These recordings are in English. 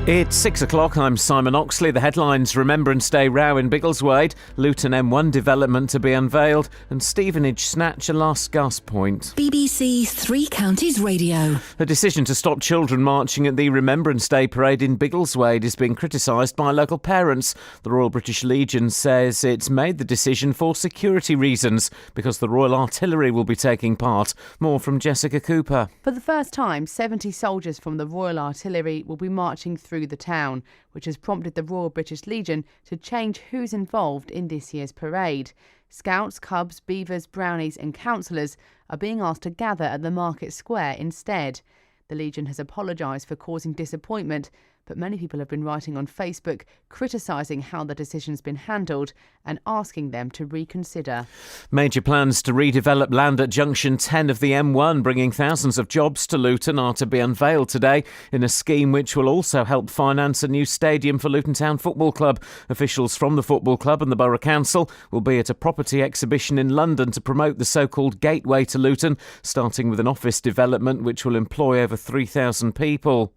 It's 6 o'clock. I'm Simon Oxley. The headlines: Remembrance Day row in Biggleswade, Luton M1 development to be unveiled, and Stevenage snatch a last gasp point. BBC Three Counties Radio. The decision to stop children marching at the Remembrance Day parade in Biggleswade is being criticised by local parents. The Royal British Legion says it's made the decision for security reasons because the Royal Artillery will be taking part. More from Jessica Cooper. For the first time, 70 soldiers from the Royal Artillery will be marching through the town, which has prompted the Royal British Legion to change who's involved in this year's parade. Scouts, Cubs, Beavers, Brownies and councillors are being asked to gather at the Market Square instead. The Legion has apologised for causing disappointment, but many people have been writing on Facebook criticising how the decision's been handled and asking them to reconsider. Major plans to redevelop land at Junction 10 of the M1, bringing thousands of jobs to Luton, are to be unveiled today in a scheme which will also help finance a new stadium for Luton Town Football Club. Officials from the football club and the Borough Council will be at a property exhibition in London to promote the so-called gateway to Luton, starting with an office development which will employ over 3,000 people.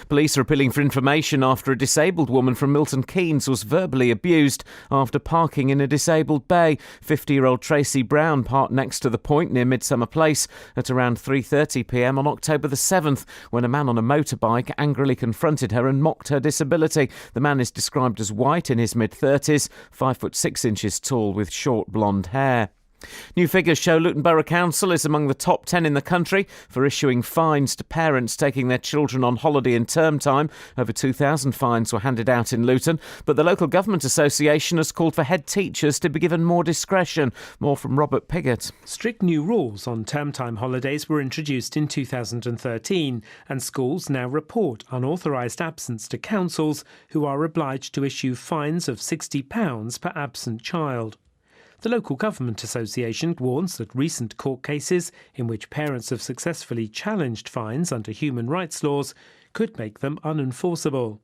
Police are appealing for information after a disabled woman from Milton Keynes was verbally abused after parking in a disabled bay. 50-year-old Tracy Brown parked next to the point near Midsummer Place at around 3:30pm on October the 7th when a man on a motorbike angrily confronted her and mocked her disability. The man is described as white, in his mid-30s, 5'6" tall with short blonde hair. New figures show Luton Borough Council is among the top 10 in the country for issuing fines to parents taking their children on holiday in term time. Over 2,000 fines were handed out in Luton, but the Local Government Association has called for head teachers to be given more discretion. More from Robert Piggott. Strict new rules on term time holidays were introduced in 2013, and schools now report unauthorised absence to councils, who are obliged to issue fines of £60 per absent child. The Local Government Association warns that recent court cases in which parents have successfully challenged fines under human rights laws could make them unenforceable.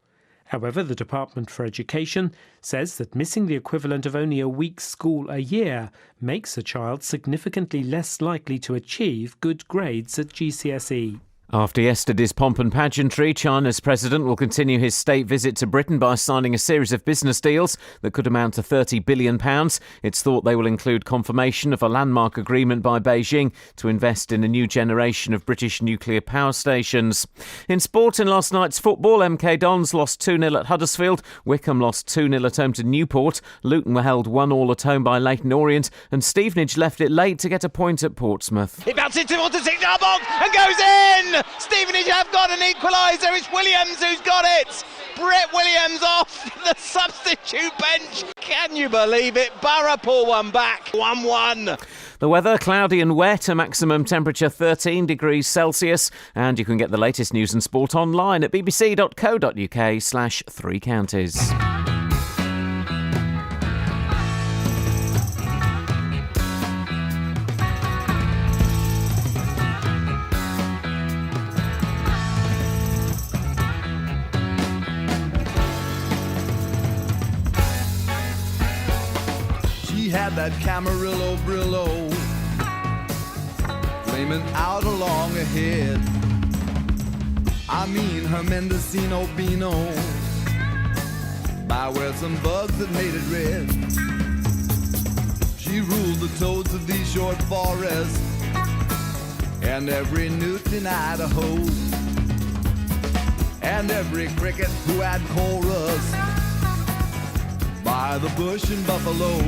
However, the Department for Education says that missing the equivalent of only a week's school a year makes a child significantly less likely to achieve good grades at GCSE. After yesterday's pomp and pageantry, China's president will continue his state visit to Britain by signing a series of business deals that could amount to £30 billion. It's thought they will include confirmation of a landmark agreement by Beijing to invest in a new generation of British nuclear power stations. In sport, in last night's football, MK Dons lost 2-0 at Huddersfield, Wycombe lost 2-0 at home to Newport, Luton were held 1-1 at home by Leyton Orient, and Stevenage left it late to get a point at Portsmouth. It bounces towards the 6-yard box and goes in! Stevenage have got an equaliser. It's Williams who's got it. Brett Williams off the substitute bench. Can you believe it? Borough pull one back. 1-1. The weather, cloudy and wet, a maximum temperature 13 degrees Celsius. And you can get the latest news and sport online at bbc.co.uk/3 counties. Had that Camarillo Brillo flaming out along ahead. I mean her Mendocino Beano, by where some bugs had made it red. She ruled the toads of these short forests and every newt in Idaho and every cricket who had chorus by the bush in Buffalo.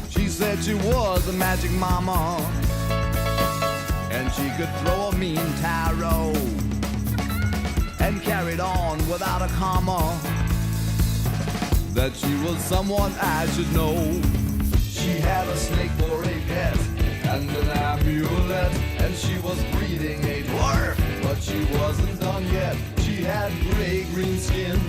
She said she was a magic mama and she could throw a mean tarot and carried on without a comma, that she was someone I should know. She had a snake for a pet and an amulet, and she was breeding a dwarf, but she wasn't done yet. She had gray-green skin,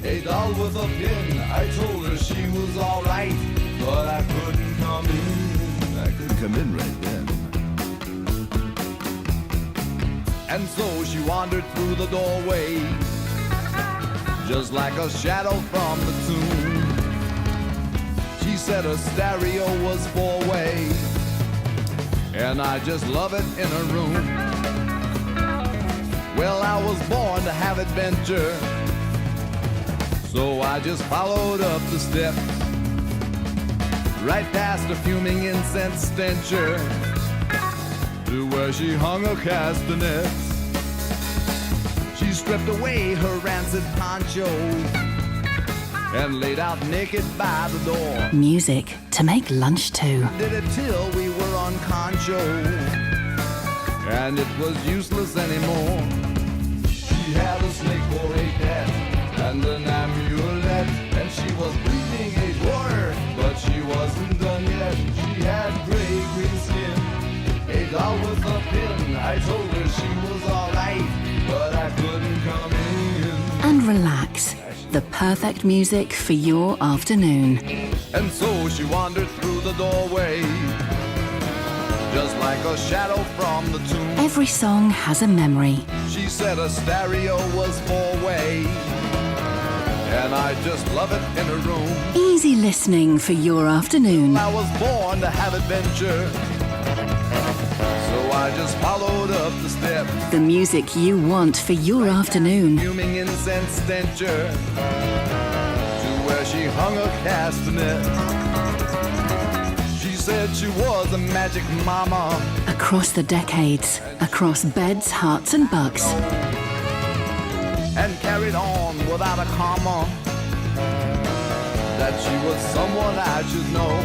a doll with a pin. I told her she was alright, but I couldn't come in. I could come in right then. And so she wandered through the doorway, just like a shadow from the tomb. She said her stereo was four-way, and I just love it in her room. Well, I was born to have adventure, so I just followed up the steps, right past a fuming incense stencher, to where she hung her castanets. She stripped away her rancid poncho and laid out naked by the door. Music to make lunch to. Did it till we were on concho, and it was useless anymore. She had a snake for a cat and an amulet, and she was breathing age water, but she wasn't done yet. She had gray-green skin, a doll with a pin. I told her she was alright, but I couldn't come in. And relax. The perfect music for your afternoon. And so she wandered through the doorway, just like a shadow from the tomb. Every song has a memory. She said a stereo was four-way, and I just love it in a room. Easy listening for your afternoon. I was born to have adventure, so I just followed up the steps. The music you want for your afternoon. Fuming incense stencher, to where she hung her castanet. She said she was a magic mama. Across the decades, across beds, hearts and bucks. And carried on without a comma, that she was someone I should know.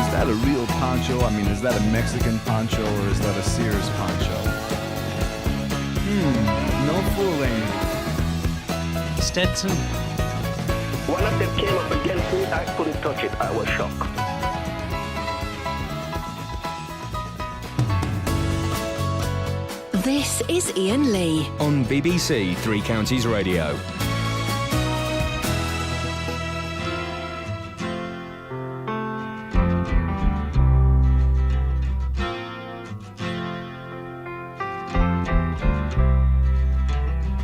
Is that a real poncho? I mean, is that a Mexican poncho or is that a Sears poncho? No fooling. Stetson. One of them came up against me, I couldn't touch it, I was shocked. This is Iain Lee. On BBC Three Counties Radio.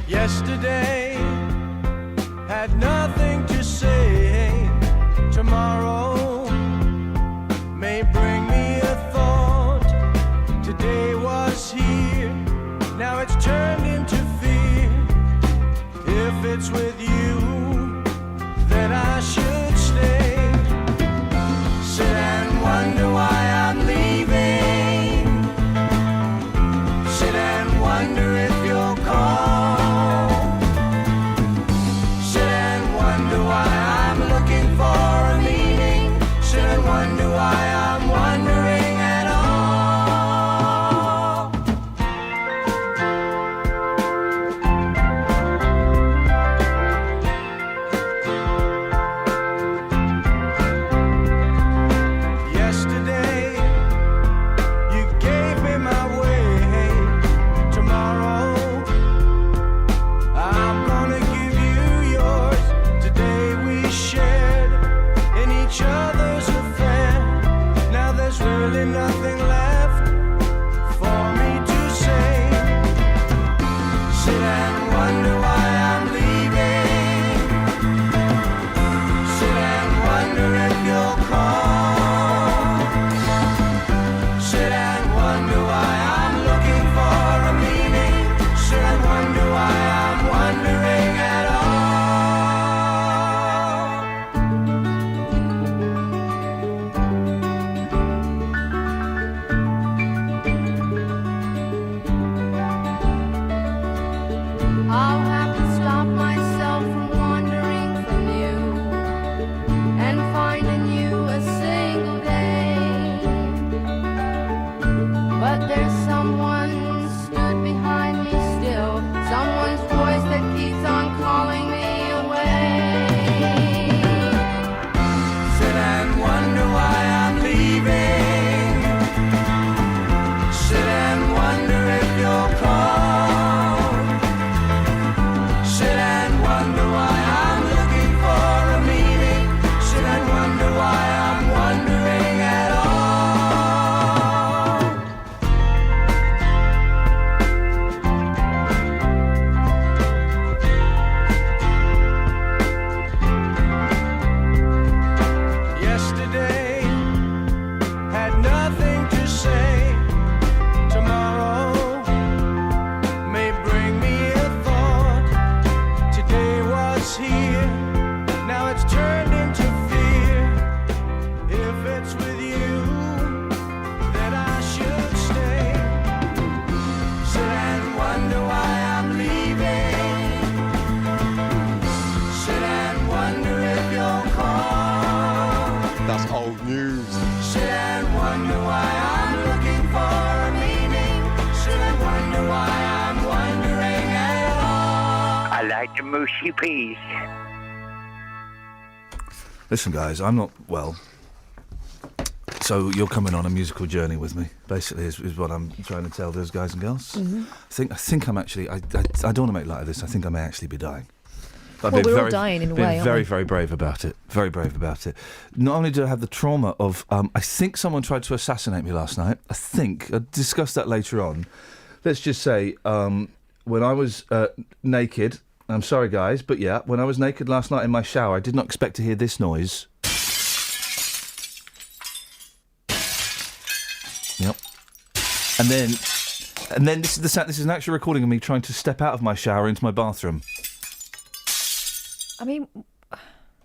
Yesterday had nothing to say. Tomorrow may bring me a thought. Today was here, now it's turned into fear. If that's old news. Sit and wonder why I'm looking for a meaning. Sit and wonder why I'm wondering at all. I like the mushy peas. Listen, guys, I'm not well. So you're coming on a musical journey with me, basically, is what I'm trying to tell those guys and girls. Mm-hmm. I think I'm actually. I don't want to make light of this. I think I may actually be dying. But Well, we're all dying in a way, aren't very, we? very brave about it. Very brave about it. Not only do I have the trauma of, I think someone tried to assassinate me last night. I think I'll discuss that later on. Let's just say, when I was naked. I'm sorry, guys, but yeah, when I was naked last night in my shower, I did not expect to hear this noise. Yep. And then this is an actual recording of me trying to step out of my shower into my bathroom. I mean,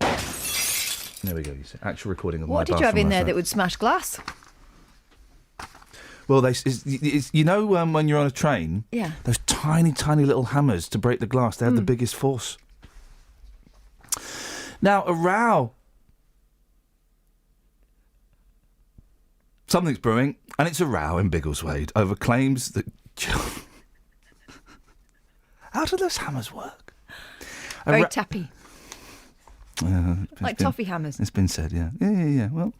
There we go. You see, actual recording of my what bathroom. did you have in last there night. that would smash glass? Well, you know when you're on a train, Yeah. those tiny, tiny little hammers to break the glass, they have the biggest force. Now, a row. Something's brewing, and it's a row in Biggleswade over claims that... How do those hammers work? Very tappy. It's Like been- toffee hammers. It's been said, yeah. Yeah. Well,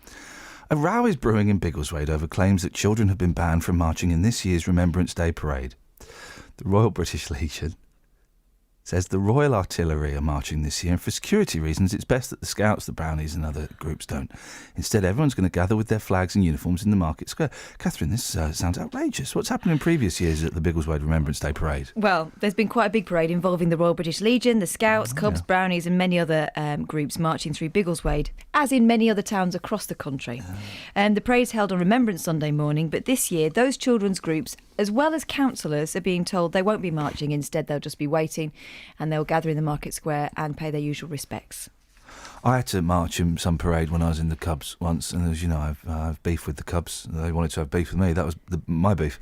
a row is brewing in Biggleswade over claims that children have been banned from marching in this year's Remembrance Day parade. The Royal British Legion says the Royal Artillery are marching this year, and for security reasons, it's best that the Scouts, the Brownies and other groups don't. Instead, everyone's going to gather with their flags and uniforms in the market square. Catherine, this sounds outrageous. What's happened in previous years at the Biggleswade Remembrance Day parade? Well, there's been quite a big parade involving the Royal British Legion, the Scouts, Cubs, Brownies and many other groups marching through Biggleswade, as in many other towns across the country. The parade's held on Remembrance Sunday morning, but this year those children's groups, as well as councillors, are being told they won't be marching. Instead, they'll just be waiting and they'll gather in the market square and pay their usual respects. I had to march in some parade when I was in the Cubs once, and as you know, I have beef with the Cubs. They wanted to have beef with me. That was my beef.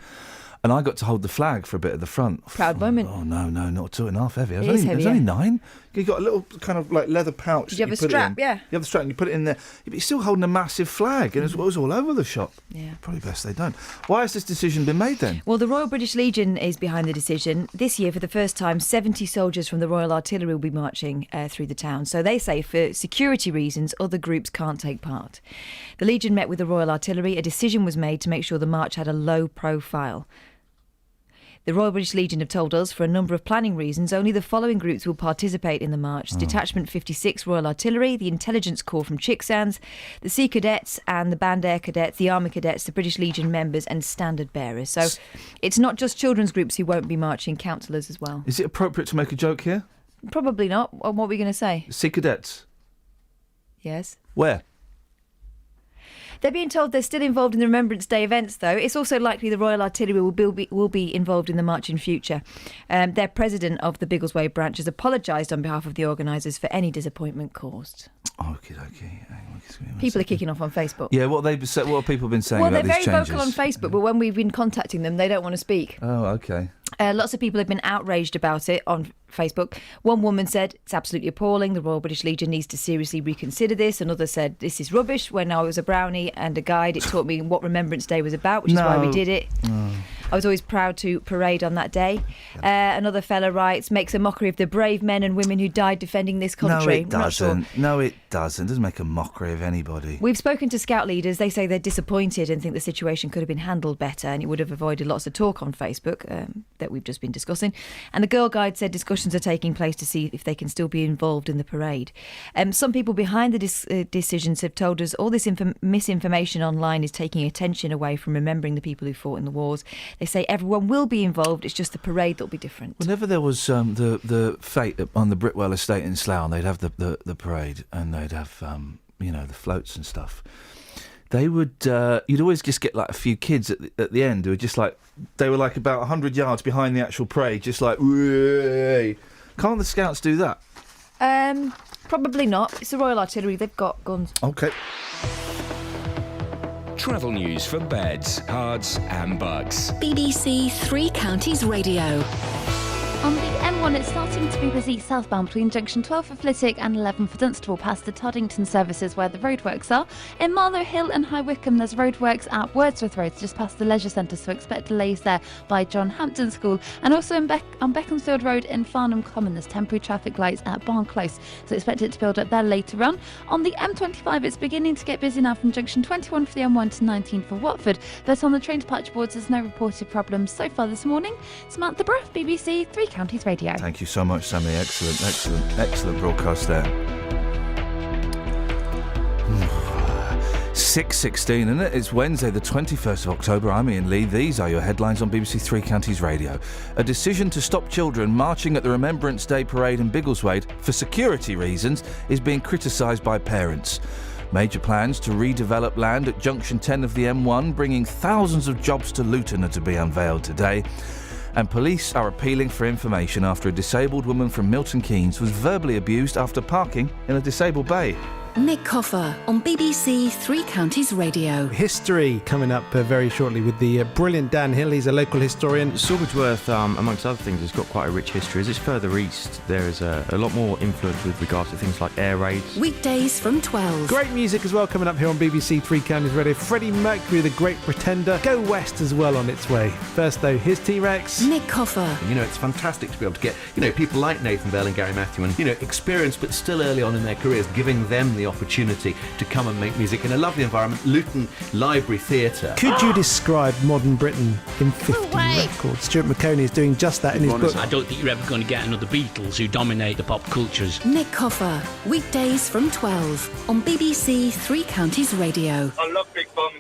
And I got to hold the flag for a bit at the front. Proud moment. Oh, no, not 2.5 heavy. It is heavy, It was only 9. You got a little kind of like leather pouch. Did you have a put it strap? in. Yeah. You have the strap and you put it in there. But you're still holding a massive flag, and it was all over the shop. Yeah. Probably best they don't. Why has this decision been made then? Well, the Royal British Legion is behind the decision. This year, for the first time, 70 soldiers from the Royal Artillery will be marching through the town. So they say for security reasons, other groups can't take part. The Legion met with the Royal Artillery. A decision was made to make sure the march had a low profile. The Royal British Legion have told us, for a number of planning reasons, only the following groups will participate in the march. Detachment 56 Royal Artillery, the Intelligence Corps from Chicksands, the Sea Cadets and the Band Air Cadets, the Army Cadets, the British Legion members and standard bearers. So it's not just children's groups who won't be marching, councillors as well. Is it appropriate to make a joke here? Probably not. What are we going to say? Sea Cadets. Yes. Where? They're being told they're still involved in the Remembrance Day events, though. It's also likely the Royal Artillery will be involved in the march in future. Their president of the Biggleswade branch has apologised on behalf of the organisers for any disappointment caused. Okay. People are kicking off on Facebook. Yeah, what have people been saying Well, about they're these very changes? vocal on Facebook, but when we've been contacting them, they don't want to speak. Oh, okay. Lots of people have been outraged about it on Facebook. One woman said, it's absolutely appalling. The Royal British Legion needs to seriously reconsider this. Another said, this is rubbish. When I was a brownie and a guide, it taught me what Remembrance Day was about, which is why we did it. I was always proud to parade on that day. Another fella writes, makes a mockery of the brave men and women who died defending this country. No, it doesn't. No, it doesn't. It doesn't make a mockery of anybody. We've spoken to Scout leaders. They say they're disappointed and think the situation could have been handled better, and it would have avoided lots of talk on Facebook that we've just been discussing. And the Girl Guide said discussions are taking place to see if they can still be involved in the parade. Some people behind the decisions have told us all this misinformation online is taking attention away from remembering the people who fought in the wars. They say everyone will be involved, it's just the parade that'll be different. Whenever there was the fete on the Britwell estate in Slough, and they'd have the parade, and they'd have the floats and stuff. They would you'd always just get like a few kids at the end who were just like, they were like about 100 yards behind the actual parade, just like, "Whey." Can't the Scouts do that? Probably not. It's the Royal Artillery, they've got guns. Okay. Travel news for beds, cards and bugs. BBC Three Counties Radio. On the M1 M1, it's starting to be busy southbound between junction 12 for Flitwick and 11 for Dunstable past the Toddington services where the roadworks are. In Marlow Hill and High Wycombe, there's roadworks at Wordsworth Road just past the leisure centre, so expect delays there by John Hampton School. And also on Beaconsfield Road in Farnham Common, there's temporary traffic lights at Barn Close, so expect it to build up there later on. On the M25, it's beginning to get busy now from junction 21 for the M1 to 19 for Watford, but on the train departure boards there's no reported problems so far this morning. Samantha Bruff, BBC Three Counties Radio. Thank you so much, Sammy. Excellent broadcast there. 6:16, isn't it? It's Wednesday, the 21st of October. I'm Iain Lee. These are your headlines on BBC Three Counties Radio. A decision to stop children marching at the Remembrance Day parade in Biggleswade for security reasons is being criticised by parents. Major plans to redevelop land at Junction 10 of the M1, bringing thousands of jobs to Luton, are to be unveiled today. And police are appealing for information after a disabled woman from Milton Keynes was verbally abused after parking in a disabled bay. Nick Coffer on BBC Three Counties Radio. History coming up very shortly with the brilliant Dan Hill. He's a local historian. Sawbridgeworth, amongst other things, has got quite a rich history. As it's further east, there is a lot more influence with regards to things like air raids. Weekdays from 12. Great music as well coming up here on BBC Three Counties Radio. Freddie Mercury, The Great Pretender. Go West as well on its way. First though, here's T-Rex. Nick Coffer. You know, it's fantastic to be able to get, people like Nathan Bell and Gary Matthew and, experienced but still early on in their careers, giving them the opportunity to come and make music in a lovely environment. Luton Library Theatre. Could you describe modern Britain in 50 records? Stuart McConey is doing just that in his book. I don't think you're ever going to get another Beatles who dominate the pop cultures. Nick Coffer, weekdays from 12 on BBC Three Counties Radio. I love Big Bums.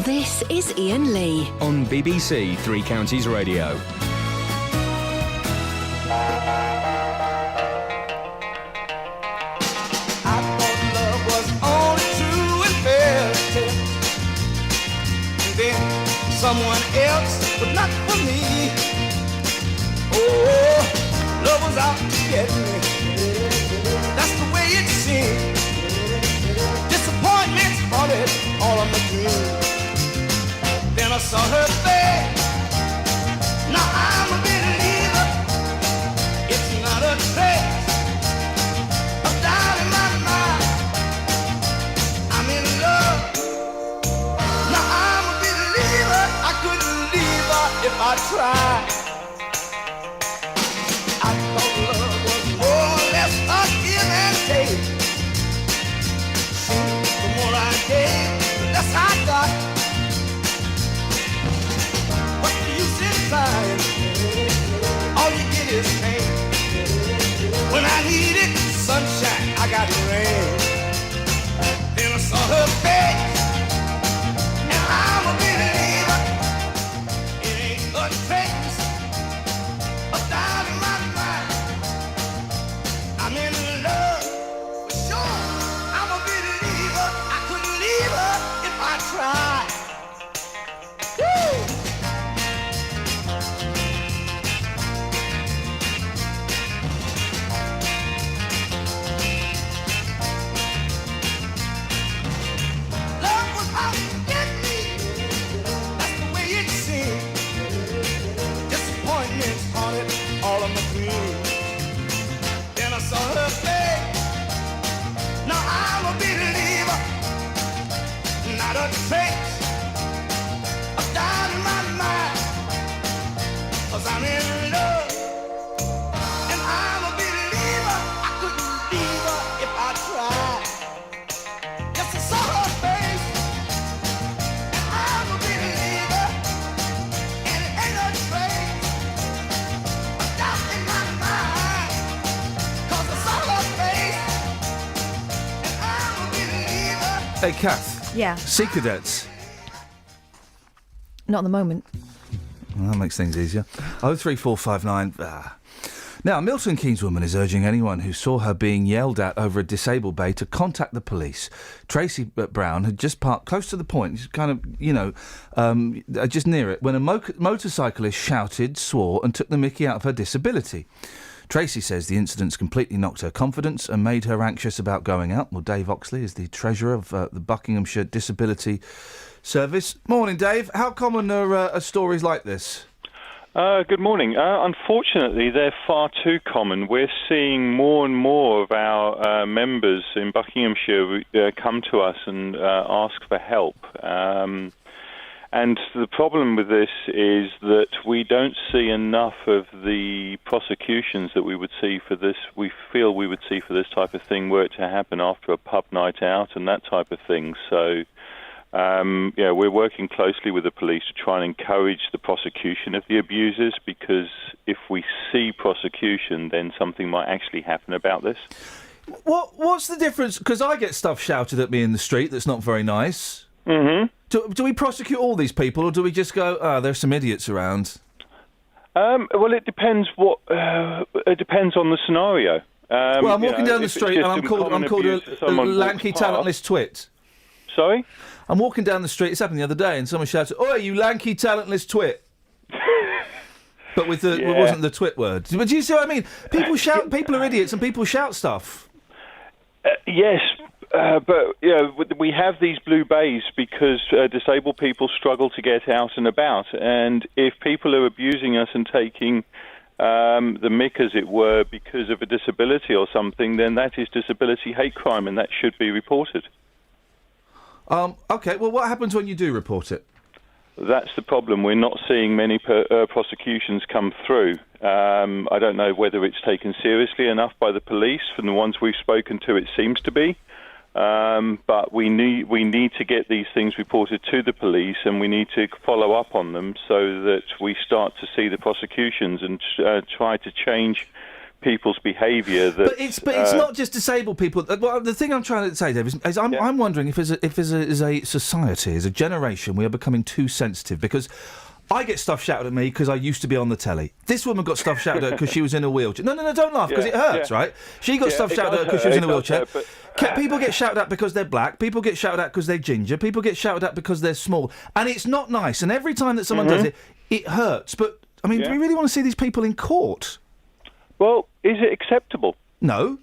This is Iain Lee on BBC Three Counties Radio. Then get me. That's the way it seems. Disappointments haunted all of my dreams. Then I saw her face. Now I'm a believer. It's not a trace of doubt in my mind. I'm in love. Now I'm a believer. I couldn't leave her if I tried. I thought love was more or less a give and take. See, the more I gave, the less I got. What's the use in trying? All you get is pain. When I needed sunshine, I got rain. Then I saw her face, and I'm a believer. It ain't a trace of doubt in my mind. I'm in love, for sure. I'm a believer. I couldn't leave her if I tried. Woo! Love was out to get me. That's the way it seemed. Disappointments haunted all of my dreams. Then I saw her face. Now I'm a believer. Not a trace of doubt in my mind. 'Cause I'm in love. And I'm a believer. I couldn't leave her if I tried. Yes, I saw her face. And I'm a believer. And it ain't a trace of doubt in my mind. 'Cause I saw her face. And I'm a believer. Hey, Kath. Yeah. Sea Cadets. Not at the moment. Well, that makes things easier. 03459. Now, a Milton Keynes woman is urging anyone who saw her being yelled at over a disabled bay to contact the police. Tracy Brown had just parked close to the point, just kind of, just near it, when a motorcyclist shouted, swore and took the mickey out of her disability. Tracy says the incidents completely knocked her confidence and made her anxious about going out. Well, Dave Oxley is the treasurer of the Buckinghamshire Disability Service. Morning, Dave. How common are stories like this? Good morning. Unfortunately, they're far too common. We're seeing more and more of our members in Buckinghamshire come to us and ask for help. And the problem with this is that we don't see enough of the prosecutions that we would see for this. We feel we would see for this type of thing were it to happen after a pub night out and that type of thing. So, we're working closely with the police to try and encourage the prosecution of the abusers, because if we see prosecution, then something might actually happen about this. What's the difference? Because I get stuff shouted at me in the street that's not very nice. Mm-hmm. Do we prosecute all these people, or do we just go, there's some idiots around? Well, it depends. It depends on the scenario. Well, I'm walking down the street and I'm called a lanky, talentless twit. Sorry? I'm walking down the street. This happened the other day, and someone shouted, "Oi, you lanky, talentless twit!" But with the it wasn't the twit word. But do you see what I mean? People shout. People are idiots, and people shout stuff. Yes. But we have these blue bays because disabled people struggle to get out and about, and if people are abusing us and taking the mick, as it were, because of a disability or something, then that is disability hate crime, and that should be reported. OK, well, what happens when you do report it? That's the problem. We're not seeing many prosecutions come through. I don't know whether it's taken seriously enough by the police. From the ones we've spoken to, it seems to be. But we need to get these things reported to the police, and we need to follow up on them so that we start to see the prosecutions and try to change people's behaviour. But it's not just disabled people. Well, the thing I'm trying to say, Dave, is I'm wondering if as a society, as a generation, we are becoming too sensitive, because I get stuff shouted at me because I used to be on the telly. This woman got stuff shouted at her because she was in a wheelchair. No, don't laugh, because it hurts, right? She got stuff shouted at her because she was in a wheelchair. People get shouted at because they're black. People get shouted at because they're ginger. People get shouted at because they're small. And it's not nice. And every time that someone does it, it hurts. But, I mean, do we really want to see these people in court? Well, is it acceptable? No.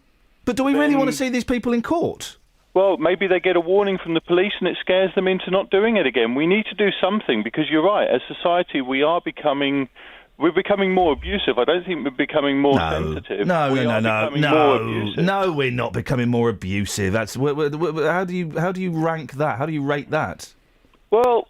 But do we really want to see these people in court? Well, maybe they get a warning from the police and it scares them into not doing it again. We need to do something because you're right. As society, we're becoming more abusive. I don't think we're becoming more sensitive. No, more abusive. No, we're not becoming more abusive. That's how do you rank that? How do you rate that? Well,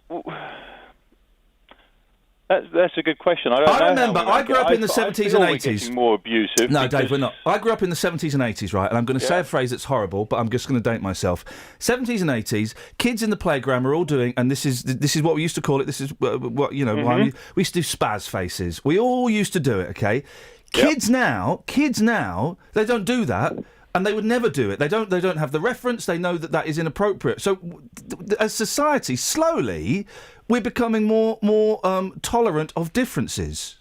that's a good question. I remember. I grew up in the 70s and 80s. Getting more abusive. No, Dave, we're not. I grew up in the 70s and 80s, right? And I'm going to say a phrase that's horrible, but I'm just going to date myself. 70s and 80s, kids in the playground were all doing, and this is what we used to call it. This is what we used to do spaz faces. We all used to do it. Okay, kids now, they don't do that. And they would never do it. They don't have the reference. They know that is inappropriate. So, as society, slowly, we're becoming more tolerant of differences.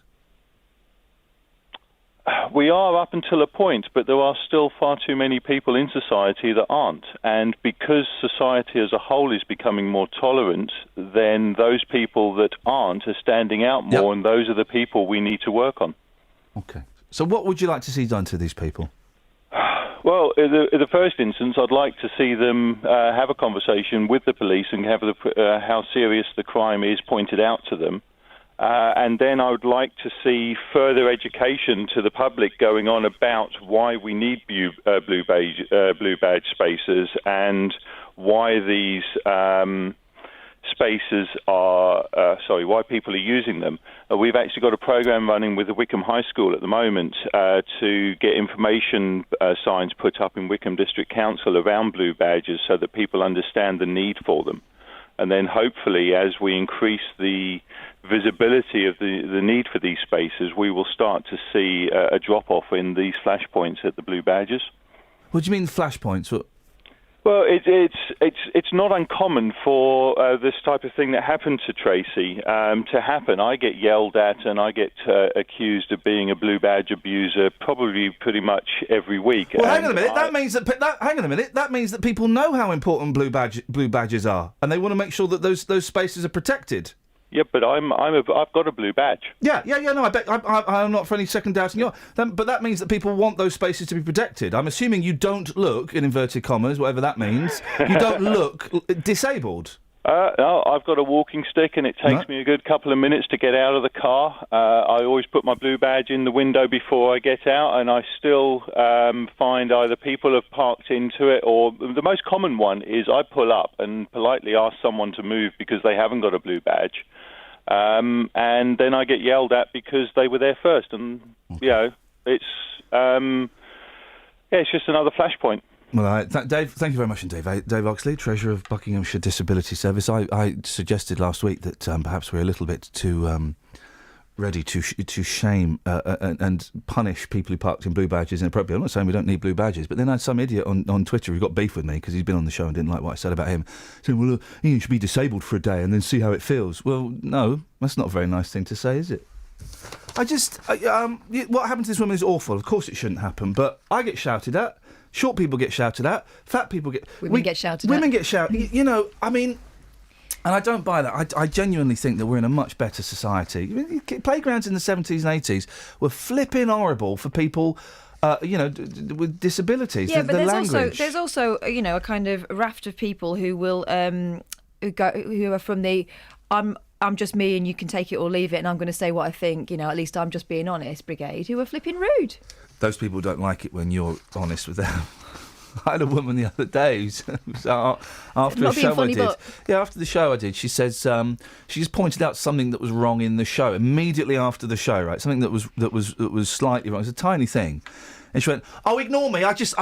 We are up until a point, but there are still far too many people in society that aren't. And because society as a whole is becoming more tolerant, then those people that aren't are standing out more, and those are the people we need to work on. Okay. So, what would you like to see done to these people? Well, in the first instance, I'd like to see them have a conversation with the police and have how serious the crime is pointed out to them. And then I would like to see further education to the public going on about why we need blue badge spaces and why these spaces are, why people are using them. We've actually got a program running with the Wickham High School at the moment to get information signs put up in Wickham District Council around blue badges so that people understand the need for them. And then hopefully as we increase the visibility of the need for these spaces, we will start to see a drop-off in these flashpoints at the blue badges. What do you mean flashpoints? Well, it's not uncommon for this type of thing that happened to Tracy to happen. I get yelled at and I get accused of being a blue badge abuser probably pretty much every week. Well, hang on a minute. That means that people know how important blue badges are, and they want to make sure that those spaces are protected. Yeah, but I've got a blue badge. Yeah. No, I bet I'm not for any second doubting you. But that means that people want those spaces to be protected. I'm assuming you don't look, in inverted commas, whatever that means, you don't look disabled. No, I've got a walking stick, and it takes me a good couple of minutes to get out of the car. I always put my blue badge in the window before I get out, and I still find either people have parked into it, or the most common one is I pull up and politely ask someone to move because they haven't got a blue badge. And then I get yelled at because they were there first, and it's just another flashpoint. Well, Dave, thank you very much indeed. Dave Oxley, Treasurer of Buckinghamshire Disability Service. I suggested last week that perhaps we're a little bit too ready to shame and punish people who parked in blue badges inappropriately. I'm not saying we don't need blue badges, but then I had some idiot on Twitter who got beef with me because he's been on the show and didn't like what I said about him, saying, well, Iain should be disabled for a day and then see how it feels. Well, no, that's not a very nice thing to say, is it? What happened to this woman is awful. Of course it shouldn't happen, but I get shouted at. Short people get shouted at. Fat people get... Women get shouted at. Women get shouted... I mean... And I don't buy that. I genuinely think that we're in a much better society. Playgrounds in the 70s and 80s were flipping horrible for people, with disabilities. Yeah, the but there's also a kind of raft of people who will who are from the I'm just me and you can take it or leave it and I'm going to say what I think. At least I'm just being honest. Brigade, who are flipping rude. Those people don't like it when you're honest with them. I had a woman the other day after a show I did. Yeah, after the show I did, she says she just pointed out something that was wrong in the show immediately after the show, right? Something that was slightly wrong. It's a tiny thing. And she went, "Oh, ignore me. I just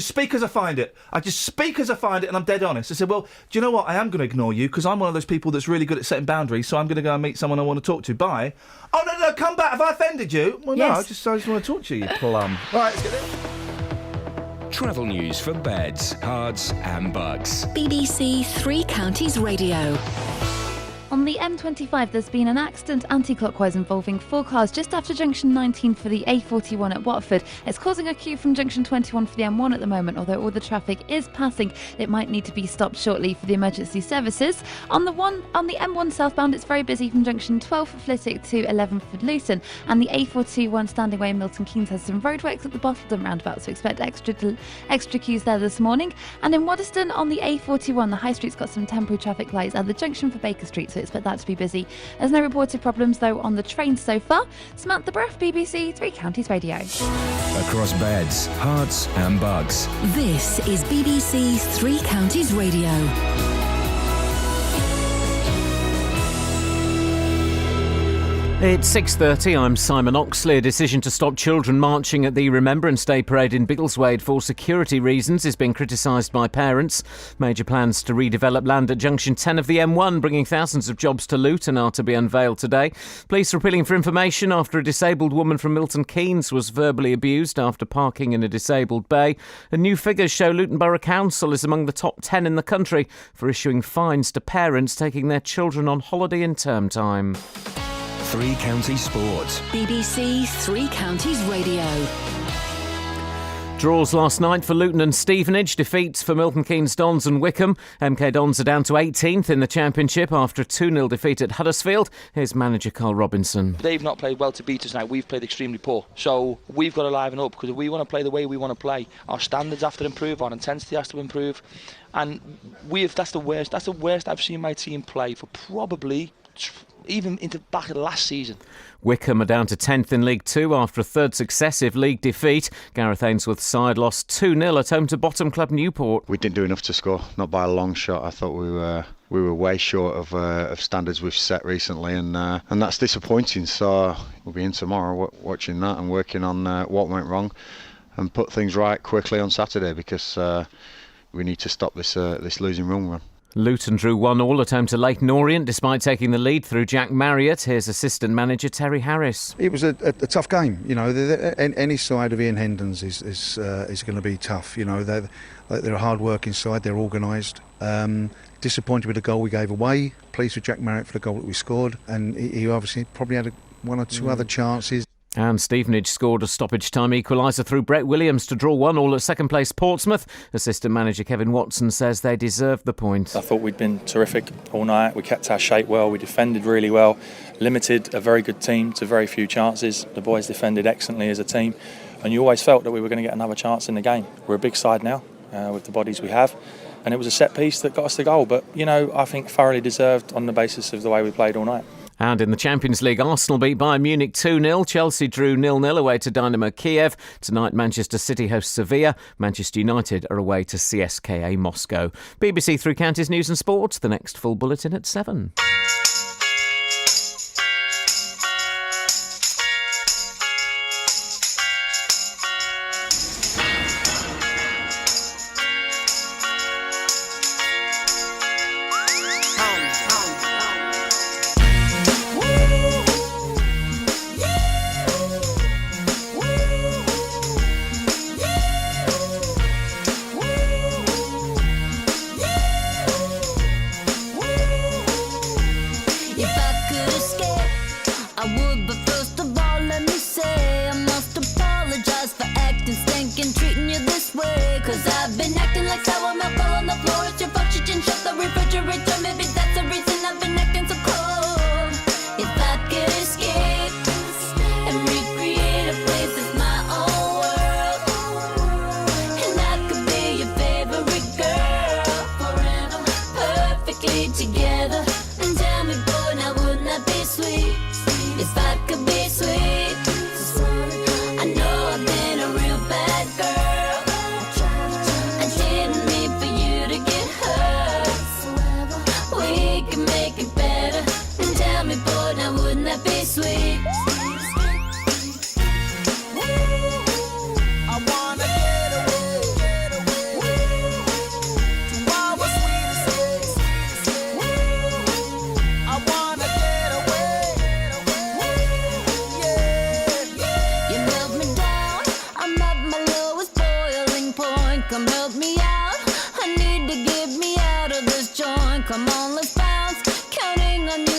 speak as I find it. I just speak as I find it, and I'm dead honest." I said, "Well, do you know what? I am going to ignore you because I'm one of those people that's really good at setting boundaries. So I'm going to go and meet someone I want to talk to. Bye." "Oh no, come back. Have I offended you?" "Well, yes. No. I just want to talk to you, you plum." Right, let's get it. Travel news for beds, cards, and bugs. BBC Three Counties Radio. On the M25, there's been an accident anti-clockwise involving 4 cars just after junction 19 for the A41 at Watford. It's causing a queue from junction 21 for the M1 at the moment, although all the traffic is passing. It might need to be stopped shortly for the emergency services. On the M1 southbound, it's very busy from junction 12 for Flitwick to 11 for Luton, and the A41 standing way in Milton Keynes has some roadworks at the Bottledon roundabout, so expect extra queues there this morning. And in Waddesdon on the A41, the High Street's got some temporary traffic lights at the junction for Baker Street, so expect that to be busy. There's no reported problems though on the trains so far. Samantha Bruff, BBC Three Counties Radio. Across beds, hearts and bugs. This is BBC Three Counties Radio. It's 6:30. I'm Simon Oxley. A decision to stop children marching at the Remembrance Day parade in Biggleswade for security reasons is being criticised by parents. Major plans to redevelop land at junction 10 of the M1, bringing thousands of jobs to Luton, are to be unveiled today. Police are appealing for information after a disabled woman from Milton Keynes was verbally abused after parking in a disabled bay. And new figures show Luton Borough Council is among the top 10 in the country for issuing fines to parents taking their children on holiday in term time. Three Counties Sports. BBC Three Counties Radio. Draws last night for Luton and Stevenage, defeats for Milton Keynes Dons and Wickham. MK Dons are down to 18th in the Championship after a 2-0 defeat at Huddersfield. Here's manager Carl Robinson. They've not played well to beat us now. We've played extremely poor. So we've got to liven up, because if we want to play the way we want to play, our standards have to improve, our intensity has to improve. And that's the worst I've seen my team play for probably even into back of the last season. Wickham are down to 10th in League 2 after a third successive league defeat. Gareth Ainsworth's side lost 2-0 at home to bottom club Newport. We didn't do enough to score, not by a long shot. I thought we were way short of standards we've set recently, and that's disappointing. So we'll be in tomorrow watching that and working on what went wrong and put things right quickly on Saturday, because we need to stop this losing run. Luton drew 1-1 at home to Leyton Orient despite taking the lead through Jack Marriott. Here's assistant manager Terry Harris. It was a tough game. You know, any side of Ian Hendon's is going to be tough. You know, they're a hard-working side. They're organised. Disappointed with the goal we gave away. Pleased with Jack Marriott for the goal that we scored, and he obviously probably had one or two other chances. And Stevenage scored a stoppage-time equaliser through Brett Williams to draw 1-1 at second-place Portsmouth. Assistant manager Kevin Watson says they deserved the point. I thought we'd been terrific all night. We kept our shape well. We defended really well. Limited a very good team to very few chances. The boys defended excellently as a team. And you always felt that we were going to get another chance in the game. We're a big side now with the bodies we have. And it was a set piece that got us the goal. But, you know, I think thoroughly deserved on the basis of the way we played all night. And in the Champions League, Arsenal beat Bayern Munich 2-0. Chelsea drew 0-0 away to Dynamo Kiev. Tonight, Manchester City host Sevilla. Manchester United are away to CSKA Moscow. BBC Three Counties News and Sport. The next full bulletin at 7. Together and tell me, boy, now wouldn't that be sweet if I could be sweet? I know I've been a real bad girl. I didn't mean for you to get hurt. We can make it better and tell me, boy, now wouldn't that be sweet? Come help me out. I need to get me out of this joint. Come on, let's bounce. Counting on you.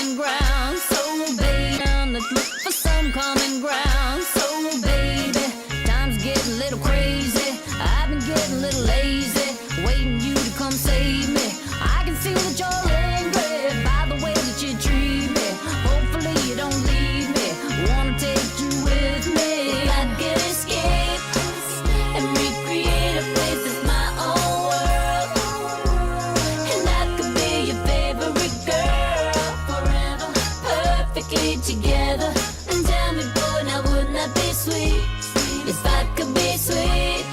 common ground. So baby, let's look for some common ground. So baby, time's getting a little crazy. I've been getting a little lazy, waiting you to come save me. I can see that you're angry by the way that you treat me. Hopefully you don't leave me. Wanna take you with me. If I could escape and recreate a place that's my own world, and I could be your favorite girl forever, perfectly together. And tell me, boy, now wouldn't that be sweet? If I could be sweet.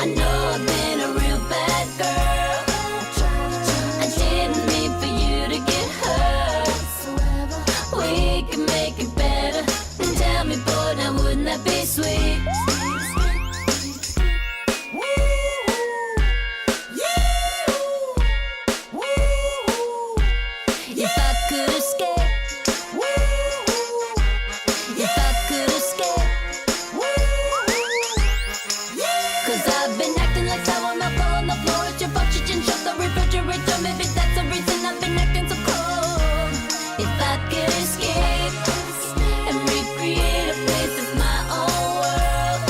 I know I've been a real bad girl. I didn't mean for you to get hurt. We can make it better. And tell me, boy, now wouldn't that be sweet? If I could escape, if I could escape, 'cause I've been acting like sour milk on the floor. It's your fault you didn't shut the refrigerator. Maybe that's the reason I've been acting so cold. If I could escape and recreate a place that's my own world,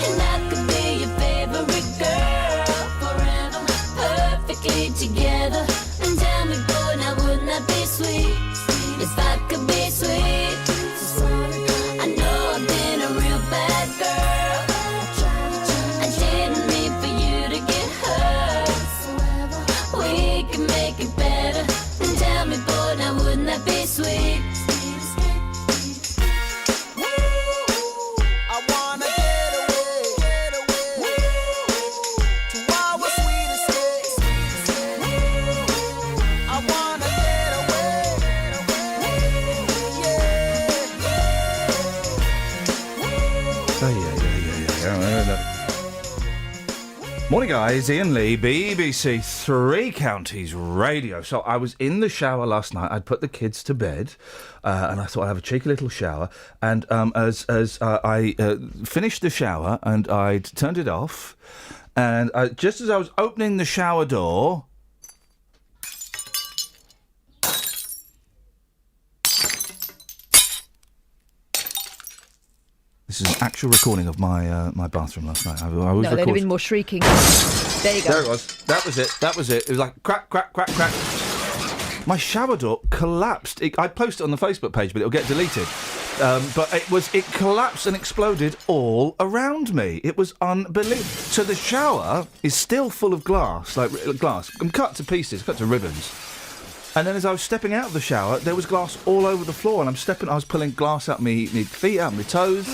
and I could be your favorite girl forever, perfectly together. And tell me, boy, now wouldn't that be sweet? If I could be sweet. I know I've been a real bad girl. I didn't mean for you to get hurt. We can make it better. And tell me, boy, now wouldn't that be sweet? I wanna get away to our sweet escape. I wanna get Morning, guys. Iain Lee, BBC Three Counties Radio. So I was in the shower last night. I'd put the kids to bed, and I thought I'd have a cheeky little shower. And as I finished the shower and I'd turned it off, and just as I was opening the shower door, this is an actual recording of my my bathroom last night. I was No, there'd have been more shrieking. There you go. There it was. That was it. That was it. It was like crack, crack, crack, crack. My shower door collapsed. I posted it on the Facebook page, but it'll get deleted. But it collapsed and exploded all around me. It was unbelievable. So the shower is still full of glass, and cut to pieces, cut to ribbons. And then as I was stepping out of the shower, there was glass all over the floor, and I was pulling glass out my feet, out my toes.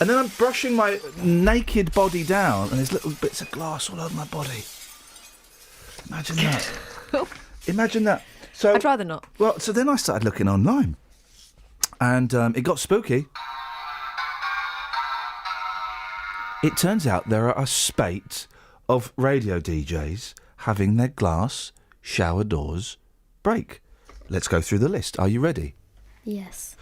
And then I'm brushing my naked body down, and there's little bits of glass all over my body. Imagine that. Imagine that. So I'd rather not. Well, so then I started looking online, and it got spooky. It turns out there are a spate of radio DJs having their glass shower doors break. Let's go through the list. Are you ready? Yes.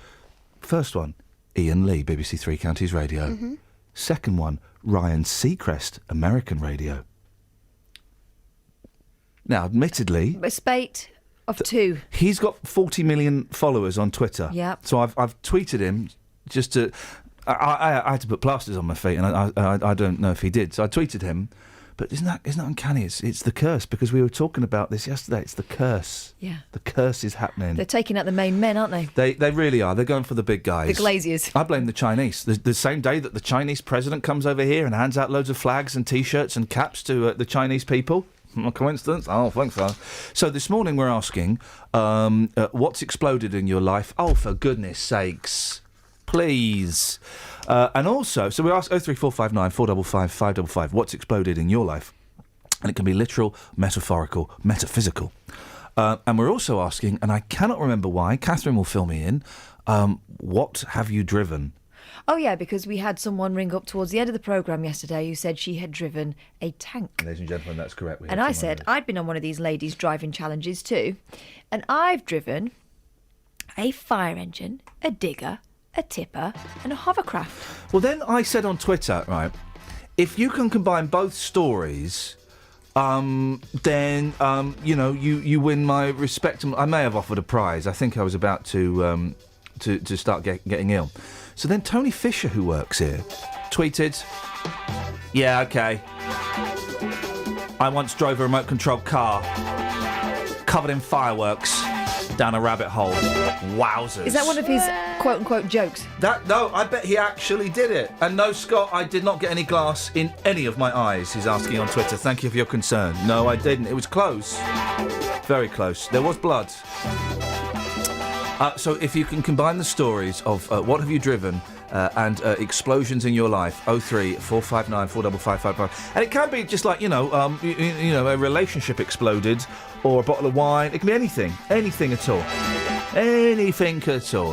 First one, Iain Lee, BBC Three Counties Radio. Mm-hmm. Second one, Ryan Seacrest, American Radio. Now, admittedly, A spate of two. he's got 40 million followers on Twitter. Yep. So I've tweeted him just to... I had to put plasters on my feet, and I don't know if he did. So I tweeted him. But isn't that uncanny? It's the curse, because we were talking about this yesterday. It's the curse. Yeah. The curse is happening. They're taking out the main men, aren't they? They really are. They're going for the big guys. The glaziers. I blame the Chinese. The same day that the Chinese president comes over here and hands out loads of flags and T-shirts and caps to the Chinese people. A coincidence? Oh, thanks, so. So this morning we're asking, what's exploded in your life? Oh, for goodness sakes. Please. And also, so we ask 03459 455 555, what's exploded in your life? And it can be literal, metaphorical, metaphysical. And we're also asking, and I cannot remember why, Catherine will fill me in, what have you driven? Oh, yeah, because we had someone ring up towards the end of the programme yesterday who said she had driven a tank. Ladies and gentlemen, that's correct. And I said I'd been on one of these ladies' driving challenges too. And I've driven a fire engine, a digger, a tipper and a hovercraft. Well, then I said on Twitter, right, if you can combine both stories, then you win my respect. I may have offered a prize. I think I was about to start getting ill. So then Tony Fisher, who works here, tweeted, "Yeah, okay. I once drove a remote-controlled car covered in fireworks down a rabbit hole. Wowzers." Is that one of his quote-unquote jokes? No, I bet he actually did it. And no, Scott, I did not get any glass in any of my eyes, he's asking on Twitter. Thank you for your concern. No, I didn't. It was close. Very close. There was blood. So if you can combine the stories of what have you driven and explosions in your life, 03 459 45555, and it can be just like a relationship exploded, or a bottle of wine. It can be anything at all, anything at all.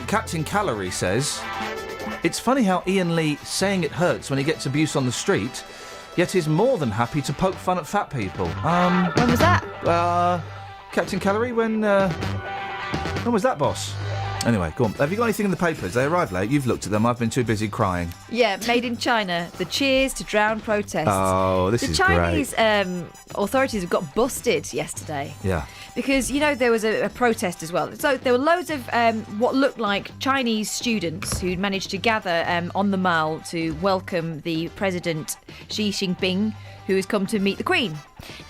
Captain Calorie says, "It's funny how Iain Lee saying it hurts when he gets abuse on the street, yet is more than happy to poke fun at fat people." When was that? Captain Calorie, when was that, boss? Anyway, go on. Have you got anything in the papers? They arrived late. You've looked at them. I've been too busy crying. Yeah, made in China. The cheers to drown protests. Oh, this is great. The Chinese authorities have got busted yesterday. Yeah. Because, there was a protest as well. So there were loads of what looked like Chinese students who'd managed to gather on the Mall to welcome the President Xi Jinping, who has come to meet the Queen.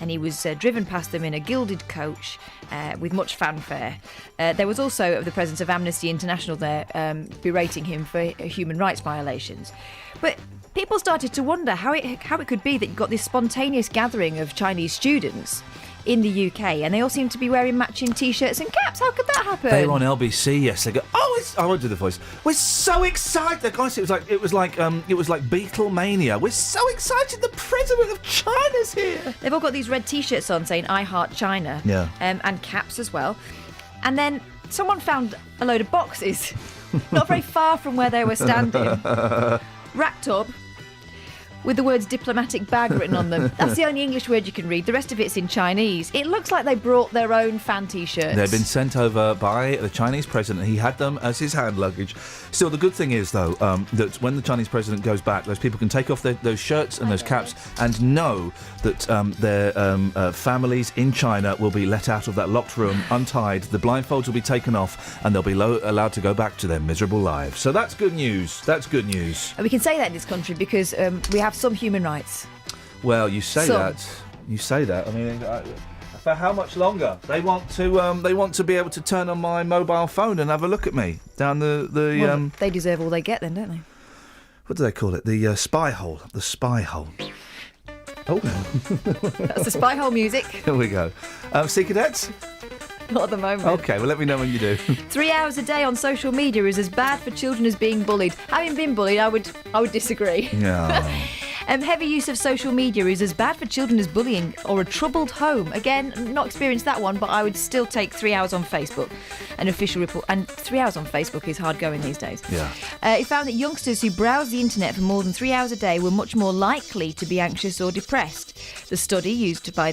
And he was driven past them in a gilded coach with much fanfare. There was also the presence of Amnesty International there berating him for human rights violations. But people started to wonder how it could be that you got this spontaneous gathering of Chinese students in the UK, and they all seem to be wearing matching T-shirts and caps. How could that happen? They were on LBC yesterday. They go, I won't do the voice. We're so excited, guys. It was like Beatlemania. We're so excited. The President of China's here. They've all got these red T-shirts on saying "I heart China," and caps as well. And then someone found a load of boxes, not very far from where they were standing, wrapped up, with the words diplomatic bag written on them. That's the only English word you can read. The rest of it's in Chinese. It looks like they brought their own fan T-shirts. They've been sent over by the Chinese president. He had them as his hand luggage. Still, the good thing is, though, that when the Chinese president goes back, those people can take off those shirts and those caps and know that their families in China will be let out of that locked room, untied, the blindfolds will be taken off, and they'll be allowed to go back to their miserable lives. So that's good news. That's good news. And we can say that in this country because we have some human rights. Well, you say that. You say that. I mean, for how much longer? They want to be able to turn on my mobile phone and have a look at me down the. Well, they deserve all they get, then, don't they? What do they call it? The spy hole. The spy hole. Oh, that's the spy hole music. Here we go. Sea Cadets. Not at the moment. Okay, well, let me know when you do. 3 hours a day on social media is as bad for children as being bullied. Having been bullied, I would disagree. No. Heavy use of social media is as bad for children as bullying or a troubled home. Again, not experienced that one, but I would still take 3 hours on Facebook. An official report. And 3 hours on Facebook is hard going these days. Yeah. It found that youngsters who browse the internet for more than 3 hours a day were much more likely to be anxious or depressed. The study, used by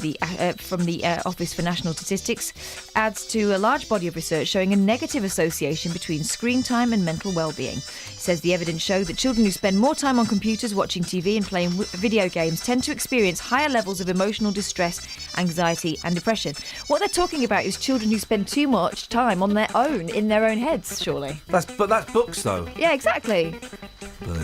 from the Office for National Statistics, adds to a large body of research showing a negative association between screen time and mental well-being. It says the evidence showed that children who spend more time on computers, watching TV and playing video games tend to experience higher levels of emotional distress, anxiety and depression. What they're talking about is children who spend too much time on their own, in their own heads, surely. That's books, though. Yeah, exactly.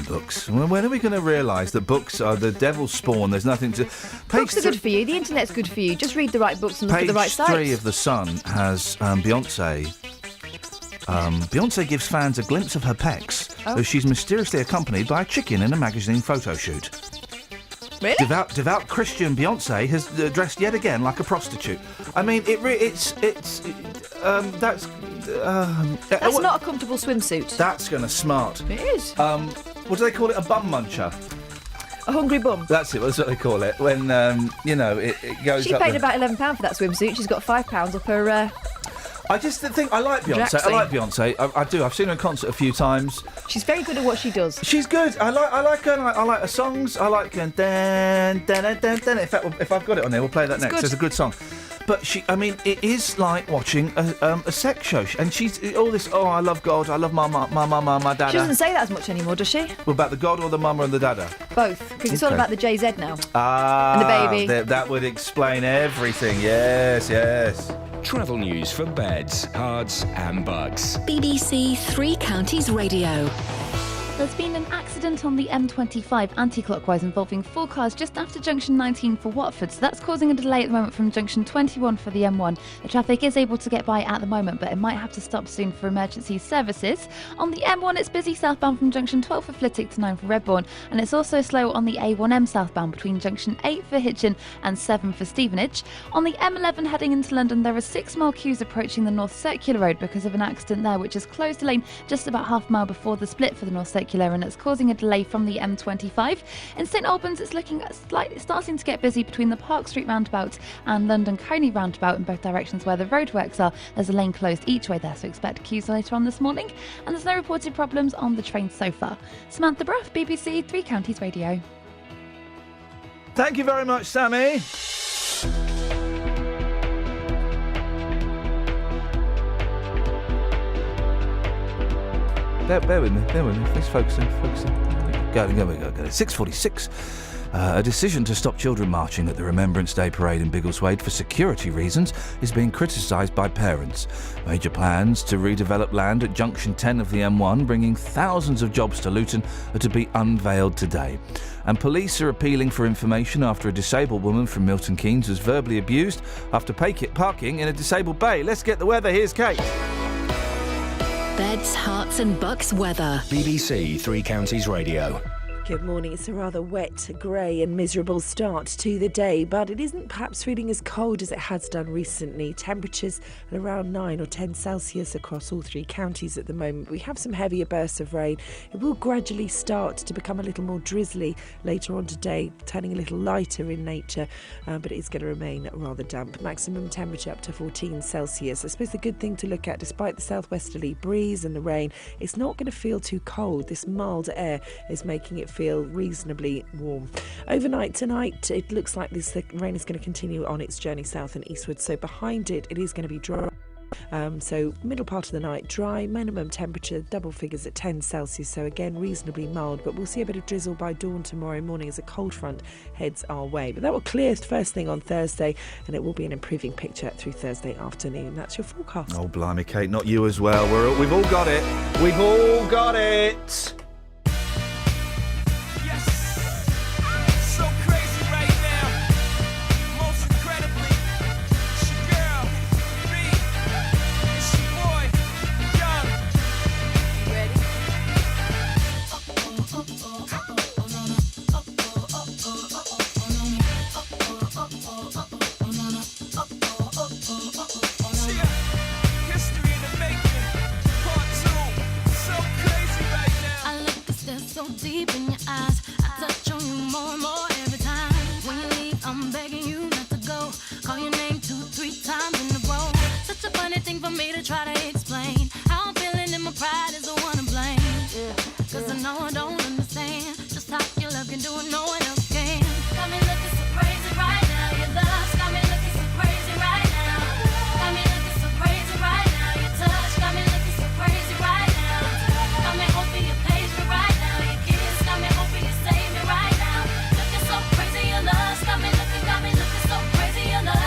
Books. When are we going to realise that books are the devil's spawn? There's nothing to... Books are good for you. The internet's good for you. Just read the right books and look at the right sites. Page 3 of The Sun has Beyoncé. Beyoncé gives fans a glimpse of her pecs as she's mysteriously accompanied by a chicken in a magazine photo shoot. Really? Devout Christian Beyoncé has dressed yet again like a prostitute. I mean, that's not a comfortable swimsuit. That's going to smart. It is. What do they call it? A bum muncher. A hungry bum. That's it. That's what they call it. When it goes. She paid about £11 for that swimsuit. She's got £5 up her. I just think I like Beyonce. I do. I've seen her in concert a few times. She's very good at what she does. She's good. I like her. I like her songs. I like her. In fact, if I've got it on there, we'll play that next. Good. It's a good song. But it is like watching a sex show. And she's all this, I love God, I love my dada. She doesn't say that as much anymore, does she? Well, about the God or the mama and the dada? Both, because it's all Okay. about the JZ now. Ah, And the baby. That would explain everything. Yes. Travel news for beds, cards, and bugs. BBC Three Counties Radio. There's been an accident on the M25 anti-clockwise involving 4 cars just after junction 19 for Watford, so that's causing a delay at the moment from junction 21 for the M1. The traffic is able to get by at the moment, but it might have to stop soon for emergency services. On the M1, it's busy southbound from junction 12 for Flitwick to 9 for Redbourne, and it's also slow on the A1M southbound between junction 8 for Hitchin and 7 for Stevenage. On the M11 heading into London, there are 6-mile queues approaching the North Circular Road because of an accident there, which has closed the lane just about half a mile before the split for the North Circular, and it's causing a delay from the M25. In St Albans, it's looking starting to get busy between the Park Street roundabout and London Coney roundabout in both directions where the roadworks are. There's a lane closed each way there, so expect queues later on this morning. And there's no reported problems on the train so far. Samantha Bruff, BBC Three Counties Radio. Thank you very much, Sammy. Bear with me. Please focus in. Go. 6:46. A decision to stop children marching at the Remembrance Day parade in Biggleswade for security reasons is being criticised by parents. Major plans to redevelop land at Junction 10 of the M1, bringing thousands of jobs to Luton, are to be unveiled today. And police are appealing for information after a disabled woman from Milton Keynes was verbally abused after parking in a disabled bay. Let's get the weather. Here's Kate. Beds, Herts and Bucks weather. BBC Three Counties Radio. Good morning. It's a rather wet, grey and miserable start to the day, but it isn't perhaps feeling as cold as it has done recently. Temperatures at around 9 or 10 Celsius across all 3 counties at the moment. We have some heavier bursts of rain. It will gradually start to become a little more drizzly later on today, turning a little lighter in nature, but it is going to remain rather damp. Maximum temperature up to 14 Celsius. I suppose the good thing to look at, despite the southwesterly breeze and the rain, it's not going to feel too cold. This mild air is making it feel reasonably warm. Overnight tonight, it looks like the rain is going to continue on its journey south and eastward, so behind it is going to be dry. So middle part of the night dry, minimum temperature double figures at 10 Celsius, so again reasonably mild, but we'll see a bit of drizzle by dawn tomorrow morning as a cold front heads our way. But that will clear first thing on Thursday, and it will be an improving picture through Thursday afternoon. That's your forecast. Oh, blimey, Kate, not you as well. We've all got it. We've all got it. Deep in your eyes, I touch on you more and more every time. When you leave, I'm begging you not to go. Call your name 2-3 times in a row. Such a funny thing for me to try to explain. How I'm feeling and my pride is the one to blame. Yeah, cause I know I don't understand just how your love can do it, no one else can. Got me looking so crazy right now. Your love's got me looking so crazy right now. Got me looking so crazy right now. Your touch got me looking so crazy right now. Got me hoping you page me right now. Your kiss got me hoping you save me right now. Looking so crazy, your love's got me looking so crazy, your love.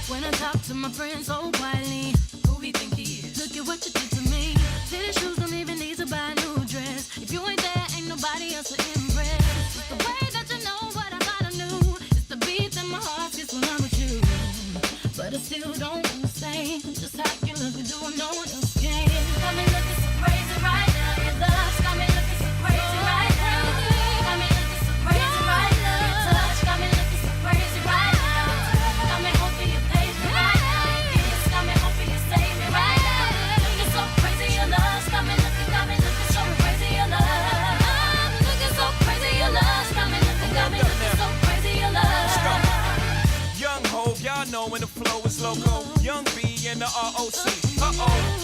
When I talk to my friends so quietly, who we think he is? Look at what you did to me. Fitted shoes don't even need to buy a new dress. If you ain't there, ain't nobody else to impress. It's the way that you know what I thought I knew. It's the beat that my heart gets when I'm with you. But I still don't understand just how you look and do what no one else can. Got me looking so crazy right now. Your love's got me looking so crazy right now. Got me looking so crazy right now. Your touch got me looking so crazy right now. Got me hoping you page me right now. Your kiss got me hoping you save me right now. Looking so crazy, your love's got me looking so crazy, your love. I'm looking so crazy, your love's got me looking so crazy, your love. Young Hope, y'all know when the flow is Fellas Loco, Young B and the ROC.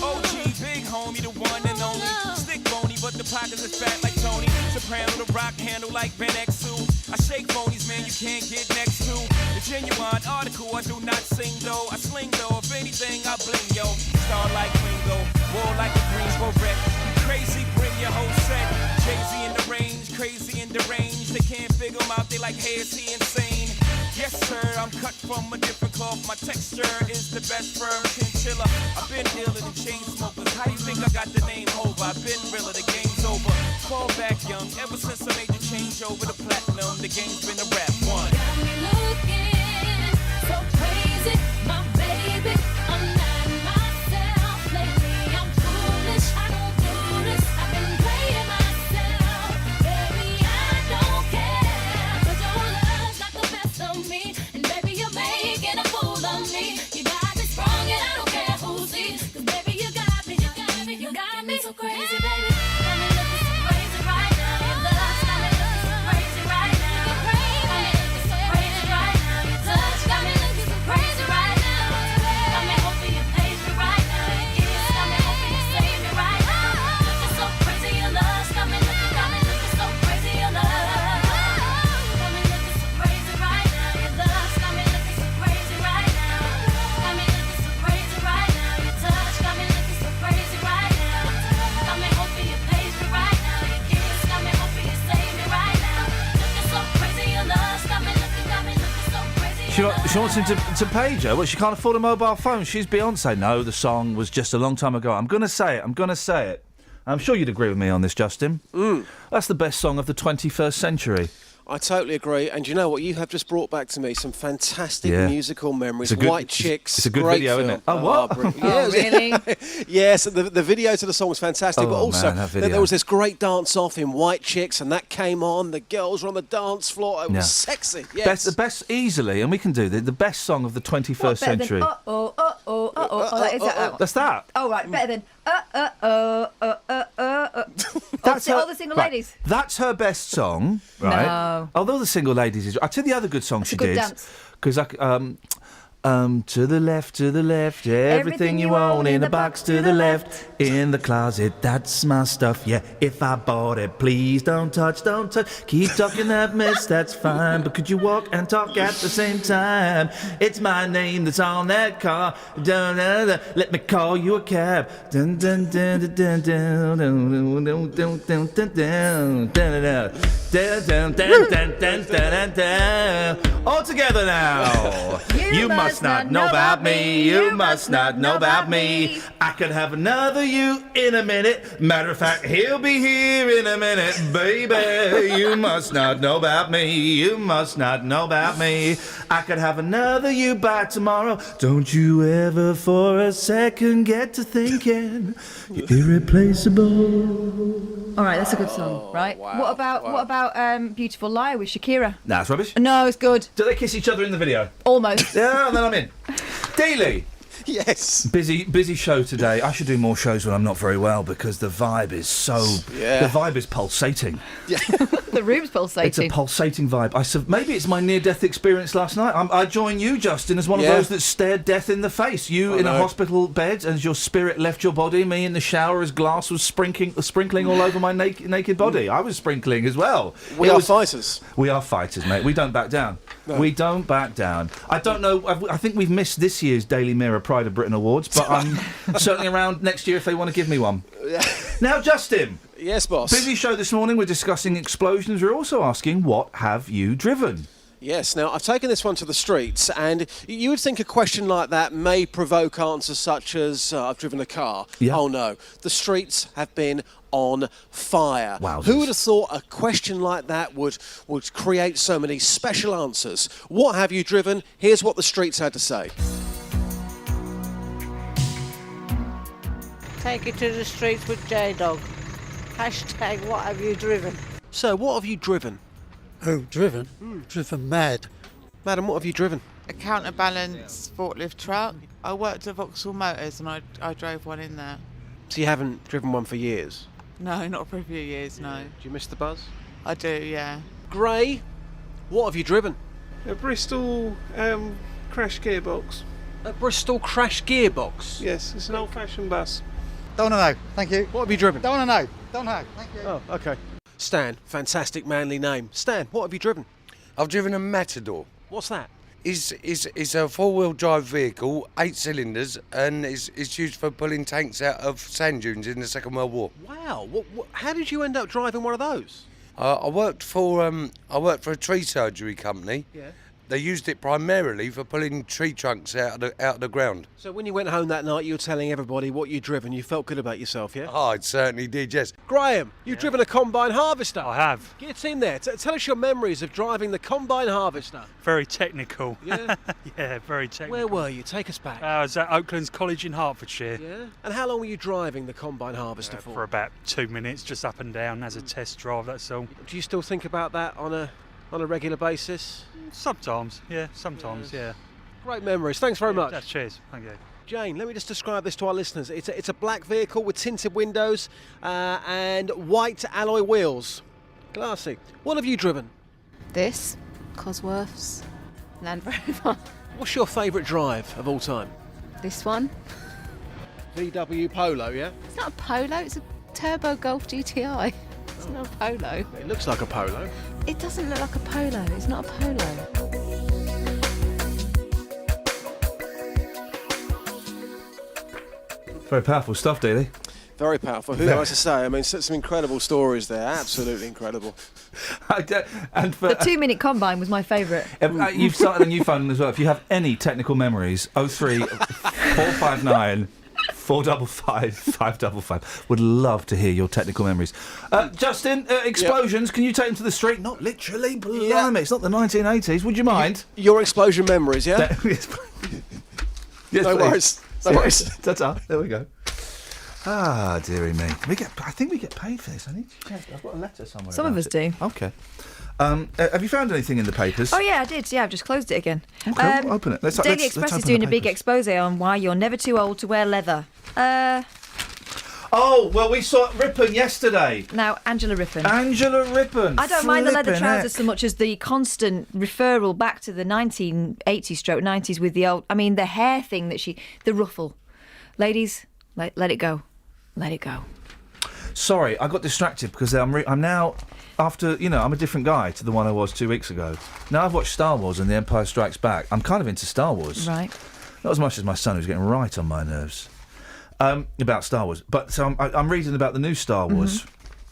OG, big homie, the one and only. Stick bony, but the pockets is fat like Tony. Soprano, the rock handle like Ben X2. I shake phonies, man, you can't get next to. The genuine article, I do not sing though. I sling though, if anything, I bling yo. Star like Ringo, war like a Greensboro wreck. You crazy, bring your whole set. Jay-Z in the range, crazy in the range. They can't figure him out, they like, hey, is he insane? Yes, sir, I'm cut from a different cloth. My texture is the best firm chinchilla. I've been dealer than chain smokers. How you think I got the name over? I've been realer, the game's over. Fall back young, ever since I made the change over to platinum, the game's been a rap one. Got me looking so crazy, my baby. I'm not myself lately. I'm foolish. I don't do this. I've been playing myself, baby. I don't care, 'cause your love's not the best of me, and baby you're making a fool of me. You got me strong and I don't care who sees, 'cause baby you got me, you got me, you got me so crazy, baby. Got me looking so crazy right now. Your love's got me looking so crazy right now. Got me looking so crazy right now. Your touch got me looking so crazy right now. Got me hoping you page me right now. Your kiss got me hoping you save me right now. Looking so crazy, your love's got me looking so crazy, your love. Got me looking so crazy right now. Your love's got me looking so crazy right now. Got me looking so crazy right now. Your touch got me looking so crazy right now. Got me hoping you page me right now. Your kiss got me hoping you save me right now. Looking so crazy, your love's got me looking so crazy. She wants him to page her. Well, she can't afford a mobile phone. She's Beyonce. No, the song was just a long time ago. I'm going to say it. I'm sure you'd agree with me on this, Justin. That's the best song of the 21st century. I totally agree, and you know what? You have just brought back to me some fantastic musical memories. It's a good- White Chicks, it's a good great video, film. isn't it? Oh, what? Yeah, really? Yes, the video to the song was fantastic, Oh, but also man, that video. there was this great dance-off in White Chicks, and that came on. The girls were on the dance floor. It was Yeah. sexy. Yes. The best easily, and we can do the best song of the 21st century. Is that That's that. Oh, right, better than That's all the single right, ladies. That's her best song, right? No. Although the single ladies is. I tell you the other good song she a good did. dance. Because to the left, everything you own in a box to the left, in the closet, that's my stuff, yeah, if I bought it, please don't touch, keep talking that mess, that's fine, but could you walk and talk at the same time, it's my name that's on that car, dun, dun, dun, let me call you a cab, dun, dun, dun, dun, dun, dun, dun, dun, dun, dun, dun, dun, dun, dun, dun, dun, dun, dun, dun. All together now. You must not know about me. You must not know about me. I could have another you in a minute. Matter of fact, he'll be here in a minute, baby. You must not know about me. You must not know about me. I could have another you by tomorrow. Don't you ever for a second get to thinking you're irreplaceable. All right, that's a good song, right? What about Beautiful Liar with Shakira? Nah, it's rubbish. No, it's good. Do they kiss each other in the video? Almost. Yeah, and then I'm in. Dealey. Yes. Busy show today. I should do more shows when I'm not very well because the vibe is the vibe is pulsating. Yeah. The room's pulsating. It's a pulsating vibe. Maybe it's my near-death experience last night. I join you, Justin, as one of those that stared death in the face. You in a hospital bed as your spirit left your body. Me in the shower as glass was sprinkling all over my naked body. I was sprinkling as well. We are fighters. We are fighters, mate. We don't back down. No. We don't back down. I don't know. I think we've missed this year's Daily Mirror Pride of Britain Awards, but I'm certainly around next year if they want to give me one. Now, Justin. Yes, boss. Busy show this morning. We're discussing explosions. We're also asking, what have you driven? Yes, now I've taken this one to the streets, and you would think a question like that may provoke answers such as, I've driven a car. Yeah. Oh no, the streets have been on fire. Wowzers. Who would have thought a question like that would create so many special answers? What have you driven? Here's what the streets had to say. Take it to the streets with J-Dog. Hashtag what have you driven? So, what have you driven? Oh, driven? Driven mad. Madam, what have you driven? A counterbalance forklift truck. I worked at Vauxhall Motors and I drove one in there. So you haven't driven one for years? No, not for a few years, no. Do you miss the buzz? I do, yeah. Gray, what have you driven? A Bristol crash gearbox. A Bristol crash gearbox? Yes, it's an old-fashioned bus. Don't know, thank you. What have you driven? Don't know, don't know, thank you. Oh, okay. Stan, fantastic manly name. Stan, what have you driven? I've driven a Matador. What's that? It's a four-wheel drive vehicle, 8 cylinders, and it's used for pulling tanks out of sand dunes in the Second World War. Wow, how did you end up driving one of those? I worked for a tree surgery company. Yeah. They used it primarily for pulling tree trunks out of the ground. So when you went home that night, you were telling everybody what you'd driven. You felt good about yourself, yeah? Oh, I certainly did, yes. Graham, you've driven a combine harvester. I have. Get in there. Tell us your memories of driving the combine harvester. Very technical. Yeah? Yeah, very technical. Where were you? Take us back. I was at Oaklands College in Hertfordshire. Yeah? And how long were you driving the combine harvester for? For about 2 minutes, just up and down as a test drive, that's all. Do you still think about that on a regular basis? Sometimes, yeah, yeah. Great memories. Thanks very much. Cheers, thank you. Jane, let me just describe this to our listeners. It's a black vehicle with tinted windows and white alloy wheels. Classy. What have you driven? This, Cosworth's Land Rover. What's your favourite drive of all time? This one. VW Polo, yeah? It's not a Polo, it's a Turbo Golf GTI. It's not a Polo. It looks like a Polo. It doesn't look like a Polo, it's not a Polo. Very powerful stuff, Daly. Very powerful. Who knows to say? I mean, some incredible stories there. Absolutely incredible. And for The 2-minute combine was my favourite. You've started a new phone as well. If you have any technical memories, 03 459 455 555. Would love to hear your technical memories. Justin, explosions. Can you take them to the street? Not literally, blimey. It's not the 1980s. Would you mind? Your explosion memories, yeah? Yes, No please. worries. No worries. Ta-ta. There we go. Ah, dearie me. I think we get paid for this. I need to check. I've got a letter somewhere. Some of about us it. do. Okay. Have you found anything in the papers? Oh yeah, I did. Yeah, I've just closed it again. Okay, we'll open it. Daily Express is doing a big expose on why you're never too old to wear leather. Oh, well, we saw Rippon yesterday. Now, Angela Rippon. Angela Rippon. I don't mind the leather Flippin' trousers heck. so much as the constant referral back to the 1980s/90s with the old. I mean, the hair thing that the ruffle. Ladies, let it go. Let it go. Sorry, I got distracted because I'm now, after, I'm a different guy to the one I was 2 weeks ago. Now I've watched Star Wars and The Empire Strikes Back. I'm kind of into Star Wars. Right. Not as much as my son, who's getting right on my nerves about Star Wars. But so I'm reading about the new Star Wars.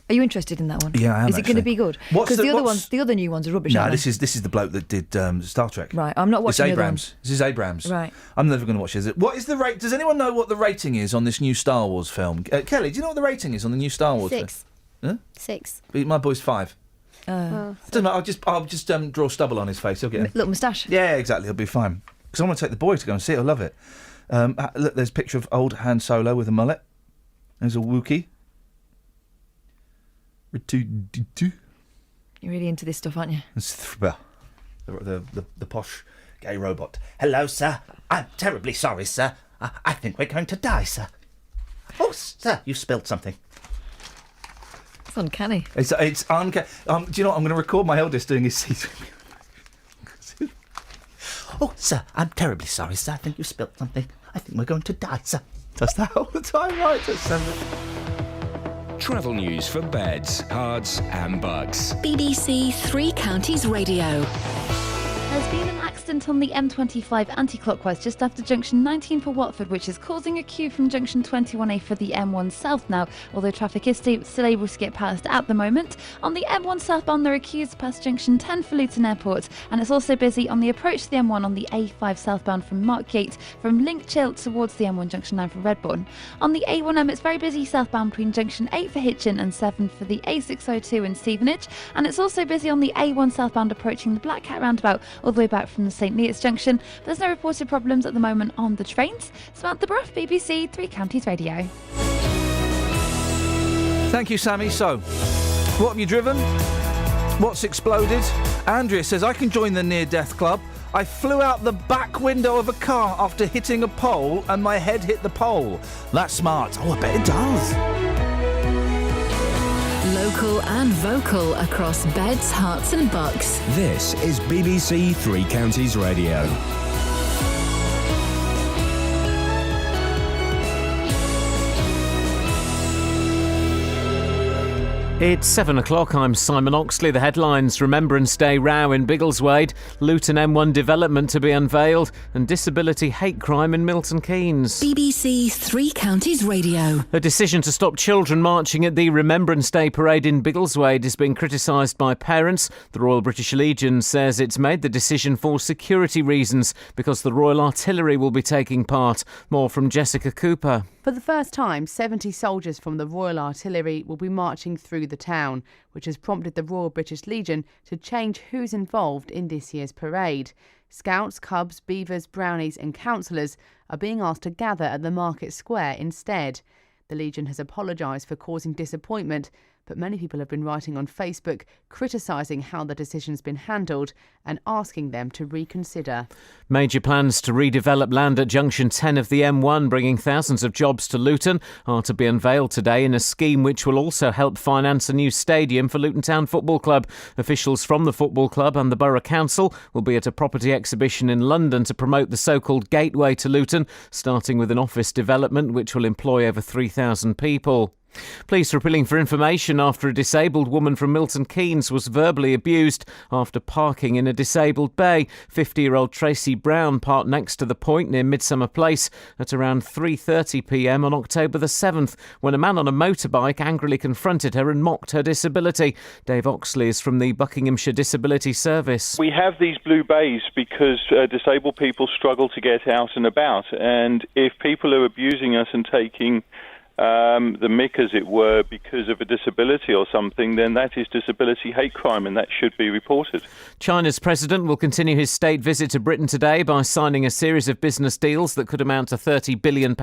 Are you interested in that one? Yeah, I am. Is it going to be good? Because the other new ones are rubbish. No, aren't this is the bloke that did Star Trek. Right, I'm not watching It's the other Abrams. This is Abrams. Right. I'm never going to watch it. What is the rate? Does anyone know what the rating is on this new Star Wars film? Kelly, do you know what the rating is on the new Star Wars? 6. Huh? 6. My boy's 5. Oh. Doesn't matter. I'll just draw stubble on his face. He'll get a little moustache. Yeah, exactly. He'll be fine. Because I want to take the boy to go and see it. He'll love it. Look, there's a picture of old Han Solo with a mullet. There's a Wookiee. You're really into this stuff, aren't you? The posh gay robot. Hello, sir. I'm terribly sorry, sir. I think we're going to die, sir. Oh, sir, you spilled something. It's uncanny. It's uncanny. Do you know what? I'm going to record my eldest doing his season. Oh, sir, I'm terribly sorry, sir. I think you spilled something. I think we're going to die, sir. Does that all the time, right? Travel news for beds, cards and bugs. BBC Three Counties Radio. There's been an accident on the M25 anti-clockwise just after junction 19 for Watford, which is causing a queue from junction 21A for the M1 south now, although traffic is still able to get past at the moment. On the M1 southbound, there are queues past junction 10 for Luton Airport, and it's also busy on the approach to the M1 on the A5 southbound from Markgate, from Linkchill towards the M1 junction 9 for Redbourne. On the A1M, it's very busy southbound between junction 8 for Hitchin and 7 for the A602 in Stevenage, and it's also busy on the A1 southbound approaching the Black Cat roundabout all the way back from the St Neots junction. There's no reported problems at the moment on the trains. Samantha Bruff, BBC Three Counties Radio. Thank you, Sammy. So, what have you driven? What's exploded? Andrea says, I can join the near-death club. I flew out the back window of a car after hitting a pole and my head hit the pole. That's smart. Oh, I bet it does. Local and vocal across beds, hearts and bucks. This is BBC Three Counties Radio. It's 7 o'clock. I'm Simon Oxley. The headlines: Remembrance Day row in Biggleswade, Luton M1 development to be unveiled, and disability hate crime in Milton Keynes. BBC Three Counties Radio. A decision to stop children marching at the Remembrance Day parade in Biggleswade is being criticised by parents. The Royal British Legion says it's made the decision for security reasons because the Royal Artillery will be taking part. More from Jessica Cooper. For the first time, 70 soldiers from the Royal Artillery will be marching through the town, which has prompted the Royal British Legion to change who's involved in this year's parade. Scouts, Cubs, Beavers, Brownies and councillors are being asked to gather at the Market Square instead. The Legion has apologised for causing disappointment, but many people have been writing on Facebook criticising how the decision's been handled and asking them to reconsider. Major plans to redevelop land at Junction 10 of the M1, bringing thousands of jobs to Luton, are to be unveiled today in a scheme which will also help finance a new stadium for Luton Town Football Club. Officials from the football club and the Borough Council will be at a property exhibition in London to promote the so-called gateway to Luton, starting with an office development which will employ over 3,000 people. Police are appealing for information after a disabled woman from Milton Keynes was verbally abused after parking in a disabled bay. 50-year-old Tracy Brown parked next to the point near Midsummer Place at around 3:30pm on October the 7th when a man on a motorbike angrily confronted her and mocked her disability. Dave Oxley is from the Buckinghamshire Disability Service. We have these blue bays because disabled people struggle to get out and about, and if people are abusing us and taking the mick, as it were, because of a disability or something, then that is disability hate crime and that should be reported. China's president will continue his state visit to Britain today by signing a series of business deals that could amount to £30 billion.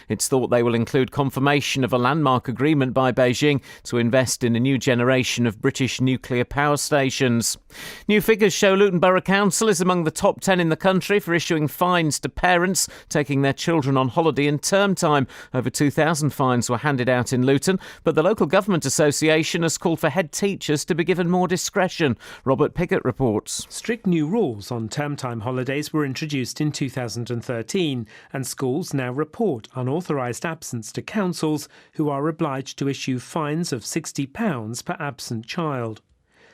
It's thought they will include confirmation of a landmark agreement by Beijing to invest in a new generation of British nuclear power stations. New figures show Luton Borough Council is among the top 10 in the country for issuing fines to parents taking their children on holiday in term time. Over 2,000 fines were handed out in Luton, but the Local Government Association has called for head teachers to be given more discretion. Robert Piggott reports. Strict new rules on term-time holidays were introduced in 2013, and schools now report unauthorised absence to councils, who are obliged to issue fines of £60 per absent child.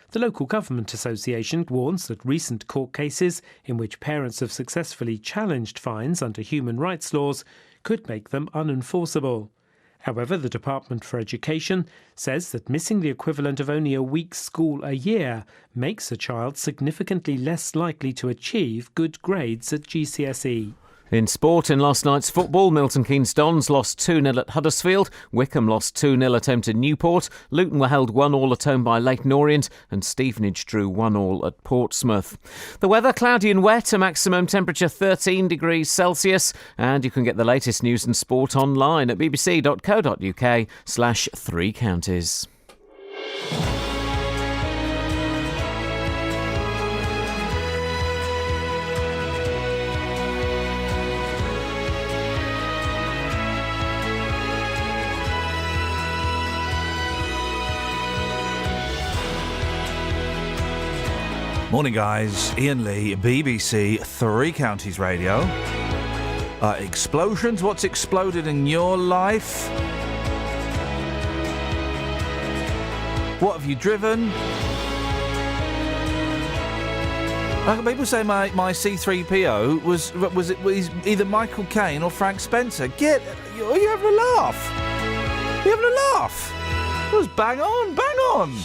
The Local Government Association warns that recent court cases in which parents have successfully challenged fines under human rights laws could make them unenforceable. However, the Department for Education says that missing the equivalent of only a week's school a year makes a child significantly less likely to achieve good grades at GCSE. In sport, in last night's football, Milton Keynes Dons lost 2-0 at Huddersfield, Wickham lost 2-0 at home to Newport, Luton were held 1-1 at home by Leyton Orient, and Stevenage drew 1-1 at Portsmouth. The weather, cloudy and wet, a maximum temperature 13 degrees Celsius, and you can get the latest news and sport online at bbc.co.uk/3 counties. Morning, guys. Iain Lee, BBC Three Counties Radio. Explosions. What's exploded in your life? What have you driven? People say my C3PO was either Michael Caine or Frank Spencer. Are you having a laugh? Are you having a laugh? It was bang on, bang on.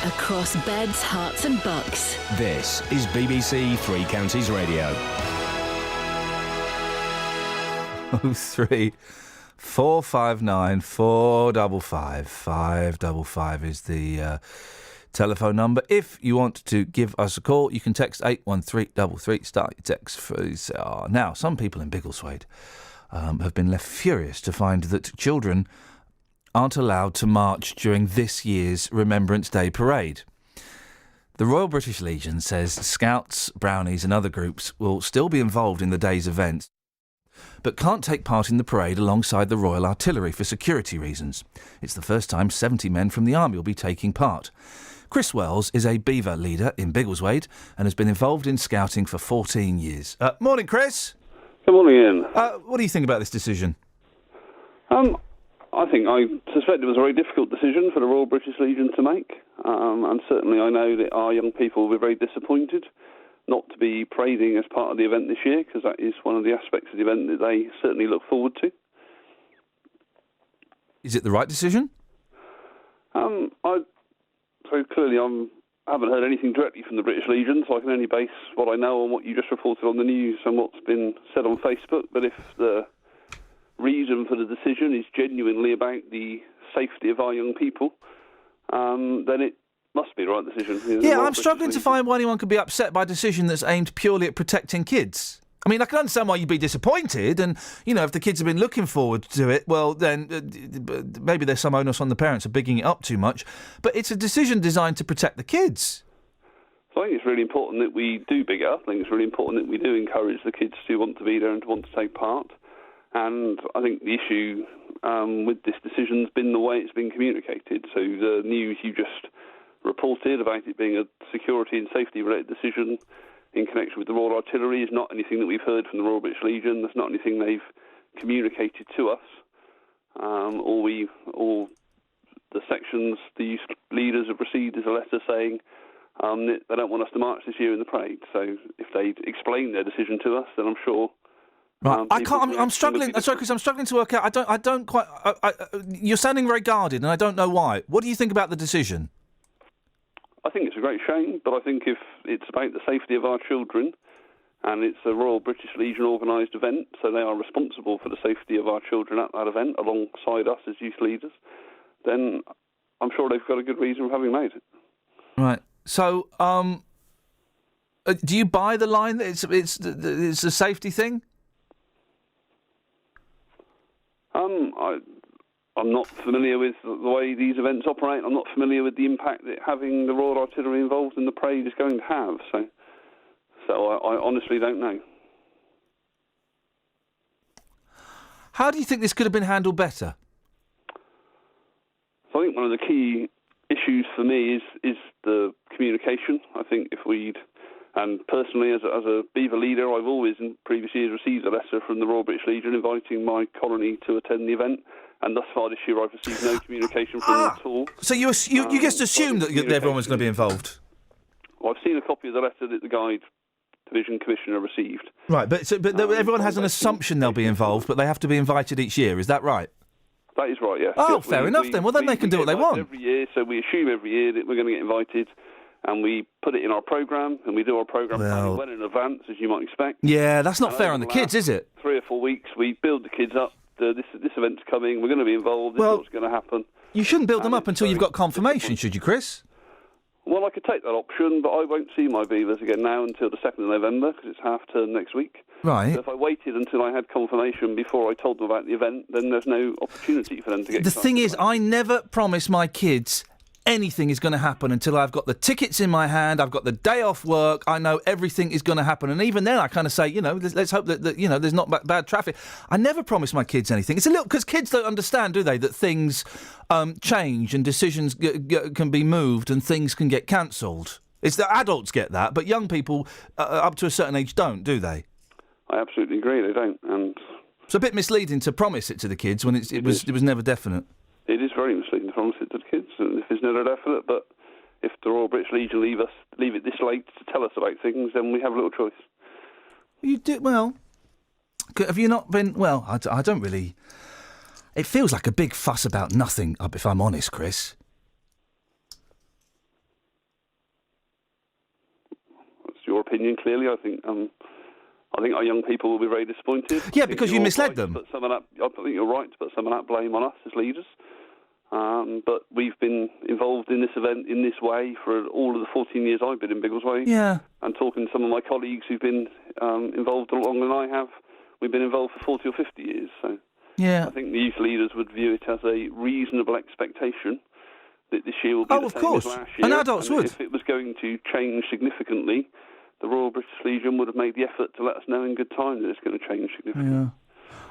Across beds, hearts and bucks. This is BBC Three Counties Radio. 03 459 455 555 is the telephone number. If you want to give us a call, you can text 81333. Start your text through. Now, some people in Biggleswade have been left furious to find that children aren't allowed to march during this year's Remembrance Day parade. The Royal British Legion says Scouts, Brownies and other groups will still be involved in the day's events, but can't take part in the parade alongside the Royal Artillery for security reasons. It's the first time 70 men from the Army will be taking part. Chris Wells is a Beaver leader in Biggleswade and has been involved in scouting for 14 years. Morning, Chris. Good morning, Ian. What do you think about this decision? I suspect it was a very difficult decision for the Royal British Legion to make, and certainly I know that our young people will be very disappointed not to be parading as part of the event this year, because that is one of the aspects of the event that they certainly look forward to. Is it the right decision? I haven't heard anything directly from the British Legion, so I can only base what I know on what you just reported on the news and what's been said on Facebook. But if the reason for the decision is genuinely about the safety of our young people, then it must be the right decision. Yeah, I'm struggling to find why anyone could be upset by a decision that's aimed purely at protecting kids. I mean, I can understand why you'd be disappointed, and, you know, if the kids have been looking forward to it, well, then maybe there's some onus on the parents of bigging it up too much. But it's a decision designed to protect the kids. So I think it's really important that we do big it up. I think it's really important that we do encourage the kids to want to be there and to want to take part. And I think the issue with this decision has been the way it's been communicated. So the news you just reported about it being a security and safety-related decision in connection with the Royal Artillery is not anything that we've heard from the Royal British Legion. That's not anything they've communicated to us. All the sections, the youth leaders have received is a letter saying that they don't want us to march this year in the parade. So if they'd explained their decision to us, then I'm sure. Right, I'm struggling. Sorry, Chris, I'm struggling to work out. I don't quite. You're sounding very guarded, and I don't know why. What do you think about the decision? I think it's a great shame, but I think if it's about the safety of our children, and it's a Royal British Legion organised event, so they are responsible for the safety of our children at that event, alongside us as youth leaders, then I'm sure they've got a good reason for having made it. Right. So, do you buy the line that it's a safety thing? I'm not familiar with the way these events operate. I'm not familiar with the impact that having the Royal Artillery involved in the parade is going to have. So I honestly don't know. How do you think this could have been handled better? So I think one of the key issues for me is the communication. I think if we'd, and personally as a Beaver leader, I've always in previous years received a letter from the Royal British Legion inviting my colony to attend the event. And thus far this year, I've received no communication from them at all. So you just assumed that everyone was going to be involved? Well, I've seen a copy of the letter that the Guide Division Commissioner received. Right, but everyone has an assumption they'll be involved, but they have to be invited each year. Is that right? That is right, yes. Oh, fair enough then. Well, then they can do what they want. Every year, so we assume every year that we're going to get invited, and we put it in our programme, and we do our programme well in advance, as you might expect. Yeah, that's not fair on the kids, is it? 3 or 4 weeks, we build the kids up. This event's coming, we're going to be involved, this is what's going to happen. You shouldn't build them up until you've got confirmation, should you, Chris? Well, I could take that option, but I won't see my Beavers again now until the 2nd of November, because it's half-term next week. Right. So if I waited until I had confirmation before I told them about the event, then there's no opportunity for them to get The thing is, I never promise my kids anything is going to happen until I've got the tickets in my hand, I've got the day off work, I know everything is going to happen. And even then I kind of say, let's hope that there's not bad traffic. I never promise my kids anything. It's a little, because kids don't understand, do they, that things change and decisions can be moved and things can get cancelled. It's that adults get that, but young people up to a certain age don't, do they? I absolutely agree, they don't. And it's a bit misleading to promise it to the kids when it was never definite. It is very misleading to promise it to the kids, and if it's never definite, but if the Royal British Legion leave it this late to tell us about things, then we have little choice. You do, well, have you not been, well, I don't really, it feels like a big fuss about nothing, if I'm honest, Chris. That's your opinion, clearly. I think our young people will be very disappointed. Yeah, because you misled them. I think you're right to put some of that blame on us as leaders. But we've been involved in this event in this way for all of the 14 years I've been in Biggleswade. Yeah. And talking to some of my colleagues who've been involved longer than I have, we've been involved for 40 or 50 years. So yeah. I think the youth leaders would view it as a reasonable expectation that this year will be the same as last year. And adults would. If it was going to change significantly, the Royal British Legion would have made the effort to let us know in good time that it's going to change significantly. Yeah.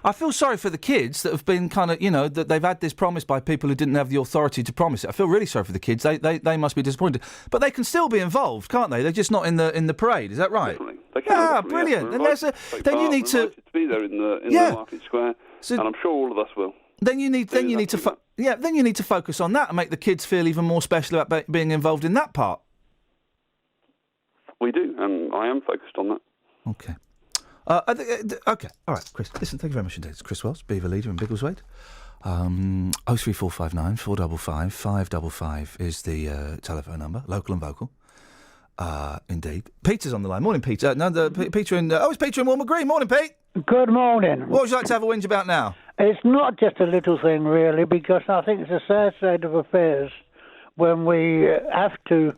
I feel sorry for the kids that have been kind of, that they've had this promise by people who didn't have the authority to promise it. I feel really sorry for the kids. They must be disappointed. But they can still be involved, can't they? They're just not in the parade. Is that right? Definitely. They can, definitely, brilliant. Yeah. And then you need to be there in the Market Square, and I'm sure all of us will. Then you need to focus on that and make the kids feel even more special about being involved in that part. We do, and I am focused on that. Okay. Okay. All right, Chris. Listen, thank you very much indeed. It's Chris Wells, Beaver Leader in Biggleswade. 03459 455 555 is the telephone number, local and vocal. Indeed. Peter's on the line. Morning, Peter. Peter in... it's Peter in Walmer Green. Morning, Pete. Good morning. What would you like to have a whinge about now? It's not just a little thing, really, because I think it's a sad state of affairs when we have to,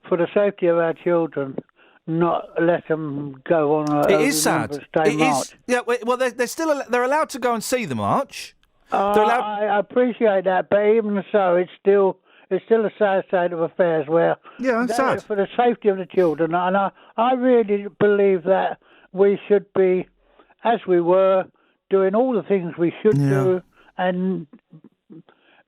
for the safety of our children, not let them go on a It is sad. Day march. Yeah, well, they're allowed to go and see the march. I appreciate that, but even so, it's still a sad state of affairs where it's sad. For the safety of the children, and I really believe that we should be, as we were, doing all the things we should do, and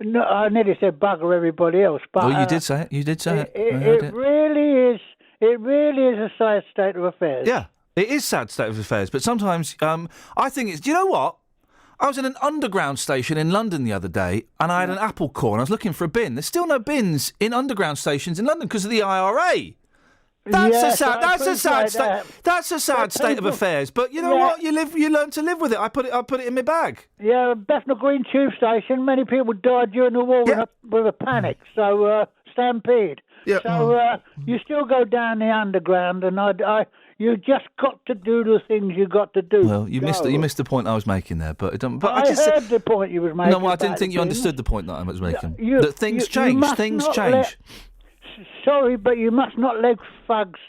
no, I nearly said bugger everybody else, but you did say it. You did say it. It really is. It really is a sad state of affairs. Yeah, it is sad state of affairs. But sometimes I think it's. Do you know what? I was in an underground station in London the other day, and I had an apple core, and I was looking for a bin. There's still no bins in underground stations in London because of the IRA. That's a sad state of affairs. But you know what? You learn to live with it. I put it in my bag. Yeah, Bethnal Green tube station. Many people died during the war with a panic. So stampede. Yeah. So you still go down the underground, and you just got to do the things you got to do. Well, you missed the point I was making there, but it don't. But I heard the point you was making. No, I didn't think you understood the point that I was making. That things change. Things change. Sorry, but you must not let thugs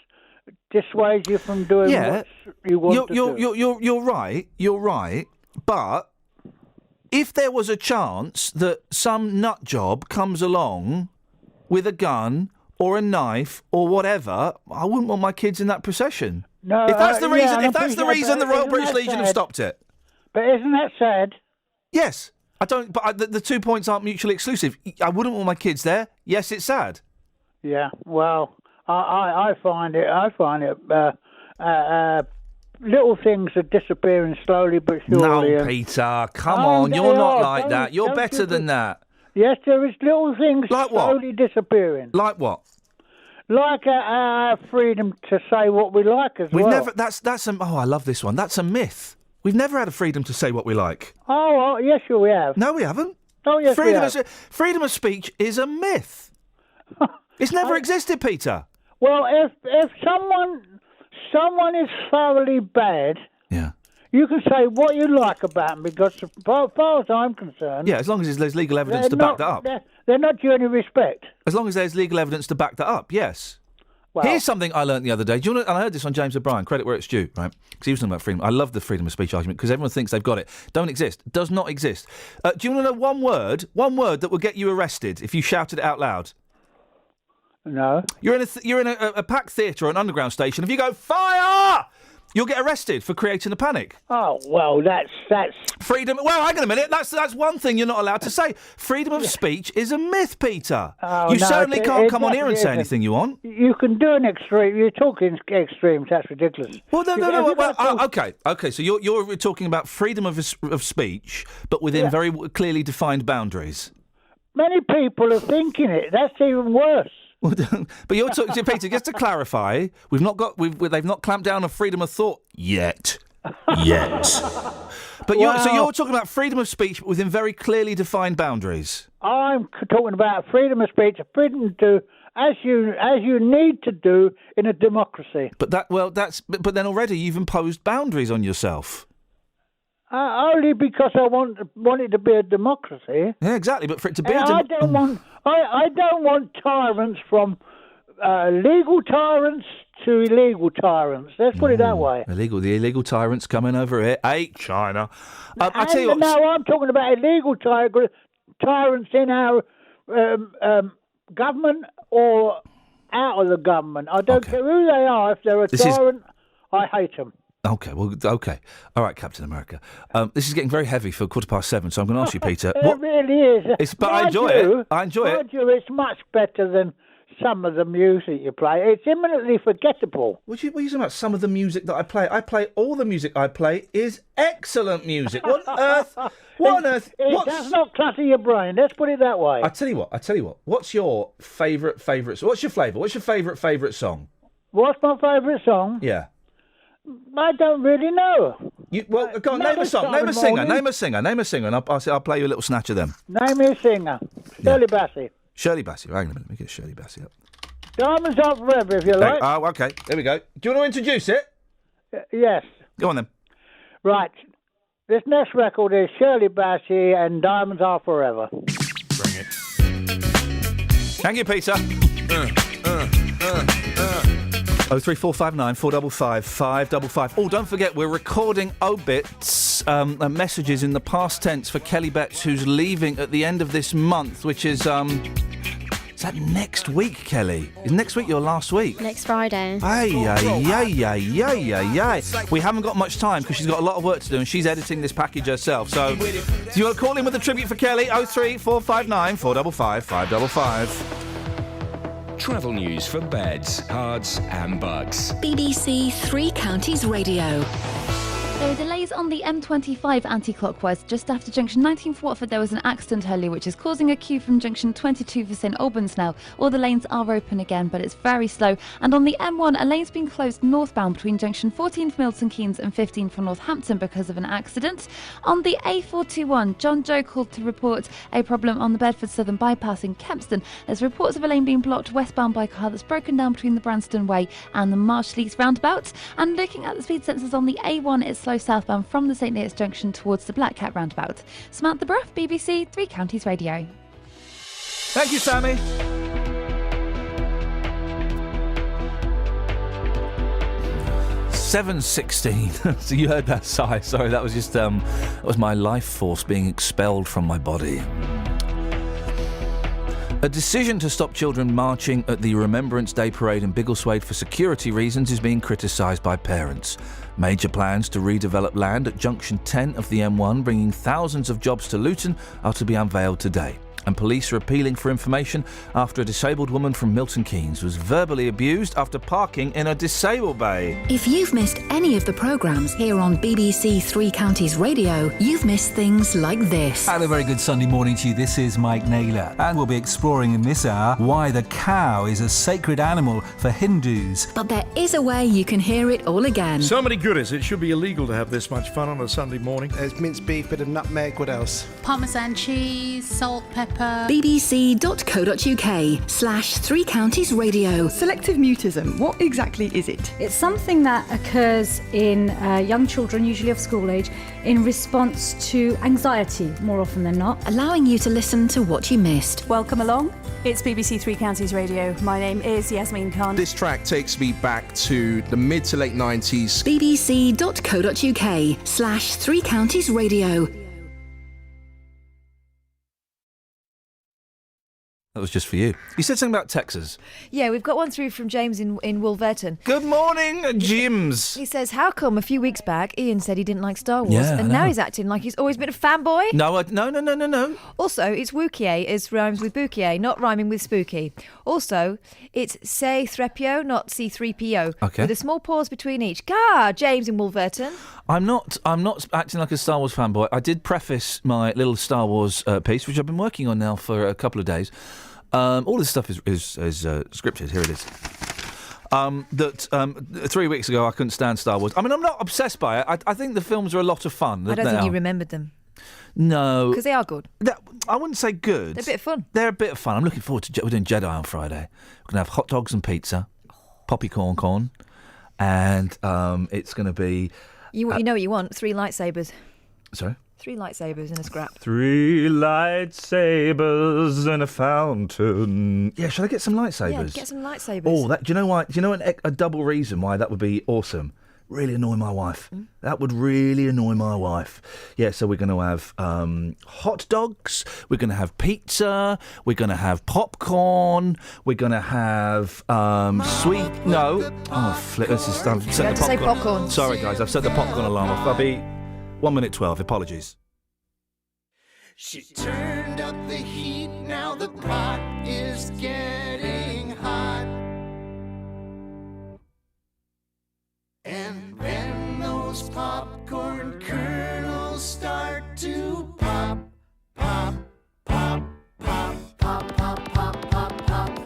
dissuade you from doing what you want to do. You're right. You're right. But if there was a chance that some nut job comes along with a gun or a knife or whatever, I wouldn't want my kids in that procession. No, if that's the reason, the Royal isn't British that Legion have sad? stopped it. But isn't that sad? Yes, I don't. But the 2 points aren't mutually exclusive. I wouldn't want my kids there. Yes, it's sad. Yeah. Well, I find it. Little things are disappearing slowly but surely. No, Peter, come on, you're not like that. You're better than that. Yes, there is little things like slowly disappearing. Like what? Like our freedom to say what we like as well. We've never. I love this one. That's a myth. We've never had a freedom to say what we like. Oh, well, yes, sure we have. No, we haven't. Oh, yes, we have. Freedom of speech is a myth. It's never existed, Peter. Well, if someone is thoroughly bad, you can say what you like about them because, as far as I'm concerned, as long as there's legal evidence to back that up. They're not due any respect. As long as there's legal evidence to back that up, yes. Well, here's something I learnt the other day. Do you want to, and I heard this on James O'Brien, credit where it's due, right? Because he was talking about freedom. I love the freedom of speech argument because everyone thinks they've got it. Don't exist. Does not exist. Do you want to know one word that will get you arrested if you shouted it out loud? No. You're in a packed theatre or an underground station. If you go, fire! You'll get arrested for creating a panic. Oh, well, that's... Freedom... Well, hang on a minute. That's one thing you're not allowed to say. Freedom of speech is a myth, Peter. Oh, you certainly can't come on here and say anything you want. You can do an extreme... You're talking extremes. That's ridiculous. Well, no. Well, OK, so you're talking about freedom of speech, but within very clearly defined boundaries. Many people are thinking it. That's even worse. But you're talking, Peter. Just to clarify, they've not clamped down on freedom of thought yet. But you're talking about freedom of speech within very clearly defined boundaries. I'm talking about freedom of speech, freedom to as you need to do in a democracy. But but then already you've imposed boundaries on yourself. Only because I want it to be a democracy. Yeah, exactly. But for it to be, I don't want tyrants from legal tyrants to illegal tyrants. Let's put it that way. The illegal tyrants coming over here. Hey, China. I tell you what. No, I'm talking about illegal tyrants in our government or out of the government. I don't care who they are. If they're a tyrant, I hate them. Okay. All right, Captain America. This is getting very heavy for 7:15, so I'm going to ask you, Peter. It really is. But I enjoy it. Mind you, it's much better than some of the music you play. It's imminently forgettable. What are you talking about? Some of the music that I play? I play all the music I play is excellent music. What on earth? What on earth? It does not clutter your brain. Let's put it that way. I tell you what. What's your favourite? What's your flavour? What's your favourite song? What's my favourite song? Yeah. I don't really know. Go on, name a song. Name a singer. And I'll play you a little snatch of them. Name me a singer. Shirley Bassey. Shirley Bassey. Hang on a minute. Let me get Shirley Bassey up. Diamonds Are Forever, if you like. Oh, okay. There we go. Do you want to introduce it? Yes. Go on then. Right. This next record is Shirley Bassey and Diamonds Are Forever. Bring it. Thank you, Peter. 03459 455 555. Oh, don't forget, we're recording obits, messages in the past tense for Kelly Betts, who's leaving at the end of this month, which is, is that next week, Kelly? Is next week your last week? Next Friday. We haven't got much time because she's got a lot of work to do and she's editing this package herself. So, do you want to call in with a tribute for Kelly? 03459 455 555. Travel news for beds, cards and bugs. BBC Three Counties Radio. There were delays on the M25 anti-clockwise. Just after junction 19 for Watford, there was an accident earlier, which is causing a queue from junction 22 for St Albans now. All the lanes are open again, but it's very slow. And on the M1, a lane's been closed northbound between junction 14 for Milton Keynes and 15 for Northampton because of an accident. On the A421, John Joe called to report a problem on the Bedford Southern bypass in Kempston. There's reports of a lane being blocked westbound by a car that's broken down between the Branston Way and the Marshlees roundabout. And looking at the speed sensors on the A1, it's slow southbound from the St Neots Junction towards the Black Cat roundabout. Samantha Bruff, BBC Three Counties Radio. Thank you, Sammy. $7.16. So you heard that sigh. Sorry, that was just that was my life force being expelled from my body. A decision to stop children marching at the Remembrance Day parade in Biggleswade for security reasons is being criticised by parents. Major plans to redevelop land at Junction 10 of the M1, bringing thousands of jobs to Luton, are to be unveiled today. And police are appealing for information after a disabled woman from Milton Keynes was verbally abused after parking in a disabled bay. If you've missed any of the programmes here on BBC Three Counties Radio, you've missed things like this. And a very good Sunday morning to you. This is Mike Naylor, and we'll be exploring in this hour why the cow is a sacred animal for Hindus. But there is a way you can hear it all again. So many goodies. It should be illegal to have this much fun on a Sunday morning. There's minced beef, bit of nutmeg, what else? Parmesan cheese, salt, pepper. bbc.co.uk/Three Counties Radio. Selective mutism, what exactly is it? It's something that occurs in young children, usually of school age, in response to anxiety, more often than not. Allowing you to listen to what you missed. Welcome along. It's BBC Three Counties Radio. My name is Yasmin Khan. This track takes me back to the mid to late 90s. bbc.co.uk/Three Counties Radio. That was just for you. You said something about Texas. Yeah, we've got one through from James in Wolverton. Good morning, Jims. He says, how come a few weeks back Iain said he didn't like Star Wars, Yeah, and I now know. he's acting like he's always been a fanboy? No. Also, it's Wookiee, it rhymes with Boukier, not rhyming with spooky. Also, it's C-3PO, not C-3PO, Okay. with a small pause between each. Gah, James in Wolverton. I'm not acting like a Star Wars fanboy. I did preface my little Star Wars piece, which I've been working on now for a couple of days. All this stuff is scripted. Here it is. 3 weeks ago, I couldn't stand Star Wars. I mean, I'm not obsessed by it. I think the films are a lot of fun. I don't think you remembered them. No. Because they are good. I wouldn't say good. They're a bit of fun. They're a bit of fun. I'm looking forward to... We're doing Jedi on Friday. We're going to have hot dogs and pizza, poppy corn, and it's going to be... You know what you want? 3 lightsabers. Sorry? 3 lightsabers in a scrap. 3 lightsabers and a fountain. Yeah, should I get some lightsabers? Yeah, get some lightsabers. Oh, do you know why? Do you know a double reason why that would be awesome? Really annoy my wife. That would really annoy my wife. Yeah, so we're going to have hot dogs. We're going to have pizza. We're going to have popcorn. We're going to have sweet. No. Oh, flip. This is. I've set You had the to say popcorn. popcorn. Sorry, guys. I've set the popcorn alarm off. I'll be 1:12. Apologies. She turned up the heat, now the pot is getting hot. And then those popcorn kernels start to pop, pop, pop, pop, pop, pop, pop, pop, pop.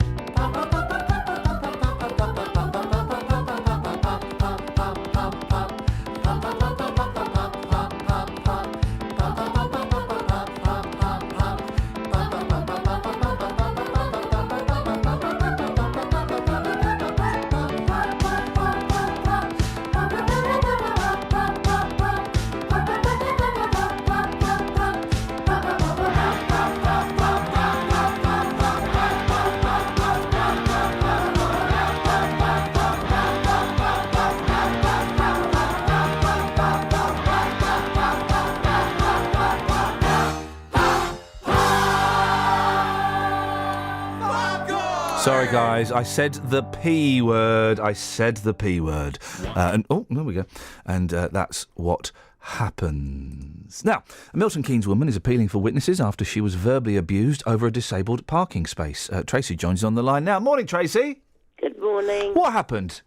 Sorry, guys. I said the P word. And there we go. And that's what happens. Now, a Milton Keynes woman is appealing for witnesses after she was verbally abused over a disabled parking space. Tracy joins us on the line now. Morning, Tracy. Good morning. What happened?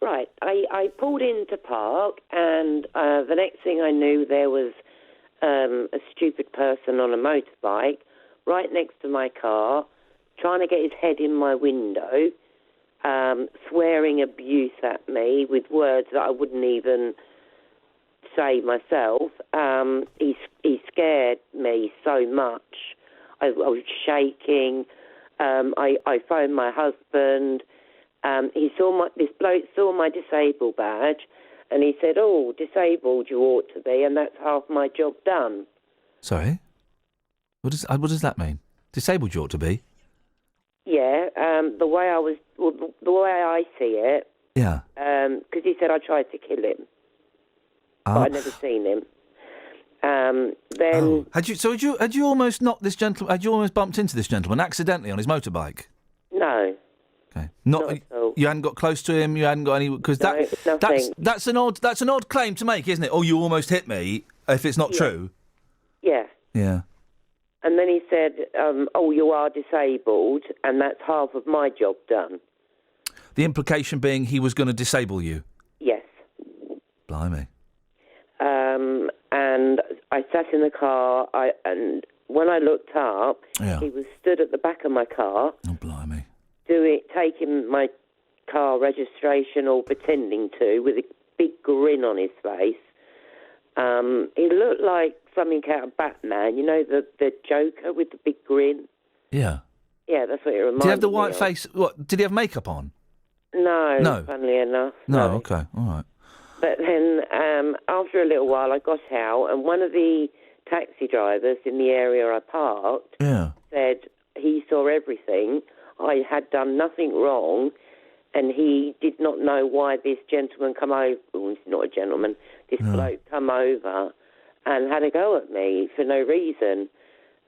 Right, I pulled into park, and the next thing I knew, there was a stupid person on a motorbike right next to my car, trying to get his head in my window, swearing abuse at me with words that I wouldn't even say myself. He scared me so much. I was shaking. I phoned my husband. This bloke saw my disabled badge, and he said, "Oh, disabled you ought to be, and that's half my job done." Sorry? What does that mean? Disabled you ought to be? Yeah, the way I see it. Yeah. Because he said I tried to kill him, but I'd never seen him. Then Had you almost knocked this gentleman? Had you almost bumped into this gentleman accidentally on his motorbike? No. Okay. Not at all. You hadn't got close to him. You hadn't got any because that's an odd claim to make, isn't it? Oh, you almost hit me. If it's not true. Yeah. Yeah. And then he said, "Oh, you are disabled, and that's half of my job done." The implication being he was going to disable you. Yes. Blimey. And I sat in the car, and when I looked up, Yeah. he was stood at the back of my car. Oh, blimey. Taking my car registration, or pretending to, with a big grin on his face. He looked like something out of Batman, you know, the Joker with the big grin. Yeah. Yeah, that's what it reminded me. Did he have the white of. face? What? Did he have makeup on? No. Funnily enough. No. Okay. All right. But then, after a little while, I got out, and one of the taxi drivers in the area I parked said he saw everything. I had done nothing wrong, and he did not know why this gentleman come over. Well, he's not a gentleman. This bloke come over and had a go at me for no reason.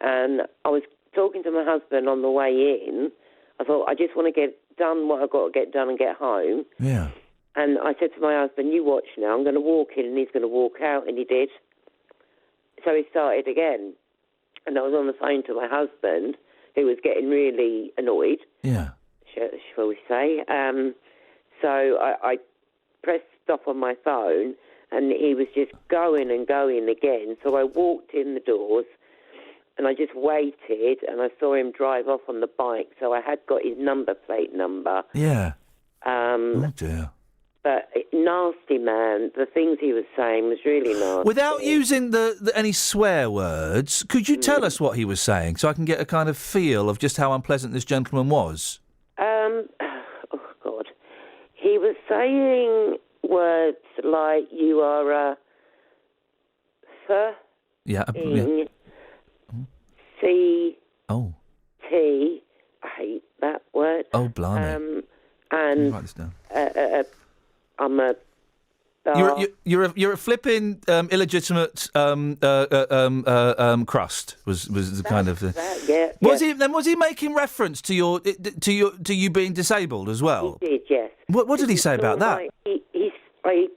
And I was talking to my husband on the way in. I thought, I just want to get done what I've got to get done and get home. Yeah. And I said to my husband, "You watch now. I'm going to walk in and he's going to walk out." And he did. So he started again. And I was on the phone to my husband, who was getting really annoyed. Yeah. Shall we say. So I pressed stop on my phone, and he was just going and going again. So I walked in the doors, and I just waited, and I saw him drive off on the bike. So I had got his number plate number. Yeah. Oh, dear. But nasty, man. The things he was saying was really nasty. Without using any swear words, could you tell us what he was saying so I can get a kind of feel of just how unpleasant this gentleman was? Oh, God. He was saying words like, "You are a C-T. I hate that word. Oh, blimey. And write this down. I'm a... You're a flipping illegitimate crust was the kind of yeah. Was he making reference to you being disabled as well? He did, yes. What did he say about that? I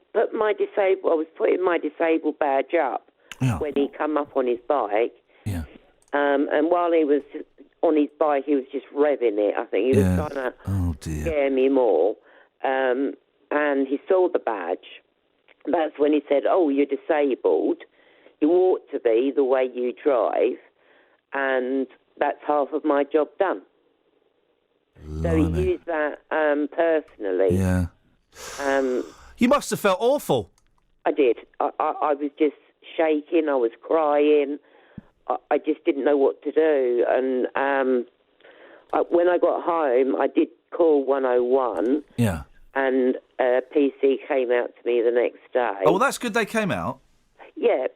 was putting my disabled badge up when he come up on his bike. Yeah. And while he was on his bike, he was just revving it. I think he was trying to scare me more. And he saw the badge. That's when he said, "Oh, you're disabled. You ought to be the way you drive, and that's half of my job done." So he used that personally. Yeah. You must have felt awful. I did. I was just shaking. I was crying. I just didn't know what to do. And when I got home, I did call 101. Yeah. And PC came out to me the next day. Oh, well, that's good they came out. Yeah,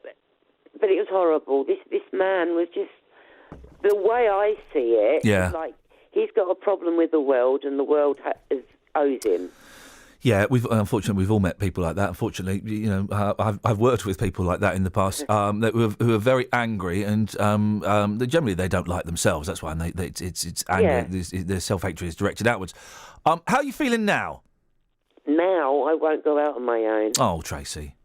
but it was horrible. This man was just... The way I see it, Yeah. it's like he's got a problem with the world and the world owes him. Yeah, unfortunately we've all met people like that. Unfortunately, you know, I've worked with people like that in the past who are very angry, and generally they don't like themselves. That's why it's anger. Yeah. Their self-hatred is directed outwards. How are you feeling now? Now I won't go out on my own. Oh, Tracy.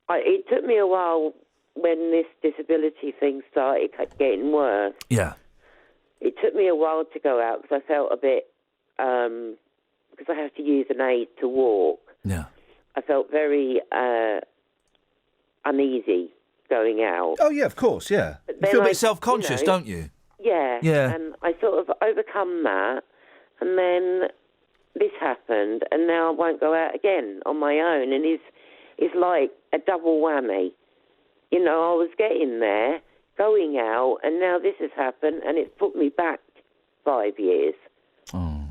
It took me a while when this disability thing started getting worse. Yeah. It took me a while to go out because I felt a bit... because I have to use an aid to walk. Yeah. I felt very uneasy going out. Oh, yeah, of course, yeah. You feel a bit self-conscious, don't you? Yeah. Yeah. And I sort of overcome that, and then this happened, and now I won't go out again on my own, and it's like a double whammy. You know, I was getting there, going out, and now this has happened, and it's put me back 5 years. Oh.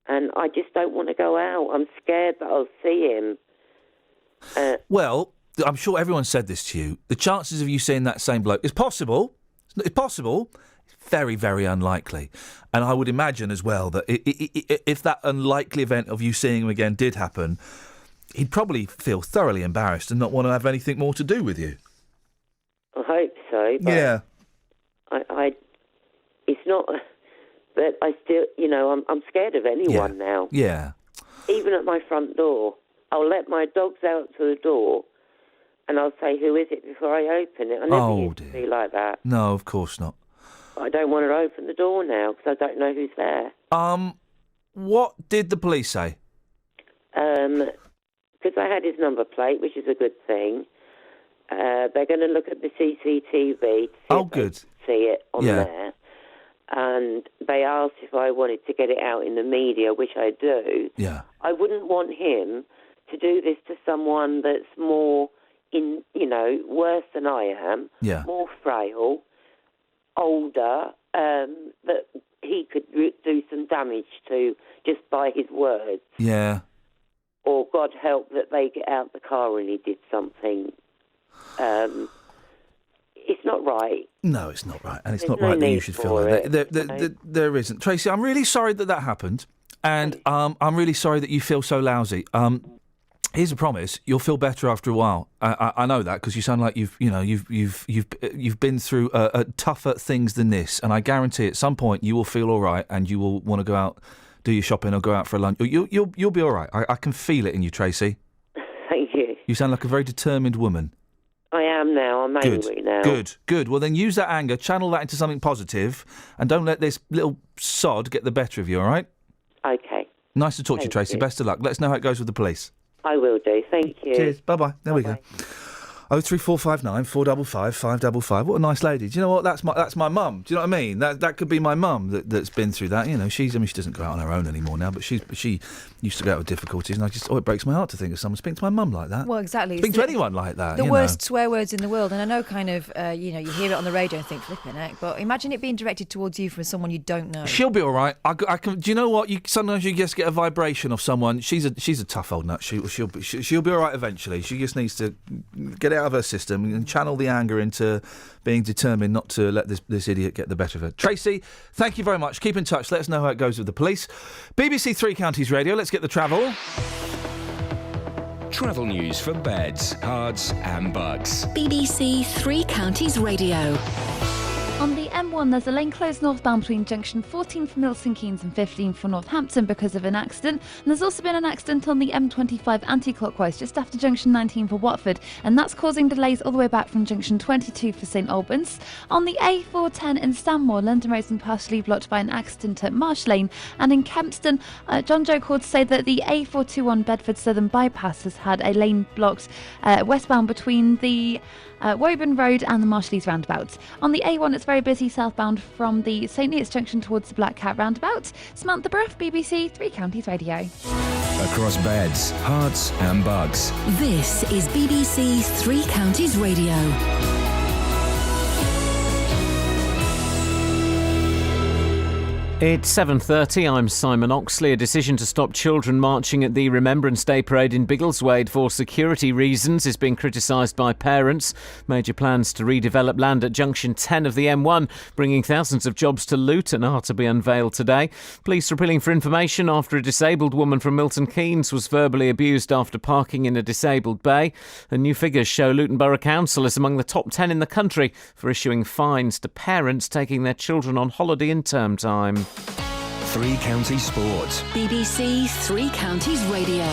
And I just don't want to go out. I'm scared that I'll see him. Well, I'm sure everyone said this to you. The chances of you seeing that same bloke is possible. It's possible. Very, very unlikely. And I would imagine as well that if that unlikely event of you seeing him again did happen, he'd probably feel thoroughly embarrassed and not want to have anything more to do with you. I hope so. But Yeah. It's not... But I still, you know, I'm scared of anyone now. Yeah. Even at my front door. I'll let my dogs out to the door and I'll say, "Who is it?" before I open it. I never used to be like that. No, of course not. I don't want to open the door now because I don't know who's there. What did the police say? Because I had his number plate, which is a good thing. They're going to look at the CCTV to see it on there. And they asked if I wanted to get it out in the media, which I do. Yeah. I wouldn't want him to do this to someone that's more, worse than I am, more frail, older, that he could do some damage to just by his words. Yeah. Or God help that they get out the car and he did something. It's not right. No, it's not right. And it's There's not no right that you need should for feel like it, that. There isn't. Tracy, I'm really sorry that happened. And I'm really sorry that you feel so lousy. Here's a promise: you'll feel better after a while. I know that because you sound like you've been through tougher things than this, and I guarantee at some point you will feel all right, and you will want to go out, do your shopping, or go out for a lunch. You'll be all right. I can feel it in you, Tracy. Thank you. You sound like a very determined woman. I am now. I'm angry now. Good. Well, then use that anger, channel that into something positive, and don't let this little sod get the better of you. All right? Okay. Nice to talk to you, Tracy. Best of luck. Let us know how it goes with the police. I will do. Thank you. Cheers. Bye-bye. There we go. 03459 455 555. What a nice lady. Do you know what? That's my mum. Do you know what I mean? That could be my mum that's been through that. You know, she doesn't go out on her own anymore now, but she used to go out with difficulties, and it breaks my heart to think of someone speaking to my mum like that. Well, exactly. Speak to anyone like that. The worst swear words in the world, and I know kind of, you hear it on the radio and think, flipping heck, but imagine it being directed towards you from someone you don't know. She'll be all right. I can. Do you know what? Sometimes you just get a vibration of someone. She's a tough old nut. She'll be all right eventually. She just needs to get it out of her system and channel the anger into being determined not to let this idiot get the better of her. Tracy, thank you very much. Keep in touch. Let us know how it goes with the police. BBC Three Counties Radio. Let's get the travel. Travel news for beds, cards and bugs. BBC Three Counties Radio. On the M1, there's a lane closed northbound between junction 14 for Milton Keynes and 15 for Northampton because of an accident. And there's also been an accident on the M25 anti-clockwise just after junction 19 for Watford, and that's causing delays all the way back from junction 22 for St Albans. On the A410 in Stanmore, London Road's been partially blocked by an accident at Marsh Lane, and in Kempston, John Joe called to say that the A421 Bedford Southern Bypass has had a lane blocked westbound between the Woburn Road and the Marshleys roundabout. On the A1, it's very busy southbound from the St Neots Junction towards the Black Cat roundabout. Samantha Bruff, BBC Three Counties Radio. Across beds, hearts and bugs. This is BBC Three Counties Radio. It's 7:30. I'm Simon Oxley. A decision to stop children marching at the Remembrance Day parade in Biggleswade for security reasons is being criticised by parents. Major plans to redevelop land at junction 10 of the M1, bringing thousands of jobs to Luton, are to be unveiled today. Police are appealing for information after a disabled woman from Milton Keynes was verbally abused after parking in a disabled bay. And new figures show Luton Borough Council is among the top 10 in the country for issuing fines to parents taking their children on holiday in term time. Three Counties Sports. BBC Three Counties Radio.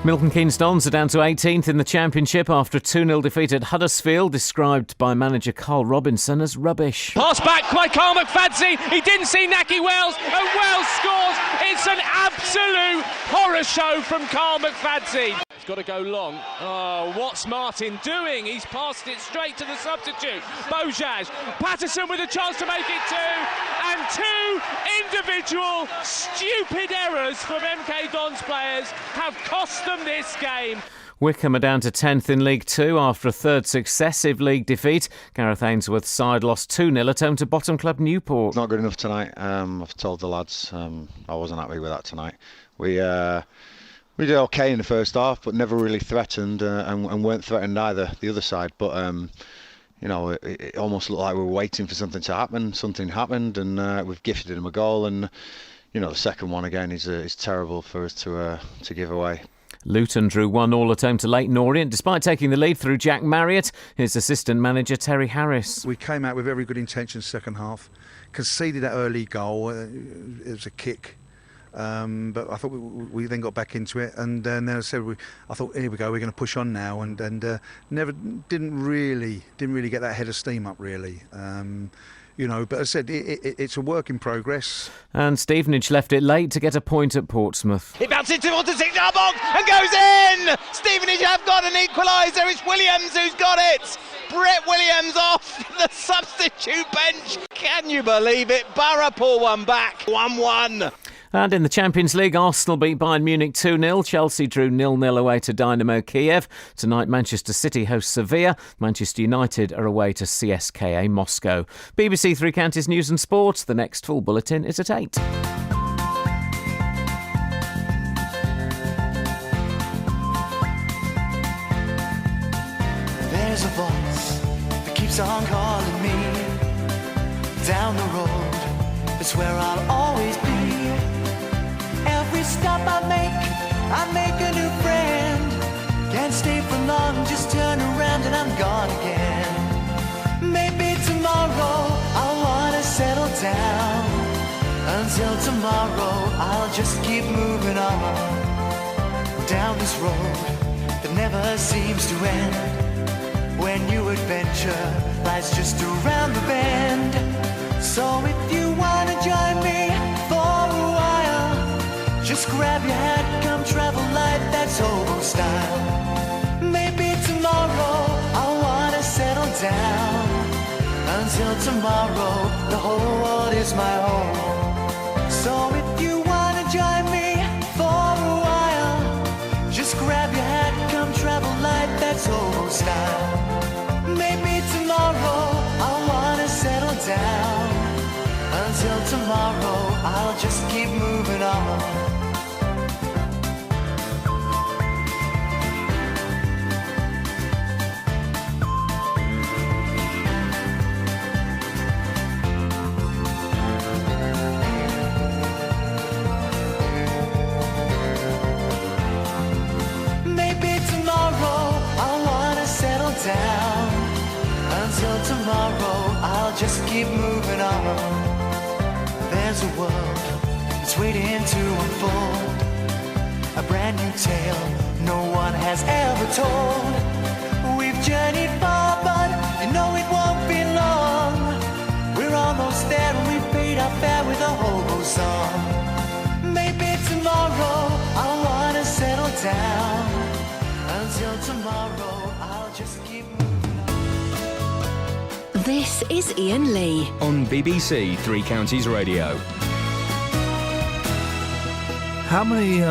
Milton Keynes Dons are down to 18th in the Championship after a 2-0 defeat at Huddersfield, described by manager Carl Robinson as rubbish. Pass back by Carl McFadzean. He didn't see Naki Wells, and Wells scores. It's an absolute horror show from Carl McFadzean. He's got to go long. Oh, what's Martin doing? He's passed it straight to the substitute. Bojaj. Patterson with a chance to make it two. And two individual stupid errors from MK Dons players have cost them this game. Wycombe are down to 10th in League Two after a third successive league defeat. Gareth Ainsworth's side lost 2-0 at home to bottom club Newport. Not good enough tonight. I've told the lads I wasn't happy with that tonight. We did okay in the first half, but never really threatened and weren't threatened either, the other side. But, it almost looked like we were waiting for something to happen. Something happened, and we've gifted them a goal. And, the second one again is terrible for us to give away. Luton drew 1-1 at home to Leyton Orient, despite taking the lead through Jack Marriott. His assistant manager, Terry Harris. We came out with very good intentions second half, conceded that early goal. It was a kick. But I thought we then got back into it, and then I thought, here we go, we're going to push on now, and didn't really get that head of steam up really. But as I said, it's a work in progress. And Stevenage left it late to get a point at Portsmouth. It bounces towards the 6-yard box and goes in! Stevenage have got an equaliser. It's Williams who's got it. Brett Williams off the substitute bench. Can you believe it? Borough pull one back. 1-1. And in the Champions League, Arsenal beat Bayern Munich 2-0. Chelsea drew 0-0 away to Dynamo Kiev. Tonight, Manchester City host Sevilla. Manchester United are away to CSKA Moscow. BBC Three Counties News and Sport. The next full bulletin is at 8. There's a voice that keeps on calling me down the road. It's where I'll always be. Every stop I make a new friend. Can't stay for long, just turn around and I'm gone again. Maybe tomorrow I'll wanna settle down. Until tomorrow I'll just keep moving on. Down this road that never seems to end. When new adventure lies just around the bend. So if you wanna join me for a while, just grab your hat, come travel light, that's old style. Maybe tomorrow I wanna settle down. Until tomorrow, the whole world is my home. So if you wanna join me for a while, just grab your hat, come travel light, that's old style. Maybe tomorrow I wanna settle down. Until tomorrow, I'll just keep moving on. just keep moving on. There's a world that's waiting to unfold, a brand new tale no one has ever told. We've journeyed far, but you know it won't be long. We're almost there and we paid our fare with a hobo song. Maybe tomorrow I'll wanna settle down. Until tomorrow I'll just keep moving on. This is Iain Lee on BBC Three Counties Radio. How many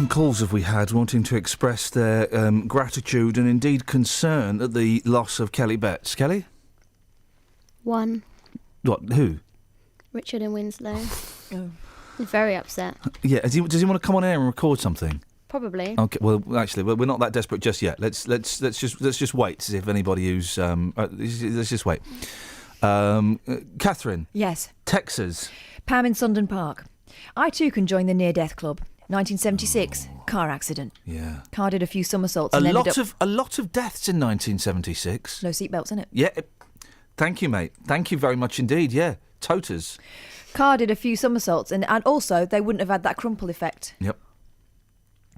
calls have we had wanting to express their gratitude and indeed concern at the loss of Kelly Betts? Kelly? One. What? Who? Richard in Winslow. He's very upset. Yeah. Does he want to come on air and record something? Probably. Okay. Well, actually, we're not that desperate just yet. Let's just wait to see if anybody who's. Let's just wait. Catherine. Yes. Texas. Pam in Sundon Park. I too can join the near-death club. 1976, car accident. Yeah. Car did a few somersaults. A and lot ended up... of deaths in 1976. No seatbelts in it. Yeah. Thank you, mate. Thank you very much indeed. Yeah. Toters. Car did a few somersaults, and also they wouldn't have had that crumple effect. Yep.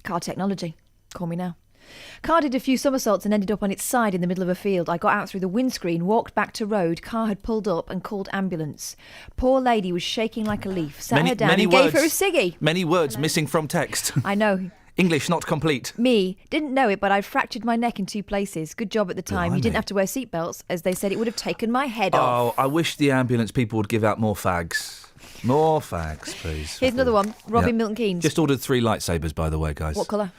Car technology. Call me now. Car did a few somersaults and ended up on its side in the middle of a field. I got out through the windscreen, walked back to road. Car had pulled up and called ambulance. Poor lady was shaking like a leaf. Sat her down and gave her a ciggy. Many words missing from text. I know. English not complete. Me, didn't know it, but I'd fractured my neck in 2 places. Good job at the time. You didn't have to wear seatbelts, as they said it would have taken my head off. Oh, I wish the ambulance people would give out more fags. More fags, please. Here's another one. Robin Milton Keynes. Just ordered 3 lightsabers, by the way, guys. What colour?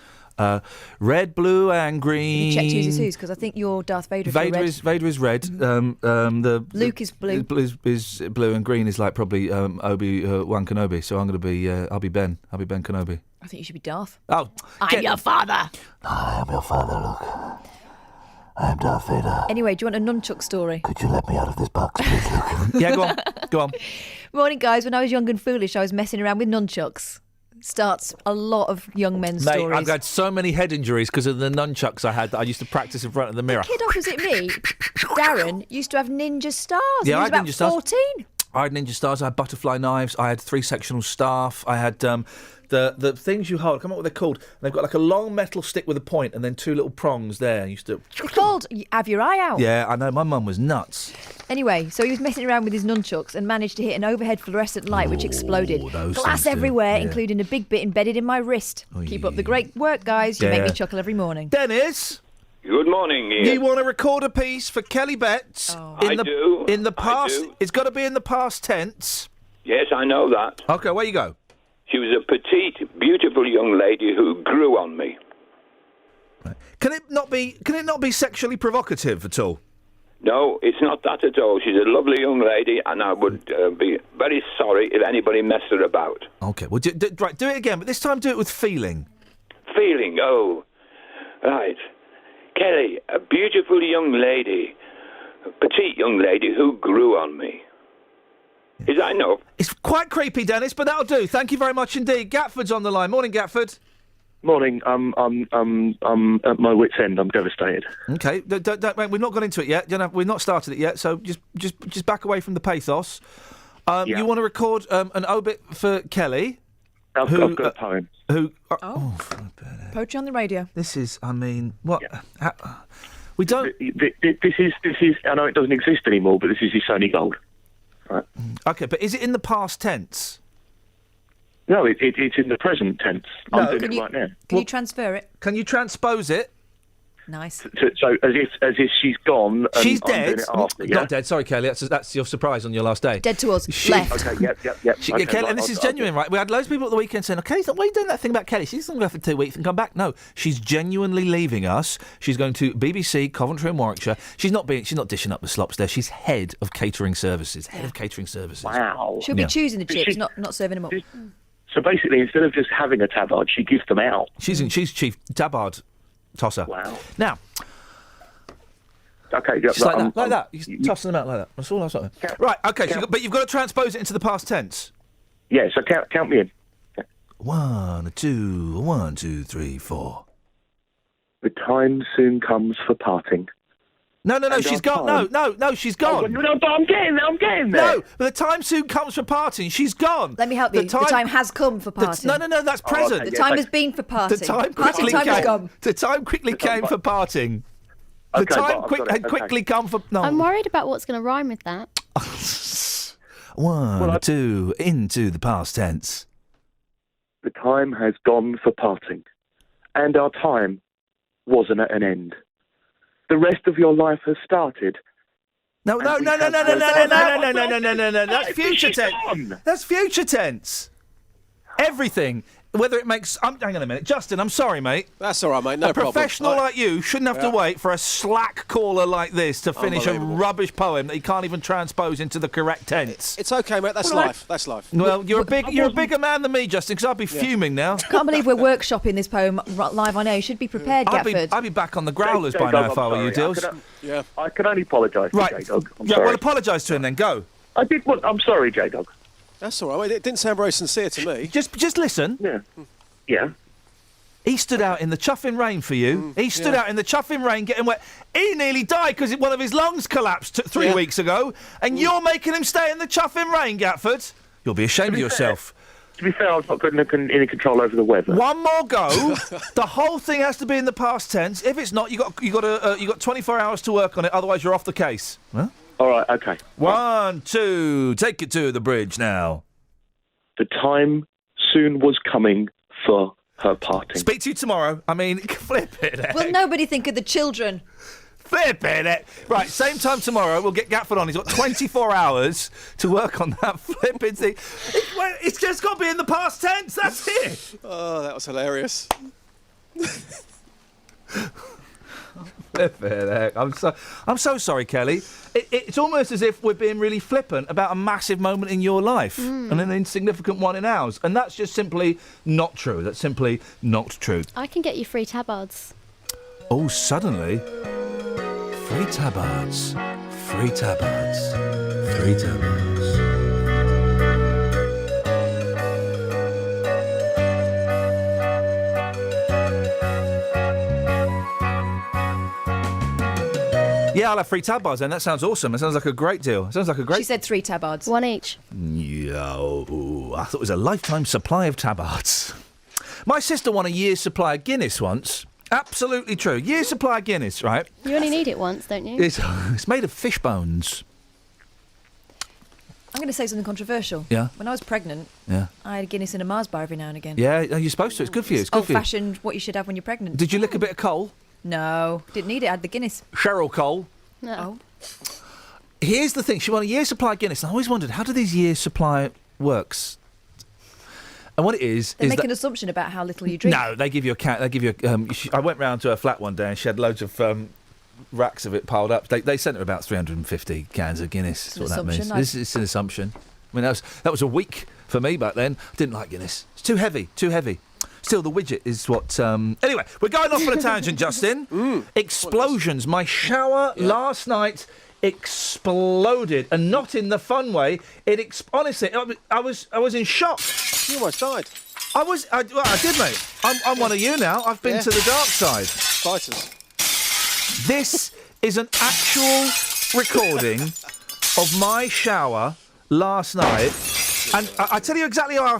Red, blue, and green. Have you checked whose is whose? Because I think you're Darth Vader. Vader is red. The Luke is blue. Blue is blue, and green is like probably Obi-Wan Kenobi. So I'm going to be. I'll be Ben. I'll be Ben Kenobi. I think you should be Darth. Oh, I'm your father. I am your father, Luke. I am Darth Vader. Anyway, do you want a nunchuck story? Could you let me out of this box, please, Luke? Yeah, go on. Go on. Morning, guys. When I was young and foolish, I was messing around with nunchucks. Starts a lot of young men's Mate, stories. I've had so many head injuries because of the nunchucks I had that I used to practice in front of the mirror. The kid opposite me, Darren, used to have ninja stars. Yeah, he was I had about ninja stars. 14. I had ninja stars. I had butterfly knives. I had 3-sectional staff. I had the things you hold. I can't remember what they're called. They've got like a long metal stick with a point and then 2 little prongs there. I used to. They're called have your eye out. Yeah, I know. My mum was nuts. Anyway, so he was messing around with his nunchucks and managed to hit an overhead fluorescent light which exploded. Glass everywhere, including a big bit embedded in my wrist. Keep up the great work, guys. You make me chuckle every morning. Dennis. Good morning, Ian. You want to record a piece for Kelly Betts? I do. In the past, I do. It's got to be in the past tense. Yes, I know that. Okay, where you go? She was a petite, beautiful young lady who grew on me. Can it not be sexually provocative at all? No, it's not that at all. She's a lovely young lady, and I would be very sorry if anybody messed her about. Okay, well, do it again, but this time do it with feeling. Feeling, oh, right. Kelly, a beautiful young lady, a petite young lady who grew on me. Is that enough? It's quite creepy, Dennis, but that'll do. Thank you very much indeed. Gatford's on the line. Morning, Gatford. Morning. I'm at my wit's end. I'm devastated. Okay, don't, we've not got into it yet. We've not started it yet, so just back away from the pathos. You want to record an obit for Kelly? I've got a poem. Poetry on the radio. This is, I mean, what? Yeah. We don't. This is. I know it doesn't exist anymore, but this is his Sony Gold. Right. Okay, but is it in the past tense? No, it's in the present tense. No, I'm doing it right now. Can you transfer it? Can you transpose it? Nice. So as if she's gone. And She's I'm dead. doing it after, yeah? Not dead. Sorry, Kelly. That's your surprise on your last day. Dead to us. Left. Okay. Yep. Kelly, right, and this is genuine, right? We had loads of people at the weekend saying, "Okay, why are you doing that thing about Kelly? She's going to go for 2 weeks and come back." No, she's genuinely leaving us. She's going to BBC, Coventry and Warwickshire. She's not dishing up the slops there. She's head of catering services. Head of catering services. Wow. She'll be choosing the chips, not serving them up. So basically, instead of just having a tabard, she gives them out. She's chief tabard tosser. Wow. Now. Okay, just like that. You're tossing them out like that. That's all I was saying. Right, okay, but you've got to transpose it into the past tense. Yeah, so count me in. 1, 2, 1, 2, 3, 4. The time soon comes for parting. No, And she's our gone. time- No, she's gone. No, but I'm getting there. No, but the time soon comes for partying. She's gone. Let me help you. The time has come for partying. No, that's present. The time has been for partying. The time Party quickly time came. has gone. The time quickly came for partying. The Okay, time but I've got it. had quickly come for. No. I'm worried about what's going to rhyme with that. 1, 2, into the past tense. The time has gone for parting, and our time wasn't at an end. The rest of your life has started. No. That's future tense. That's future tense. Everything. Whether it makes... hang on a minute. Justin, I'm sorry, mate. That's all right, mate. No problem. A professional like you shouldn't have to wait for a slack caller like this to finish a rubbish poem that he can't even transpose into the correct tense. It's okay, mate. That's life. That's life. Well, you're a bigger man than me, Justin, because I'd be fuming now. Can't believe we're workshopping this poem live on air. You should be prepared, Gatford. I'd be back on the growlers by now if I were you, Dills. I can only apologise to J-Dog. Well, apologise to him then. Go. I did want... I'm sorry, J-Dog. That's all right. It didn't sound very sincere to me. Just listen. Yeah. He stood out in the chuffing rain for you. He stood out in the chuffing rain getting wet. He nearly died because one of his lungs collapsed 3 weeks ago, and you're making him stay in the chuffing rain, Gatford. You'll be ashamed of yourself. To be fair, I was not good any control over the weather. One more go. The whole thing has to be in the past tense. If it's not, you got 24 hours to work on it. Otherwise, you're off the case. Huh? All right. Okay. 1, 2, take it to the bridge now. The time soon was coming for her parting. Speak to you tomorrow. I mean, flip it. Will nobody think of the children? Flip it. Right, same time tomorrow. We'll get Gatford on. He's got 24 hours to work on that flipping thing. It's just got to be in the past tense. That's it. Oh, that was hilarious. Flip it. I'm so sorry, Kelly. It's almost as if we're being really flippant about a massive moment in your life and an insignificant one in ours. And that's just simply not true. That's simply not true. I can get you free tabards. Oh, suddenly. Free tabards. Free tabards. Free tabards. Yeah, I'll have free tabards then. That sounds awesome. It sounds like a great deal. It sounds like a great... She said 3 tabards. 1 each. Yo, I thought it was a lifetime supply of tabards. My sister won a year's supply of Guinness once. Absolutely true. Year's supply of Guinness, right? You only need it once, don't you? It's made of fish bones. I'm going to say something controversial. Yeah. When I was pregnant, Yeah. I had a Guinness in a Mars bar every now and again. Yeah, you're supposed to. It's good for you. It's good for you. Old-fashioned, what you should have when you're pregnant. Did you lick a bit of coal? No, didn't need it. I had the Guinness. Cheryl Cole. No. Here's the thing. She won a year's supply of Guinness. And I always wondered, how do these year's supply works? And what it is... They is make that an assumption about how little you drink. No, they give you a cat. They give you. I went round to her flat one day and she had loads of racks of it piled up. They sent her about 350 cans of Guinness. That's what that means. It's an assumption. I mean, that was a week for me back then. I didn't like Guinness. It's too heavy. Too heavy. Still, the widget is what... Anyway, we're going off on a tangent, Justin. Explosions. My shower last night exploded, and not in the fun way. Honestly, I was in shock. You almost died. I did, mate. I'm one of you now. I've been to the dark side. Fighters. This is an actual recording of my shower last night, and I tell you exactly how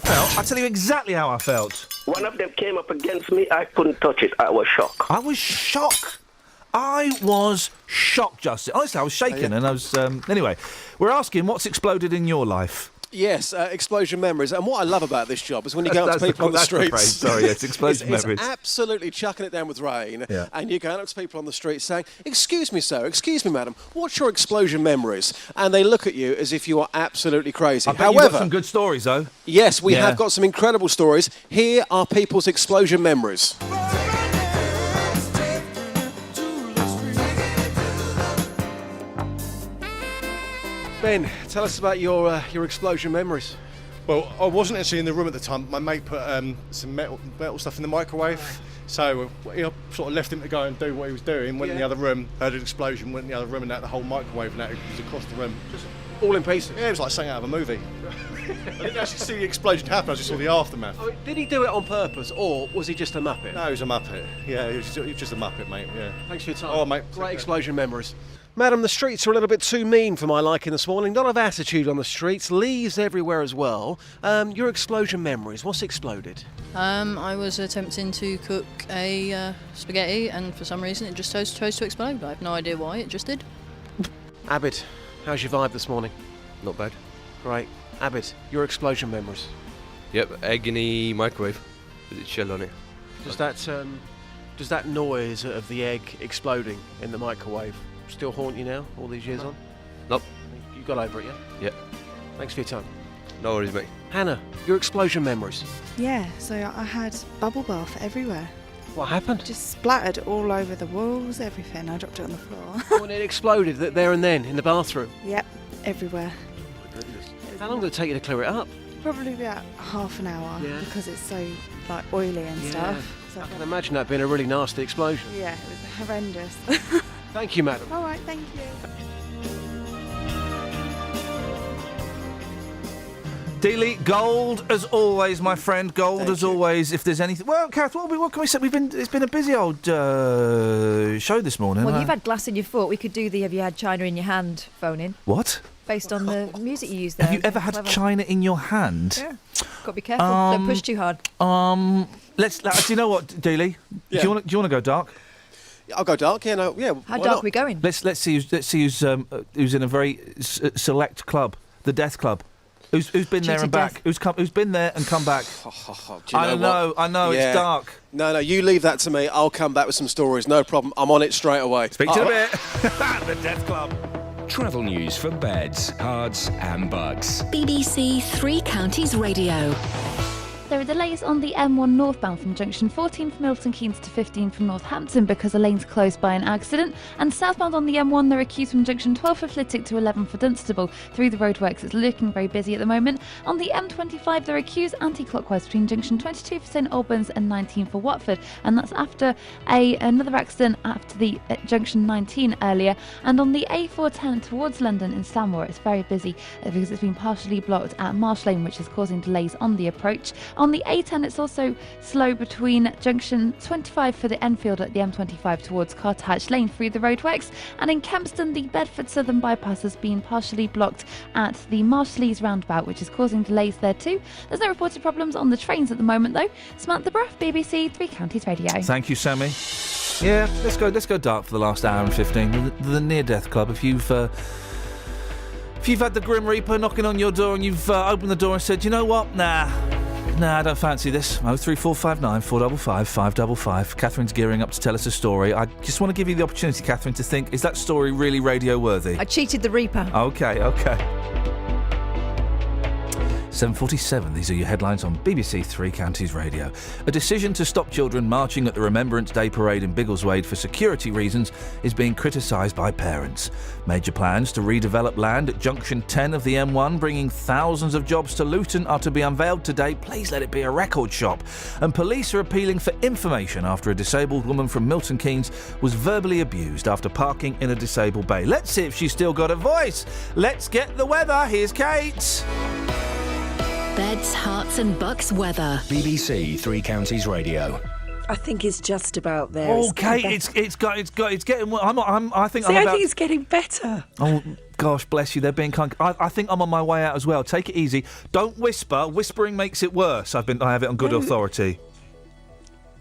I felt. One of them came up against me. I couldn't touch it. I was shocked. I was shocked, Justin. Honestly, I was shaking, and I was... Anyway, we're asking what's exploded in your life. Yes, explosion memories. And what I love about this job is when you go up to people on the streets... Sorry, yes, explosion memories. It's absolutely chucking it down with rain, and you're going up to people on the street saying, "Excuse me, sir, excuse me, madam, what's your explosion memories?" And they look at you as if you are absolutely crazy. I bet you've got some good stories, though. Yes, we have got some incredible stories. Here are people's explosion memories. Ben, tell us about your explosion memories. Well, I wasn't actually in the room at the time. My mate put some metal stuff in the microwave, so sort of left him to go and do what he was doing. Went in the other room, heard an explosion, went in the other room, and the whole microwave and that was across the room. Just all in pieces? Yeah, it was like something out of a movie. I didn't actually see the explosion happen, I just saw the aftermath. Oh, did he do it on purpose, or was he just a muppet? No, he was a muppet. Yeah, he was just a muppet, mate. Yeah. Thanks for your time. Oh, mate. Great explosion memories. Madam, the streets are a little bit too mean for my liking this morning. Not of attitude on the streets, leaves everywhere as well. Your explosion memories, what's exploded? I was attempting to cook a spaghetti, and for some reason it just chose to explode. I have no idea why, it just did. Abid, how's your vibe this morning? Not bad. Great. Abid, your explosion memories. Yep, egg in the microwave with its shell on it. Does that noise of the egg exploding in the microwave still haunt you now, all these years on? Nope. You got over it, yeah? Yep. Thanks for your time. No worries, mate. Hannah, your explosion memories. Yeah, so I had bubble bath everywhere. What happened? Just splattered all over the walls, everything. I dropped it on the floor. When it exploded there and then in the bathroom? Yep, everywhere. How long did it take you to clear it up? Probably about half an hour because it's so oily and stuff. So I can imagine that being a really nasty explosion. Yeah, it was horrendous. Thank you, madam. All right, thank you. Dealey, gold as always, my friend. Gold as always. If there's anything, well, Kath, what can we say? It's been a busy old show this morning. Well, you've had glass in your foot. We could do the "Have you had China in your hand?" phone in. What? Based on the music you used there. Have you ever had China in your hand? Yeah. Got to be careful. Don't push too hard. Do you know what, Dealey? Yeah. Do you want to go dark? I'll go dark. Yeah, no, yeah. How dark are we going? Let's see who's in a very select club, the Death Club. Who's been there and back? Who's been there and come back? I know. Yeah. It's dark. No, you leave that to me. I'll come back with some stories. No problem. I'm on it straight away. Speak to you in a bit. The Death Club. Travel news for beds, cards and bugs. BBC Three Counties Radio. There are delays on the M1 northbound from junction 14 from Milton Keynes to 15 from Northampton because a lane's closed by an accident. And southbound on the M1, there are queues from junction 12 for Flitwick to 11 for Dunstable. Through the roadworks, it's looking very busy at the moment. On the M25, there are queues anti-clockwise between junction 22 for St Albans and 19 for Watford. And that's after another accident after the junction 19 earlier. And on the A410 towards London in Stanmore, it's very busy because it's been partially blocked at Marsh Lane, which is causing delays on the approach. On the A10, it's also slow between junction 25 for the Enfield at the M25 towards Carthatch Lane through the roadworks. And in Kempston, the Bedford Southern Bypass has been partially blocked at the Marshleys roundabout, which is causing delays there too. There's no reported problems on the trains at the moment, though. Samantha Bruff, BBC Three Counties Radio. Thank you, Sammy. Yeah, let's go dark for the last hour and 15. The Near Death Club. If you've had the Grim Reaper knocking on your door and you've opened the door and said, you know what, Nah, I don't fancy this. 03459 455 555. Catherine's gearing up to tell us a story. I just want to give you the opportunity, Catherine, to think, is that story really radio worthy? I cheated the Reaper. Okay. 7:47, these are your headlines on BBC Three Counties Radio. A decision to stop children marching at the Remembrance Day parade in Biggleswade for security reasons is being criticised by parents. Major plans to redevelop land at Junction 10 of the M1, bringing thousands of jobs to Luton, are to be unveiled today. Please let it be a record shop. And police are appealing for information after a disabled woman from Milton Keynes was verbally abused after parking in a disabled bay. Let's see if she's still got a voice. Let's get the weather. Here's Kate. Beds, hearts and bucks weather. BBC Three Counties Radio. I think it's just about there. Oh, Kate, it's getting. I think it's getting better. Oh gosh, bless you. They're being kind. I think I'm on my way out as well. Take it easy. Don't whisper. Whispering makes it worse. I have it on good authority.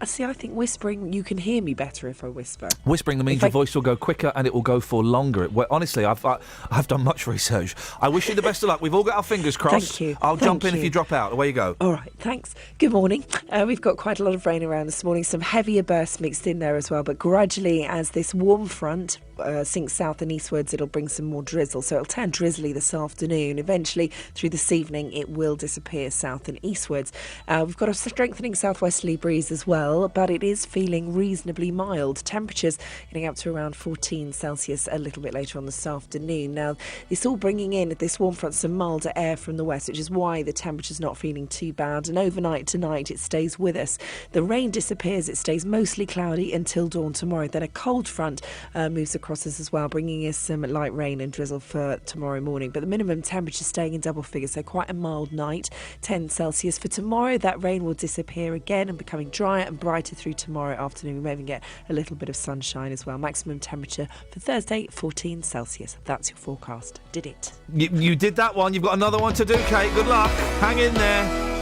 See, I think whispering, you can hear me better if I whisper. Whispering means your voice will go quicker and it will go for longer. Honestly, I've done much research. I wish you the best of luck. We've all got our fingers crossed. Thank you. I'll jump in if you drop out. Away you go. All right, thanks. Good morning. We've got quite a lot of rain around this morning. Some heavier bursts mixed in there as well. But gradually, as this warm front sinks south and eastwards, it'll bring some more drizzle. So it'll turn drizzly this afternoon. Eventually, through this evening, it will disappear south and eastwards. We've got a strengthening southwesterly breeze as well. well, but it is feeling reasonably mild. Temperatures getting up to around 14 Celsius a little bit later on this afternoon. Now, it's all bringing in this warm front some milder air from the west, which is why the temperature's not feeling too bad. And overnight tonight, it stays with us. The rain disappears. It stays mostly cloudy until dawn tomorrow. Then a cold front moves across us as well, bringing us some light rain and drizzle for tomorrow morning. But the minimum temperature staying in double figures, so quite a mild night, 10 Celsius. For tomorrow, that rain will disappear again and becoming drier and brighter through tomorrow afternoon. We may even get a little bit of sunshine as well. Maximum temperature for Thursday, 14 Celsius. That's your forecast. Did it. You did that one. You've got another one to do, Kate. Good luck. Hang in there.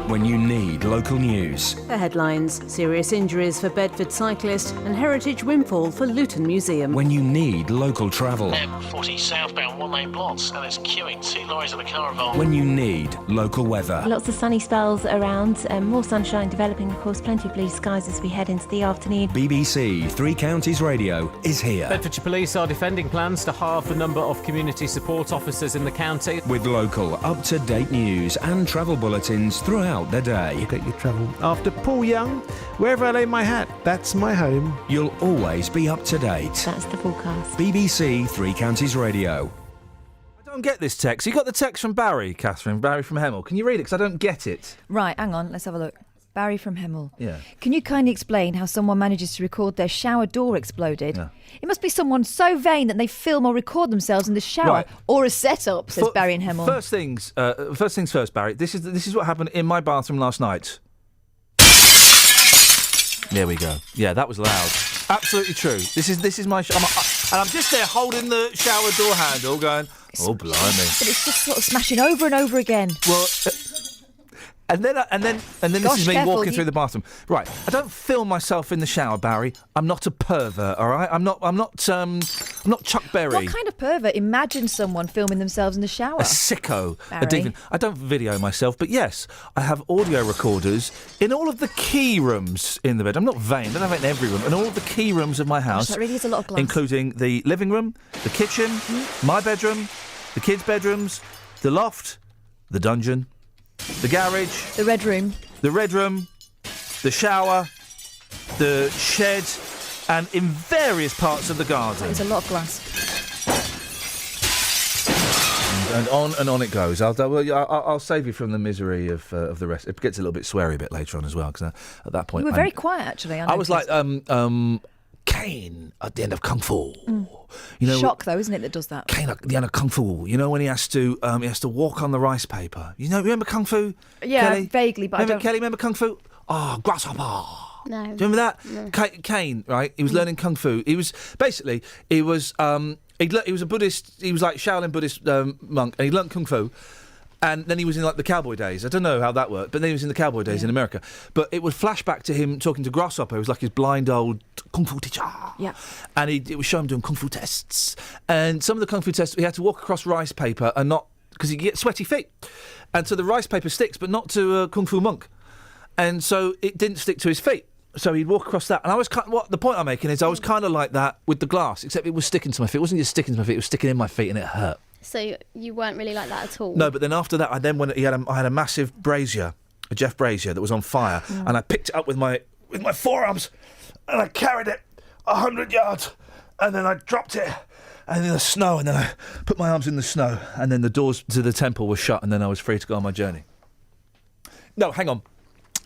When you need local news. The headlines: serious injuries for Bedford cyclist and heritage windfall for Luton Museum. When you need local travel. M40 southbound, 1 lane blocks, and it's queuing 2 lorries and a caravan. When you need local weather. Lots of sunny spells around, more sunshine developing, of course, plenty of blue skies as we head into the afternoon. BBC Three Counties Radio is here. Bedfordshire Police are defending plans to halve the number of community support officers in the county. With local, up-to-date news and travel bulletins throughout the day. Get your travel. After Paul Young, wherever I lay my hat, that's my home. You'll always be up to date. That's the forecast. BBC Three Counties Radio. I don't get this text. You got the text from Barry, Catherine. Barry from Hemel. Can you read it? Because I don't get it. Right, hang on. Let's have a look. Barry from Hemel. Yeah. Can you kindly explain how someone manages to record their shower door exploded? Yeah. It must be someone so vain that they film or record themselves in the shower. Right. Or a setup, says Barry in Hemel. First things first, Barry. This is what happened in my bathroom last night. There we go. Yeah, that was loud. Absolutely true. This is my and I'm just there holding the shower door handle, going, oh blimey. But it's just sort of smashing over and over again. Well. And then this Gosh, is me careful, walking through the bathroom. Right, I don't film myself in the shower, Barry. I'm not a pervert, all right? I'm not Chuck Berry. What kind of pervert imagines someone filming themselves in the shower? A sicko. Barry. A deviant. I don't video myself, but yes, I have audio recorders in all of the key rooms in the bed. I'm not vain. I don't have it in every room. In all of the key rooms of my house. Gosh, that really is a lot of glass. Including the living room, the kitchen, my bedroom, the kids' bedrooms, the loft, the dungeon, the garage, the red room, the shower, the shed, and in various parts of the garden. There's a lot of glass. And on it goes. I'll save you from the misery of the rest. It gets a little bit sweary a bit later on as well, because at that point You were very quiet, actually. I was like Caine at the end of Kung Fu. You know, Shock, though, isn't it, that does that? Caine at the end of Kung Fu. You know when he has to walk on the rice paper. You know, remember Kung Fu? Yeah, Kelly? vaguely, but remember I don't. Kelly? Remember Kung Fu? Oh, grasshopper. No. Do you remember that? No. Caine, right? He was learning Kung Fu. He was he was a Buddhist. He was like Shaolin Buddhist monk, and he learned Kung Fu. And then he was in like the cowboy days. I don't know how that worked, but then he was in the cowboy days in America. But it would flash back to him talking to Grasshopper, who was like his blind old kung fu teacher. Yeah. And it would show him doing kung fu tests. And some of the kung fu tests, he had to walk across rice paper and not because he get sweaty feet. And so the rice paper sticks, but not to a kung fu monk. And so it didn't stick to his feet. So he'd walk across that. And I was the point I'm making is I was kind of like that with the glass, except it was sticking to my feet. It wasn't just sticking to my feet, it was sticking in my feet and it hurt. So you weren't really like that at all? No, but then after that, I had a massive brazier, a Jeff brazier that was on fire, and I picked it up with my forearms, and I carried it 100 yards, and then I dropped it, and in the snow, and then I put my arms in the snow, and then the doors to the temple were shut, and then I was free to go on my journey. No, hang on.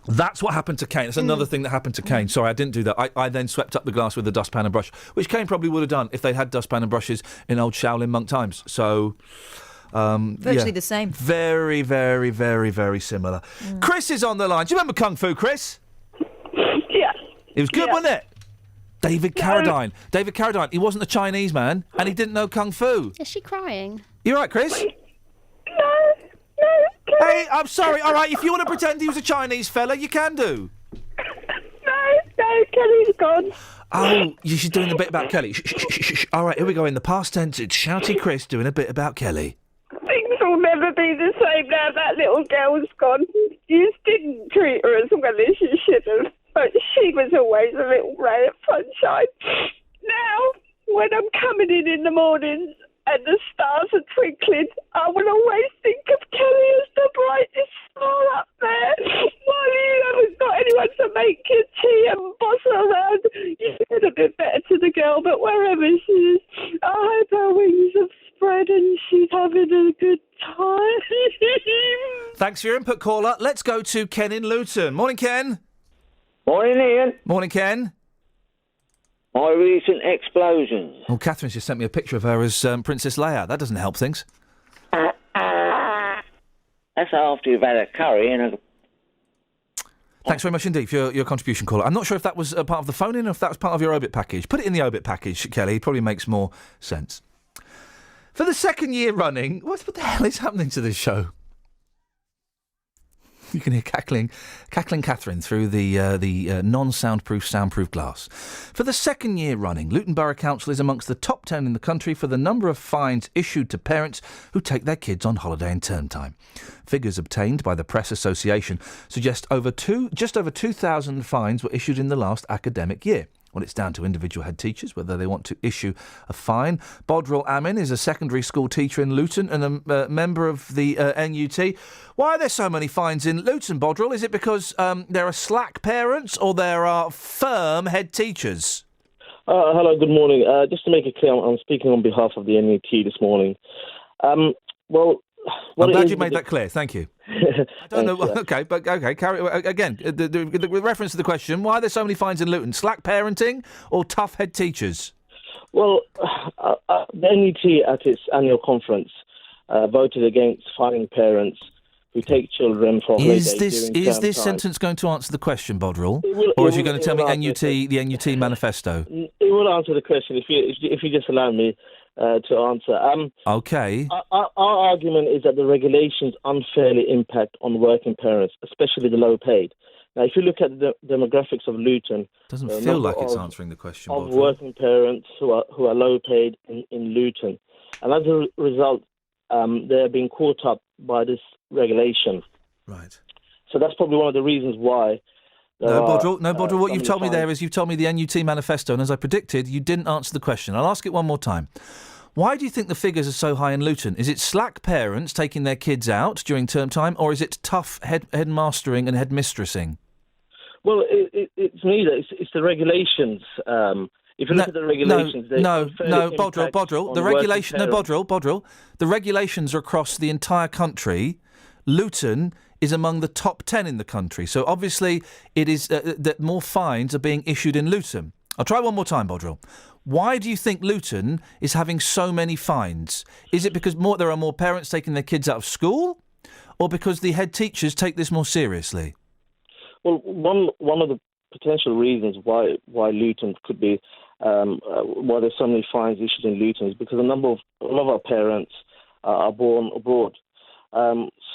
That's what happened to Caine. That's another thing that happened to Caine. Sorry, I didn't do that. I then swept up the glass with a dustpan and brush, which Caine probably would have done if they had dustpan and brushes in old Shaolin monk times. So, virtually the same. Very, very, very, very similar. Chris is on the line. Do you remember Kung Fu, Chris? Yeah. It was good, wasn't it? David Carradine. David Carradine. He wasn't a Chinese man, and he didn't know Kung Fu. Is she crying? You all right, Chris? Hey, I'm sorry. All right, if you want to pretend he was a Chinese fella, you can do. No, Kelly's gone. Oh, she's doing a bit about Kelly. Shh. All right, here we go. In the past tense, it's Shouty Chris doing a bit about Kelly. Things will never be the same now that little girl's gone. You didn't treat her as well as you should have, but she was always a little ray of sunshine. Now, when I'm coming in the mornings, and the stars are twinkling, I will always think of Kelly as the brightest star up there. While you haven't got anyone to make your tea and boss her around, you could have been better to the girl, but wherever she is, I hope her wings have spread and she's having a good time. Thanks for your input, caller. Let's go to Ken in Luton. Morning, Ken. Morning, Ian. Morning, Ken. My recent explosions. Well, Catherine's just sent me a picture of her as Princess Leia. That doesn't help things. That's after you've had a curry and a... Thanks very much indeed for your contribution, caller. I'm not sure if that was a part of the phone-in or if that was part of your Obit package. Put it in the Obit package, Kelly. It probably makes more sense. For the second year running... What the hell is happening to this show? You can hear cackling Catherine through the non-soundproof soundproof glass. For the second year running, Luton Borough Council is amongst the top 10 in the country for the number of fines issued to parents who take their kids on holiday in term time. Figures obtained by the Press Association suggest just over 2,000 fines were issued in the last academic year. Well, it's down to individual head teachers whether they want to issue a fine. Bodril Amin is a secondary school teacher in Luton and a member of the NUT. Why are there so many fines in Luton, Bodril? Is it because there are slack parents or there are firm head teachers? Hello, good morning. Just to make it clear, I'm speaking on behalf of the NUT this morning. I'm glad you made that clear. Thank you. I don't know. Okay, but okay. Carry again. With reference to the question, why are there so many fines in Luton? Slack parenting or tough head teachers? Well, the NUT at its annual conference voted against fining parents who take children for holidays. Is this sentence going to answer the question, Bodril, or is you going to tell me the NUT manifesto? It will answer the question if you just allow me to answer. Okay. Our argument is that the regulations unfairly impact on working parents, especially the low paid. Now, if you look at the demographics of Luton, doesn't feel like it's answering the question. Of working parents who are low paid in Luton, and as a result, they're being caught up by this regulation. Right. So that's probably one of the reasons why. No, Bodril, what you've told me there is you've told me the NUT manifesto, and as I predicted, you didn't answer the question. I'll ask it one more time. Why do you think the figures are so high in Luton? Is it slack parents taking their kids out during term time, or is it tough headmastering and headmistressing? Well, it's neither. It's the regulations. If you look at the regulations, Bodril. The regulations are across the entire country. Luton is among the top 10 in the country. So obviously it is that more fines are being issued in Luton. I'll try one more time, Bodril. Why do you think Luton is having so many fines? Is it because there are more parents taking their kids out of school, or because the head teachers take this more seriously? Well, one of the potential reasons why Luton could be why there's so many fines issued in Luton is because a lot of our parents are born abroad.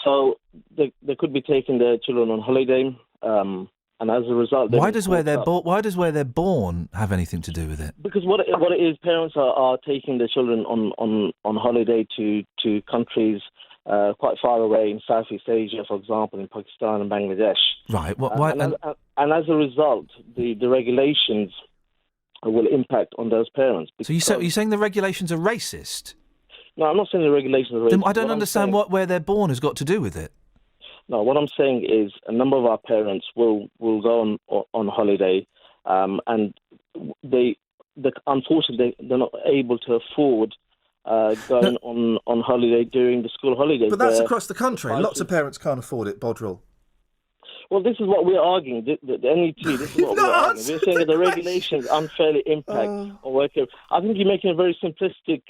So they could be taking their children on holiday, and as a result, why does where they're born have anything to do with it? Because what it is, parents are taking their children on holiday to countries quite far away in Southeast Asia, for example, in Pakistan and Bangladesh. Right. And as a result, the regulations will impact on those parents. So you're saying the regulations are racist? No, I'm not saying the regulations are racist. Then I don't understand where they're born has got to do with it. No, what I'm saying is a number of our parents will go on holiday, and unfortunately they're not able to afford going on holiday during the school holidays. But that's across the country. Lots of parents can't afford it, Bodril. Well, this is what we're arguing. The NET, this is what we're arguing. We're saying that the regulations unfairly impact on workers. I think you're making a very simplistic.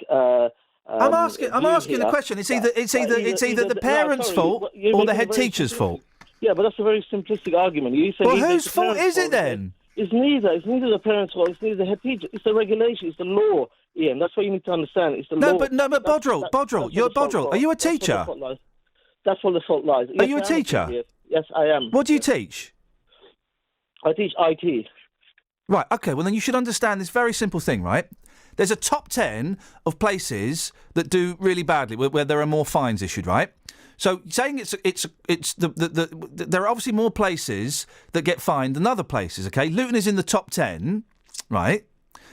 I'm asking the question. It's either the parents' fault or the head teacher's fault. Yeah, but that's a very simplistic argument. You say whose fault is it then? It's neither. It's neither the parents' fault. It's neither the head teacher. It's the regulation. It's the law, Ian. That's what you need to understand. It's the law. But Bodril, you're Bodril. Are you a teacher? That's where the fault lies. Are you a teacher? Yes, I am. What do you teach? I teach IT. Right. Okay. Well, then you should understand this very simple thing, right? There's a top 10 of places that do really badly, where there are more fines issued, right? So saying there are obviously more places that get fined than other places, okay? Luton is in the top 10, right?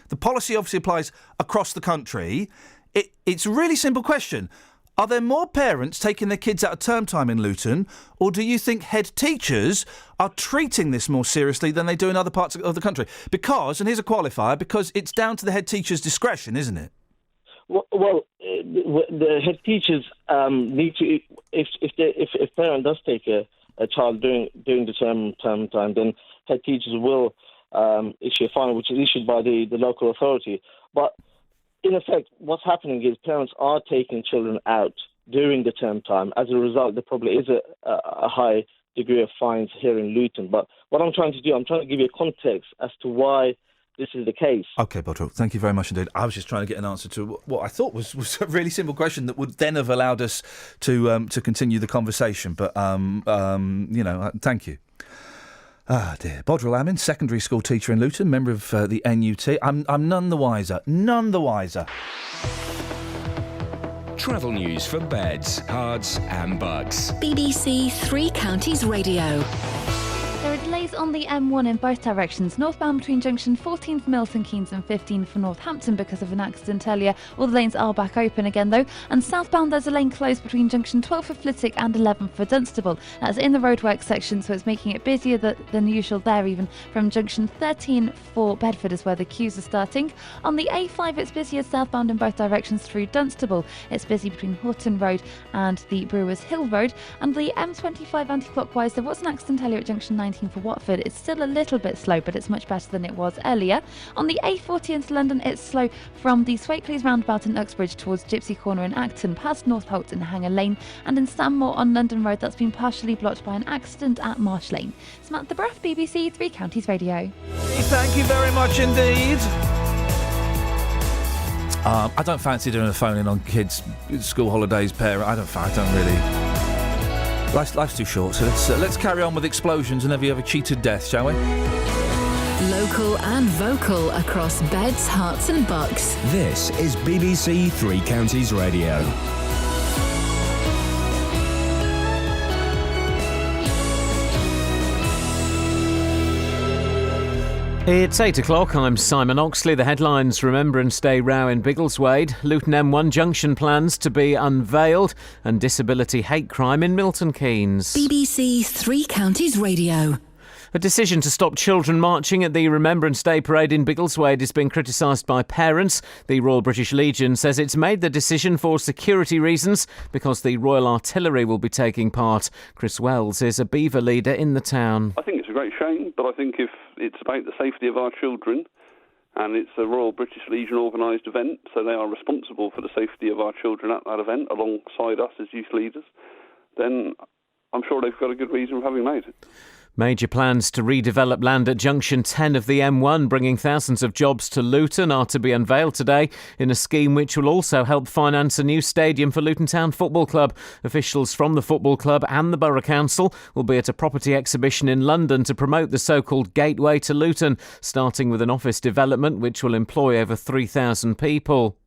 The policy obviously applies across the country. it's a really simple question. Are there more parents taking their kids out of term time in Luton, or do you think head teachers are treating this more seriously than they do in other parts of the country? Because, and here's a qualifier, because it's down to the head teacher's discretion, isn't it? Well, the head teachers need to, if a parent does take a child during the term time, then head teachers will issue a fine, which is issued by the local authority. But in effect, what's happening is parents are taking children out during the term time. As a result, there probably is a high degree of fines here in Luton. But what I'm trying to do, I'm trying to give you a context as to why this is the case. OK, Bodrell, thank you very much indeed. I was just trying to get an answer to what I thought was a really simple question that would then have allowed us to continue the conversation. But, thank you. Ah, dear. Bodrell Amin, secondary school teacher in Luton, member of the NUT. I'm none the wiser. None the wiser. Travel news for beds, cards and bugs. BBC Three Counties Radio. There are delays on the M1 in both directions, northbound between junction 14 for Milton Keynes and 15 for Northampton because of an accident earlier. All the lanes are back open again though, and southbound there's a lane closed between junction 12 for Flitwick and 11 for Dunstable. That's in the roadworks section, so it's making it busier than usual there, even from junction 13 for Bedford is where the queues are starting. On the A5 it's busier southbound in both directions through Dunstable. It's busy between Horton Road and the Brewers Hill Road, and the M25 anti-clockwise there was an accident earlier at junction 19 for Watford. It's still a little bit slow, but it's much better than it was earlier. On the A40 into London, it's slow from the Swakeleys roundabout in Uxbridge towards Gypsy Corner in Acton, past North Holt in Hanger Lane, and in Stanmore on London Road, that's been partially blocked by an accident at Marsh Lane. Samantha Braff, BBC Three Counties Radio. Thank you very much indeed. I don't fancy doing a phone-in on kids' school holidays, I don't really. Life's too short, so let's carry on with explosions and every other cheated death, shall we? Local and vocal across beds, hearts and bucks. This is BBC Three Counties Radio. It's 8 o'clock. I'm Simon Oxley. The headlines: Remembrance Day row in Biggleswade, Luton M1 junction plans to be unveiled, and disability hate crime in Milton Keynes. BBC Three Counties Radio. A decision to stop children marching at the Remembrance Day parade in Biggleswade has been criticised by parents. The Royal British Legion says it's made the decision for security reasons because the Royal Artillery will be taking part. Chris Wells is a Beaver leader in the town. I think it's a great shame, but I think if it's about the safety of our children, and it's a Royal British Legion organised event, so they are responsible for the safety of our children at that event alongside us as youth leaders, then I'm sure they've got a good reason for having made it. Major plans to redevelop land at Junction 10 of the M1, bringing thousands of jobs to Luton, are to be unveiled today in a scheme which will also help finance a new stadium for Luton Town Football Club. Officials from the football club and the Borough Council will be at a property exhibition in London to promote the so-called Gateway to Luton, starting with an office development which will employ over 3,000 people.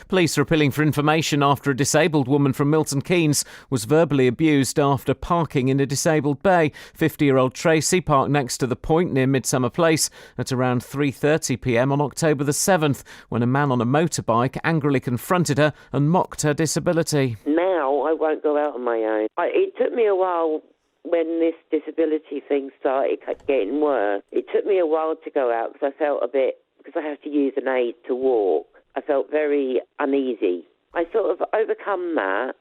Police are appealing for information after a disabled woman from Milton Keynes was verbally abused after parking in a disabled bay. 50-year-old Tracy parked next to the Point near Midsummer Place at around 3:30pm on October the 7th when a man on a motorbike angrily confronted her and mocked her disability. Now I won't go out on my own. It took me a while when this disability thing started getting worse. It took me a while to go out because I felt because I have to use an aid to walk. I felt very uneasy. I sort of overcome that,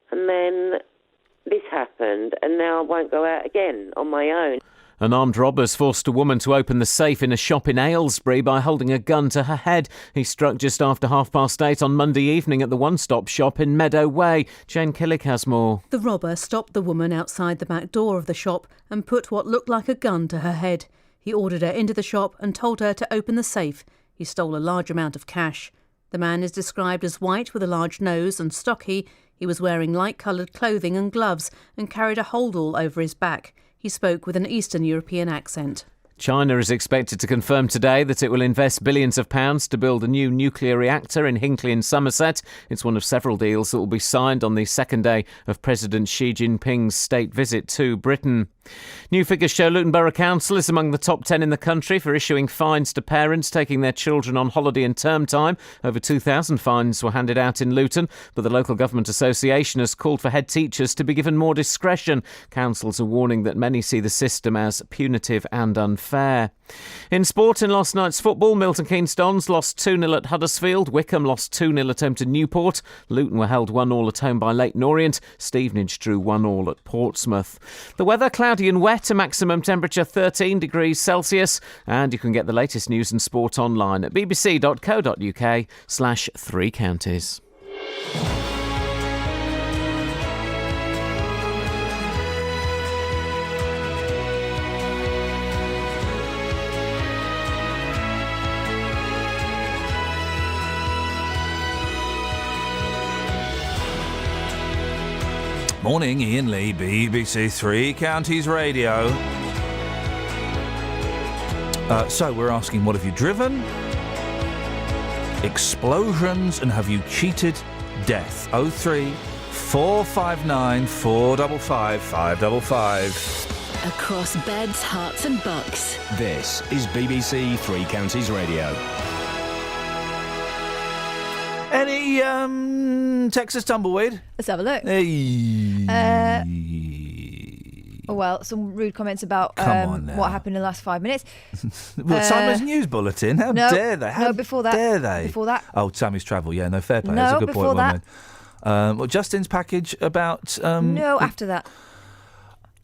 and then this happened, and now I won't go out again on my own. An armed robber's forced a woman to open the safe in a shop in Aylesbury by holding a gun to her head. He struck just after 8:30 on Monday evening at the one-stop shop in Meadow Way. Jane Killick has more. The robber stopped the woman outside the back door of the shop and put what looked like a gun to her head. He ordered her into the shop and told her to open the safe. He stole a large amount of cash. The man is described as white with a large nose and stocky. He was wearing light-coloured clothing and gloves and carried a holdall over his back. He spoke with an Eastern European accent. China is expected to confirm today that it will invest billions of pounds to build a new nuclear reactor in Hinckley in Somerset. It's one of several deals that will be signed on the second day of President Xi Jinping's state visit to Britain. New figures show Luton Borough Council is among the top 10 in the country for issuing fines to parents taking their children on holiday in term time. Over 2,000 fines were handed out in Luton, but the Local Government Association has called for head teachers to be given more discretion. Councils are warning that many see the system as punitive and unfair. In sport, in last night's football, Milton Keynes Dons lost 2-0 at Huddersfield. Wickham lost 2-0 at home to Newport. Luton were held 1-1 at home by Leyton Orient. Stevenage drew 1-1 at Portsmouth. The weather, cloudy and wet, a maximum temperature 13 degrees Celsius. And you can get the latest news and sport online at bbc.co.uk/3 counties. Morning, Iain Lee, BBC Three Counties Radio. So we're asking, what have you driven? Explosions, and have you cheated death? 03 459 455 555. Across beds, hearts and bucks. This is BBC Three Counties Radio. Any Texas tumbleweed? Let's have a look. Hey. Well, some rude comments about Come on now. what happened in the last 5 minutes. Simon's News Bulletin. How no, dare they? How no, before that. dare they? Before that. Oh, Sammy's Travel. Yeah, no, fair play. No, That's a good before point. that. Well, Justin's package about... no, after that.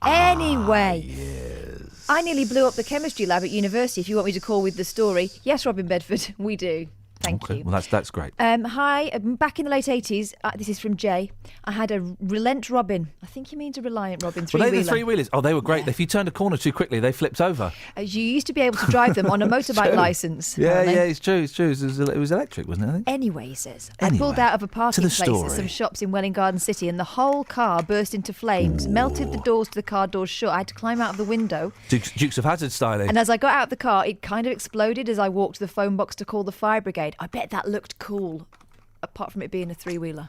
Anyway. Yes. I nearly blew up the chemistry lab at university, if you want me to call with the story. Yes, Robin Bedford, we do. Thank you. Well, that's great. Hi, back in the late 80s, this is from Jay, I had a Relent Robin. I think he means a Reliant Robin, three-wheeler. Were they the three-wheelers? Oh, they were great. Yeah. If you turned a corner too quickly, they flipped over. You used to be able to drive them on a motorbike licence. Yeah, it's true. It was electric, wasn't it, I think? Anyway, he says, I pulled out of a parking place at some shops in Welling Garden City and the whole car burst into flames, melted the doors to the car doors shut. I had to climb out of the window. Dukes of Hazzard styling. And as I got out of the car, it kind of exploded as I walked to the phone box to call the fire brigade. I bet that looked cool, apart from it being a three-wheeler.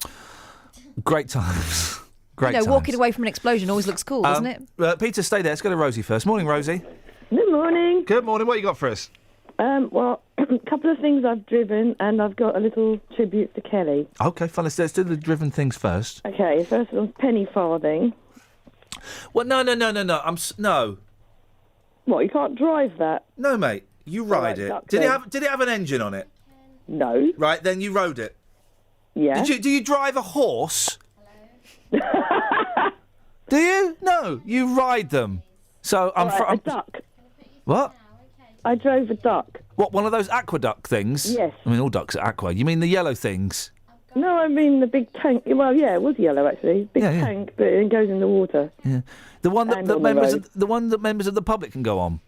Great times. Great times. Walking away from an explosion always looks cool, doesn't it? Peter, stay there. Let's go to Rosie first. Morning, Rosie. Good morning. Good morning. What you got for us? Well, a couple of things I've driven, and I've got a little tribute to Kelly. Okay, fine. Let's do the driven things first. Okay, first one's penny farthing. Well, no. No. What, you can't drive that? No, mate. You ride it. Did it have an engine on it? No. Right, then you rode it. Yeah. Do you drive a horse? Do you? No, you ride them. So I'm a duck. What? I drove a duck. What, one of those aqueduct things? Yes. I mean, all ducks are aqua. You mean the yellow things? No, I mean the big tank. Well, yeah, it was yellow actually. Big tank, but it goes in the water. Yeah. The one that members of the public can go on.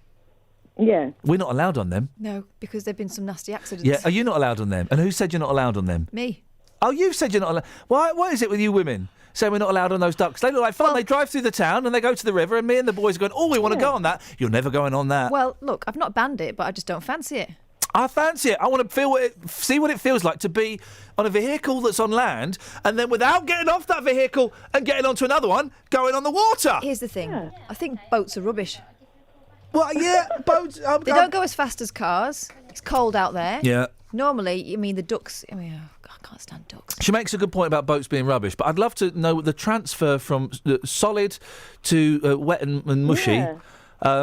Yeah. We're not allowed on them. No, because there've been some nasty accidents. Yeah, are you not allowed on them? And who said you're not allowed on them? Me. Oh, you said you're not allowed. What is it with you women saying we're not allowed on those ducks? They look like fun. They drive through the town and they go to the river, and me and the boys are going, we want to go on that. You're never going on that. Well, look, I've not banned it, but I just don't fancy it. I fancy it. I want to see what it feels like to be on a vehicle that's on land, and then without getting off that vehicle and getting onto another one, going on the water. Here's the thing. Yeah. I think boats are rubbish. Well, yeah, boats... they don't go as fast as cars. It's cold out there. Yeah. Normally, the ducks... I can't stand ducks. She makes a good point about boats being rubbish, but I'd love to know the transfer from solid to wet and mushy... Yeah.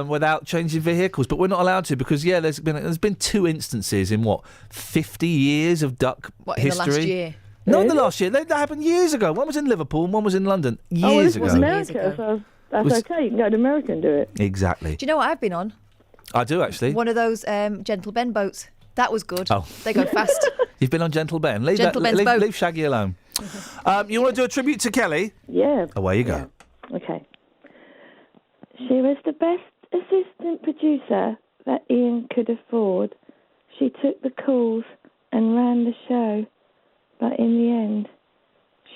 Without changing vehicles, but we're not allowed to because there's been 2 instances in 50 years of duck history. In the last year? Not in the last year. That happened years ago. One was in Liverpool and one was in London years ago. Was America, so that's okay. You can go to America and do it. Exactly. Do you know what I've been on? I do actually. One of those Gentle Ben boats. That was good. Oh. They go fast. You've been on Gentle Ben. Leave Shaggy alone. You want to do a tribute to Kelly? Yeah. Away you go. Yeah. Okay. She was the best assistant producer that Iain could afford. She took the calls and ran the show, but in the end,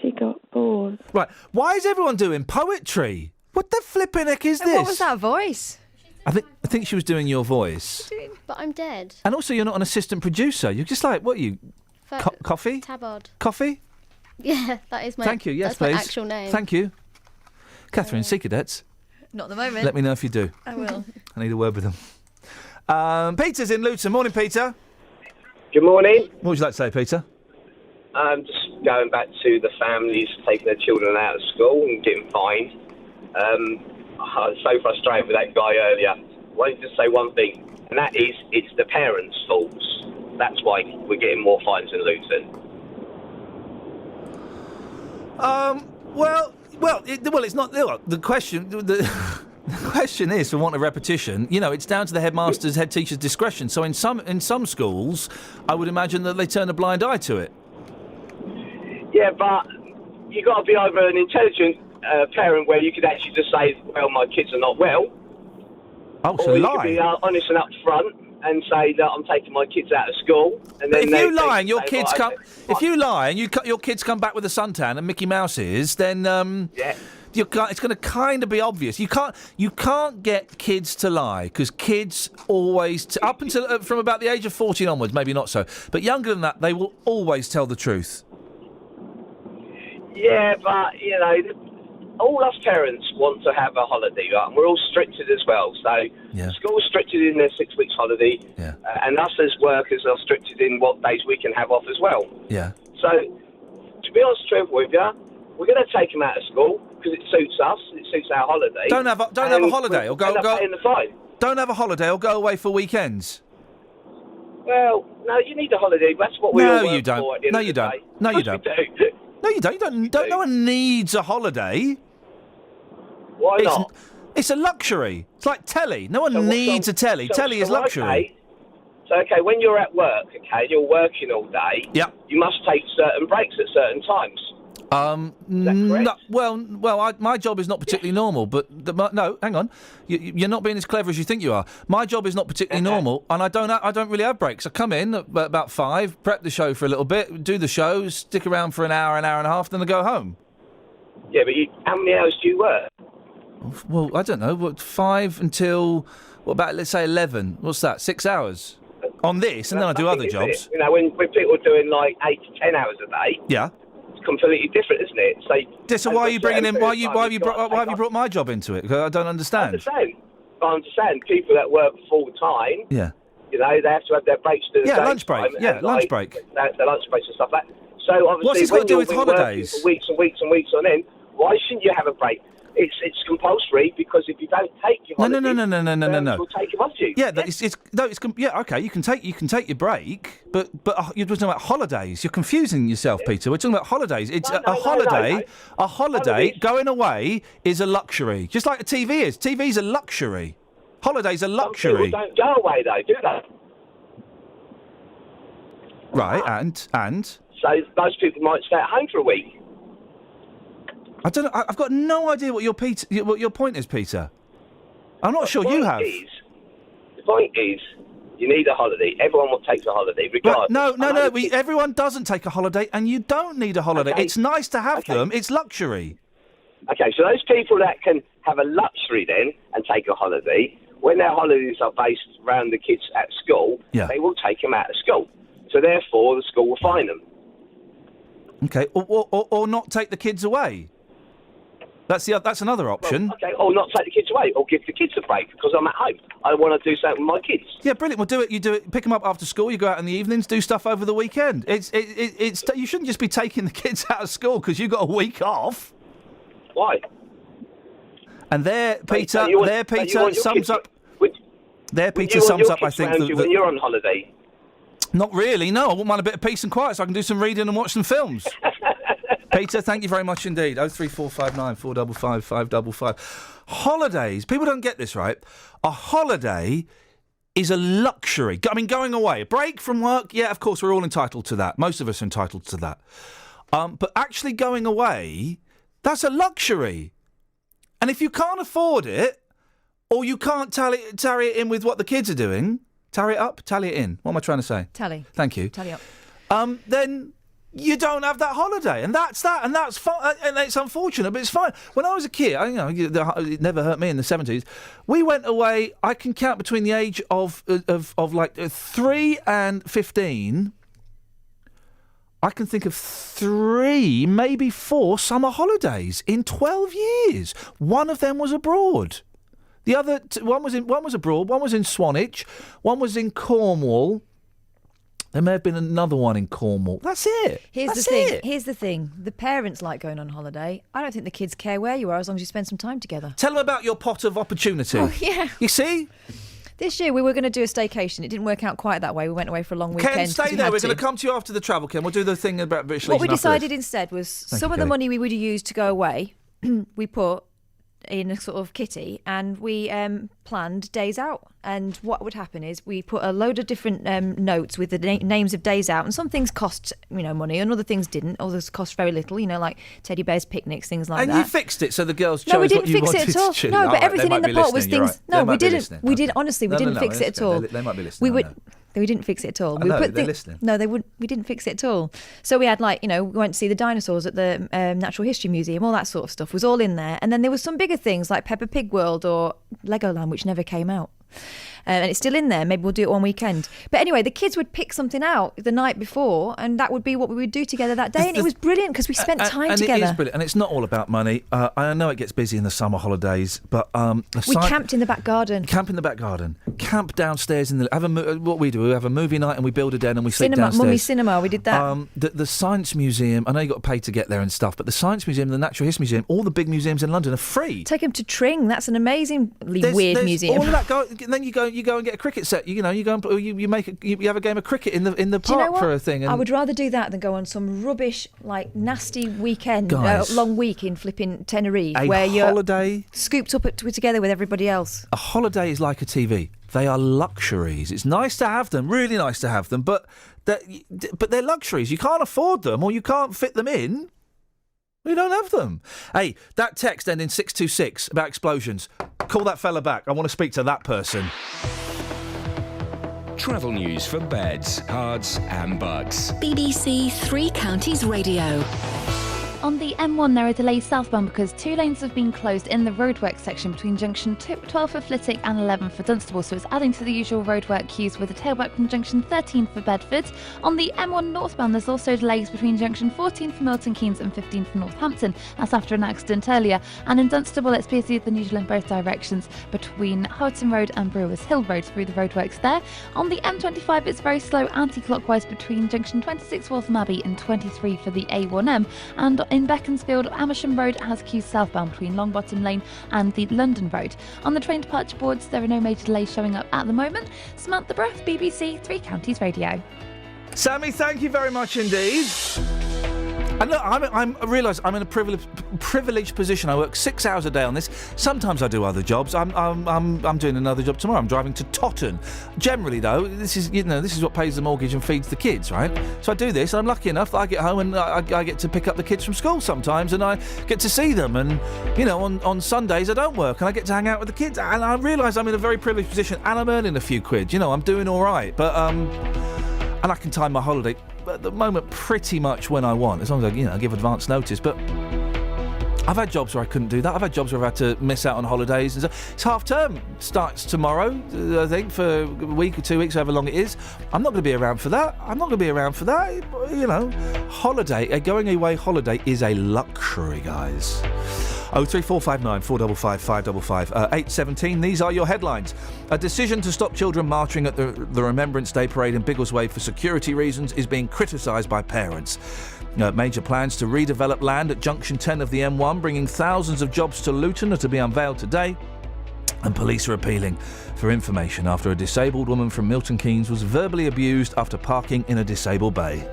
she got bored. Right, why is everyone doing poetry? What the flipping heck is this? What was that voice? I think she was doing your voice. But I'm dead. And also, you're not an assistant producer. You're just like, what are you? Coffee? Tabard. Coffee? Yeah, that is my. Thank you. Yes, that's please. my actual name. Thank you, Catherine. Sea Cadets. Not at the moment. Let me know if you do. I will. I need a word with them. Peter's in Luton. Morning, Peter. Good morning. What would you like to say, Peter? Just going back to the families taking their children out of school and getting fined. I was so frustrated with that guy earlier. I wanted to say one thing, and that is it's the parents' faults. That's why we're getting more fines in Luton. It's not. The question. The question is, for want of repetition, it's down to the headmaster's, head teacher's discretion. So in some schools, I would imagine that they turn a blind eye to it. Yeah, but you've got to be either an intelligent parent where you could actually just say, well, my kids are not well. Oh, so or you lie. could be honest and upfront and say that I'm taking my kids out of school. And But then if you lie and your say, kids "Right, come, okay, if you lie and your kids come back with a suntan and Mickey Mouse's, then yeah. it's going to kind of be obvious. You can't get kids to lie because kids always, up until from about the age of 14 onwards, maybe not so, but younger than that, they will always tell the truth. Yeah, but, all us parents want to have a holiday, right? And we're all restricted as well. So school's restricted in their 6 weeks holiday, and us as workers are restricted in what days we can have off as well. Yeah. So, to be honest with you, we're going to take them out of school because it suits us, it suits our holiday. Don't have a holiday or go paying the fine. Don't have a holiday or go away for weekends. Well, no, you need a holiday. That's what we all work you don't. for at the end No, of you the don't. day. No, you Of don't. course we do. No, you don't. No one needs a holiday. Why not? It's a luxury. It's like telly. No one needs a telly. Telly is luxury. Okay, when you're at work, you're working all day. Yeah. You must take certain breaks at certain times. My job is not particularly normal, but no, hang on, you're not being as clever as you think you are. My job is not particularly normal, and I don't really have breaks. I come in at about 5, prep the show for a little bit, do the show, stick around for an hour and a half, then I go home. Yeah, but how many hours do you work? Well, I don't know. 5 until let's say 11. What's that? 6 hours on this, and then I do other jobs. When people are doing like 8 to 10 hours a day. Yeah. Completely different, isn't it? So why are you bringing in? Why have you brought my job into it? Because I don't understand. I understand. People that work full time. Yeah. They have to have their breaks. Lunch break. Yeah, lunch break. Their lunch breaks and stuff like that. So obviously, what's this got to do with holidays? For weeks and weeks and weeks on end, why shouldn't you have a break? It's compulsory because if you don't take your holiday, no. We'll take them off you. Yeah, okay. You can take your break, but you're talking about holidays. You're confusing yourself, Peter. We're talking about holidays. It's a holiday. A holiday going away is a luxury, just like a TV is. TV's a luxury. Holidays are luxury. Some people don't go away though, do they? Right, and so those people might stay at home for a week. I don't know. I've got no idea what your point is, Peter. I'm not sure you have. The point is, you need a holiday. Everyone will take a holiday, regardless. No. Everyone doesn't take a holiday, and you don't need a holiday. Okay. It's nice to have them. It's luxury. Okay, so those people that can have a luxury then and take a holiday, when their holidays are based around the kids at school, they will take them out of school. So therefore, the school will fine them. Okay, or not take the kids away. That's another option. Well, okay, or not take the kids away, or give the kids a break because I'm at home. I want to do something with my kids. Yeah, brilliant. We'll do it. You do it. Pick them up after school. You go out in the evenings, do stuff over the weekend. It's you shouldn't just be taking the kids out of school because you got a week off. Why? And there, Peter, sums up. There, Peter sums up. I think when you're on holiday. Not really. No, I wouldn't mind a bit of peace and quiet so I can do some reading and watch some films. Peter, thank you very much indeed. 03459 455 555. Holidays. People don't get this, right? A holiday is a luxury. I mean, going away. A break from work, yeah, of course, we're all entitled to that. Most of us are entitled to that. But actually going away, that's a luxury. And if you can't afford it, or you can't tally it in with what the kids are doing, tally it up, tally it in. What am I trying to say? Tally. Thank you. Tally up. Then you don't have that holiday, and that's that, and that's fine, and it's unfortunate, but it's fine. When I was a kid, it never hurt me in the 70s. We went away. I can count between the age of like 3 and 15. I can think of 3, maybe 4 summer holidays in 12 years. One of them was abroad. The other one was abroad. One was in Swanage. One was in Cornwall. There may have been another one in Cornwall. That's it. Here's the thing. The parents like going on holiday. I don't think the kids care where you are as long as you spend some time together. Tell them about your pot of opportunity. Oh, yeah. You see? This year we were going to do a staycation. It didn't work out quite that way. We went away for a long weekend. Ken, stay there. We're going to come to you after the travel, Ken. We'll do the thing about British Legion. What we decided instead was some of the money we would have used to go away, we put in a sort of kitty, and we planned days out. And what would happen is we put a load of different notes with the names of days out, and some things cost money and other things didn't. Others cost very little, like teddy bears, picnics, things like that. And you fixed it so the girls chose no, we didn't what you fix wanted it at all. to choose. No, but everything in the pot was things. Right. No, we didn't. Listening. We did honestly. We didn't fix it at all. They might be listening. We didn't fix it at all. They're listening. No, they wouldn't. We didn't fix it at all. So we had we went to see the dinosaurs at the Natural History Museum. All that sort of stuff was all in there. And then there was some bigger things like Peppa Pig World or Legoland, which never came out. And it's still in there. Maybe we'll do it one weekend. But anyway, the kids would pick something out the night before, and that would be what we would do together that day. And it was brilliant because we spent time together. And it is brilliant. And it's not all about money. I know it gets busy in the summer holidays, but we camped in the back garden. Camp in the back garden. Camp downstairs in the. What we do, we have a movie night and we build a den and we sleep downstairs. Mummy Cinema, we did that. The Science Museum. I know you got to pay to get there and stuff, but the Science Museum, the Natural History Museum, all the big museums in London are free. Take them to Tring. That's an amazingly weird museum. All of that. Then you go and get a cricket set. You go and you have a game of cricket in the park for a thing. And I would rather do that than go on some rubbish, nasty weekend, long week in flipping Tenerife, where you're scooped up together with everybody else. A holiday is like a TV. They are luxuries. It's nice to have them, really nice to have them, but they're luxuries. You can't afford them or you can't fit them in. We don't have them. Hey, that text ending 626 about explosions. Call that fella back. I want to speak to that person. Travel news for beds, cards and bugs. BBC Three Counties Radio. On the M1, there are delays southbound because 2 lanes have been closed in the roadwork section between junction 12 for Flitwick and 11 for Dunstable, so it's adding to the usual roadwork queues with a tailback from junction 13 for Bedford. On the M1 northbound, there's also delays between junction 14 for Milton Keynes and 15 for Northampton. That's after an accident earlier. And in Dunstable, it's busier than usual in both directions between Houghton Road and Brewers Hill Road through the roadworks there. On the M25, it's very slow anti-clockwise between junction 26 Waltham Abbey and 23 for the A1M. And in Beaconsfield, Amersham Road has queues southbound between Longbottom Lane and the London Road. On the train departure boards, there are no major delays showing up at the moment. Samantha Breath, BBC Three Counties Radio. Sammy, thank you very much indeed. And look, I realise I'm in a privileged position. I work 6 hours a day on this. Sometimes I do other jobs. I'm doing another job tomorrow. I'm driving to Totton. Generally, though, this is what pays the mortgage and feeds the kids, right? So I do this, and I'm lucky enough that I get home and I get to pick up the kids from school sometimes, and I get to see them. And on Sundays I don't work, and I get to hang out with the kids. And I realise I'm in a very privileged position, and I'm earning a few quid. I'm doing all right, but and I can time my holiday at the moment pretty much when I want, as long as I give advance notice. But I've had jobs where I couldn't do that. I've had jobs where I've had to miss out on holidays. And so it's half term. Starts tomorrow, I think, for a week or 2 weeks, however long it is. I'm not going to be around for that. A going away holiday is a luxury, guys. 03459 455 555 817. These are your headlines. A decision to stop children marching at the Remembrance Day parade in Biggleswade for security reasons is being criticised by parents. Major plans to redevelop land at junction 10 of the M1, bringing thousands of jobs to Luton, are to be unveiled today. And police are appealing for information after a disabled woman from Milton Keynes was verbally abused after parking in a disabled bay.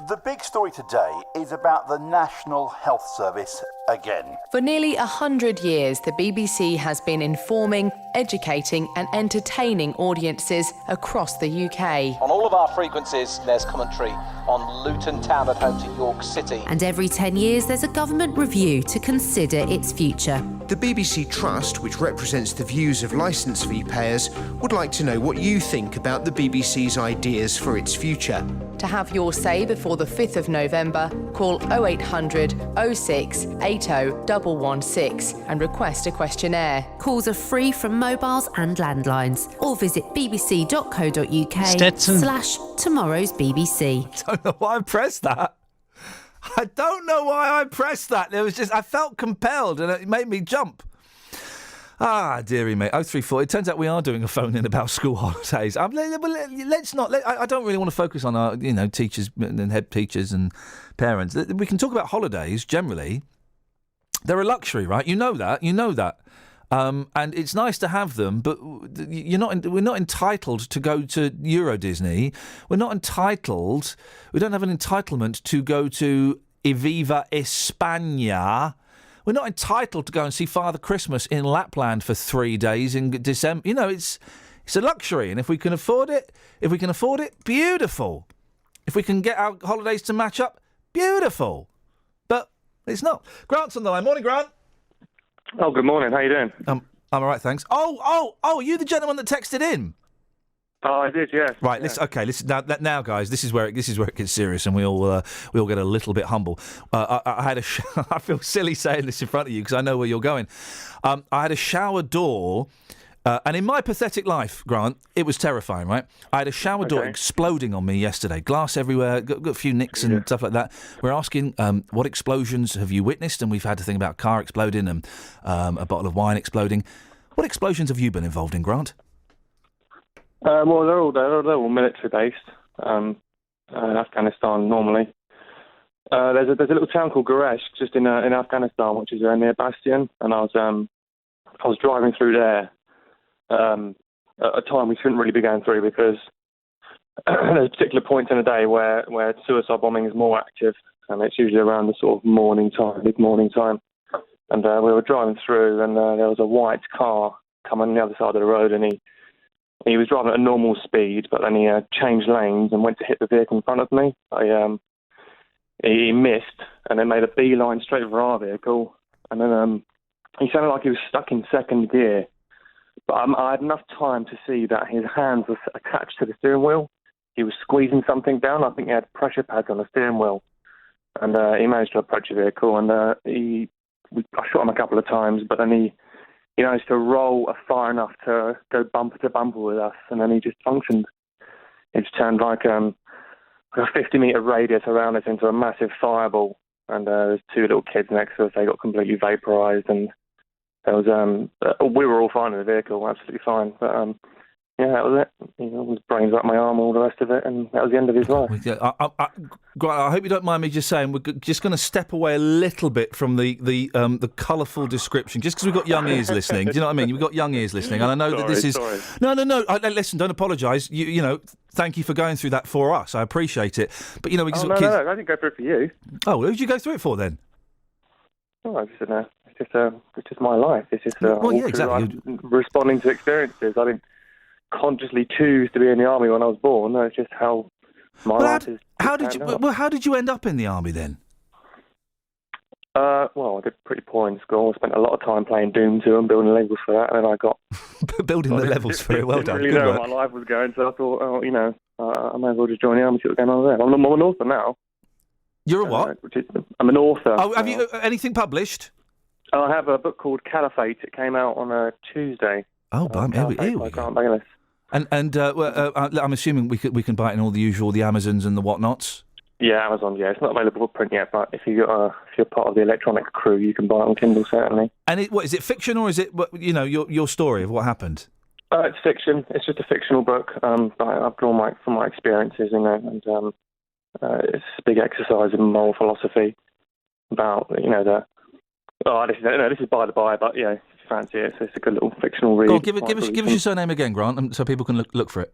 The big story today is about the National Health Service again. For nearly 100 years, the BBC has been informing, educating and entertaining audiences across the UK. On all of our frequencies, there's commentary on Luton Town at home to York City. And every 10 years, there's a government review to consider its future. The BBC Trust, which represents the views of licence fee payers, would like to know what you think about the BBC's ideas for its future. To have your say before the 5th of November, call 0800 06 80 116 and request a questionnaire. Calls are free from mobiles and landlines, or visit bbc.co.uk/tomorrow's BBC. Don't know why I pressed that. I don't know why I pressed that. I felt compelled, and it made me jump. Ah, dearie me. 034. It turns out we are doing a phone-in about school holidays. Let's not. I don't really want to focus on our, teachers and head teachers and parents. We can talk about holidays generally. They're a luxury, right? You know that. And it's nice to have them, but we're not entitled to go to Euro Disney. We're not entitled. We don't have an entitlement to go to Viva España. We're not entitled to go and see Father Christmas in Lapland for 3 days in December. It's a luxury, and if we can afford it, beautiful. If we can get our holidays to match up, beautiful. But it's not. Grant's on the line. Morning, Grant. Oh, good morning. How you doing? I'm all right, thanks. Oh, you the gentleman that texted in? Oh, I did, yes. Right, yeah. Listen. Now, guys, this is where it gets serious, and we all get a little bit humble. I had I feel silly saying this in front of you because I know where you're going. I had a shower door, and in my pathetic life, Grant, it was terrifying. Right, I had a shower door exploding on me yesterday. Glass everywhere, got a few nicks and stuff like that. We're asking what explosions have you witnessed, and we've had to think about a car exploding and a bottle of wine exploding. What explosions have you been involved in, Grant? Well, they're all military based. In Afghanistan normally. There's a little town called Goresh just in Afghanistan, which is near Bastion, and I was driving through there at a time we shouldn't really be going through because there's particular points in the day where suicide bombing is more active, and it's usually around the sort of mid-morning time. And we were driving through, and there was a white car coming on the other side of the road, and he was driving at a normal speed, but then he changed lanes and went to hit the vehicle in front of me. He missed and then made a beeline straight for our vehicle. And then he sounded like he was stuck in second gear. But I had enough time to see that his hands were attached to the steering wheel. He was squeezing something down. I think he had pressure pads on the steering wheel. And he managed to approach the vehicle. And I shot him a couple of times, but then he managed to roll far enough to go bumper to bumper with us, and then he just functioned. It just turned like a 50-metre radius around us into a massive fireball, and there's two little kids next to us. They got completely vaporised, and there was we were all fine in the vehicle, absolutely fine. But that was it. His brains up my arm, all the rest of it, and that was the end of his life. I hope you don't mind me just saying we're just going to step away a little bit from the colourful description, just because we've got young ears listening. Do you know what I mean? We've got young ears listening, and I know that this is no. Listen, don't apologise. You thank you for going through that for us. I appreciate it. But no, I didn't go through it for you. Oh, who did you go through it for then? Oh, it's just my life. It's just exactly. Responding to experiences. I didn't consciously choose to be in the army when I was born. It's just how my life is. How did you end up in the army then? Well, I did pretty poor in school. I spent a lot of time playing Doom 2 and building levels for that, and then I got building the levels for it. Well done. I didn't really know where my life was going, so I thought, I may as well just join the army, see what's going on there. I'm an author now. You're a what? I'm an author. Oh, have you anything published? I have a book called Caliphate. It came out on a Tuesday. Oh, here we go. And I'm assuming we can buy it in all the Amazons and the whatnots. Yeah, Amazon. Yeah, it's not available for print yet, but if you're part of the electronic crew, you can buy it on Kindle certainly. And is it fiction or is it your story of what happened? It's fiction. It's just a fictional book. I've drawn from my experiences, and it's a big exercise in moral philosophy about this is by the by, but yeah, if you fancy it, so it's a good little fictional read. Go on, give us your surname again, Grant, so people can look for it.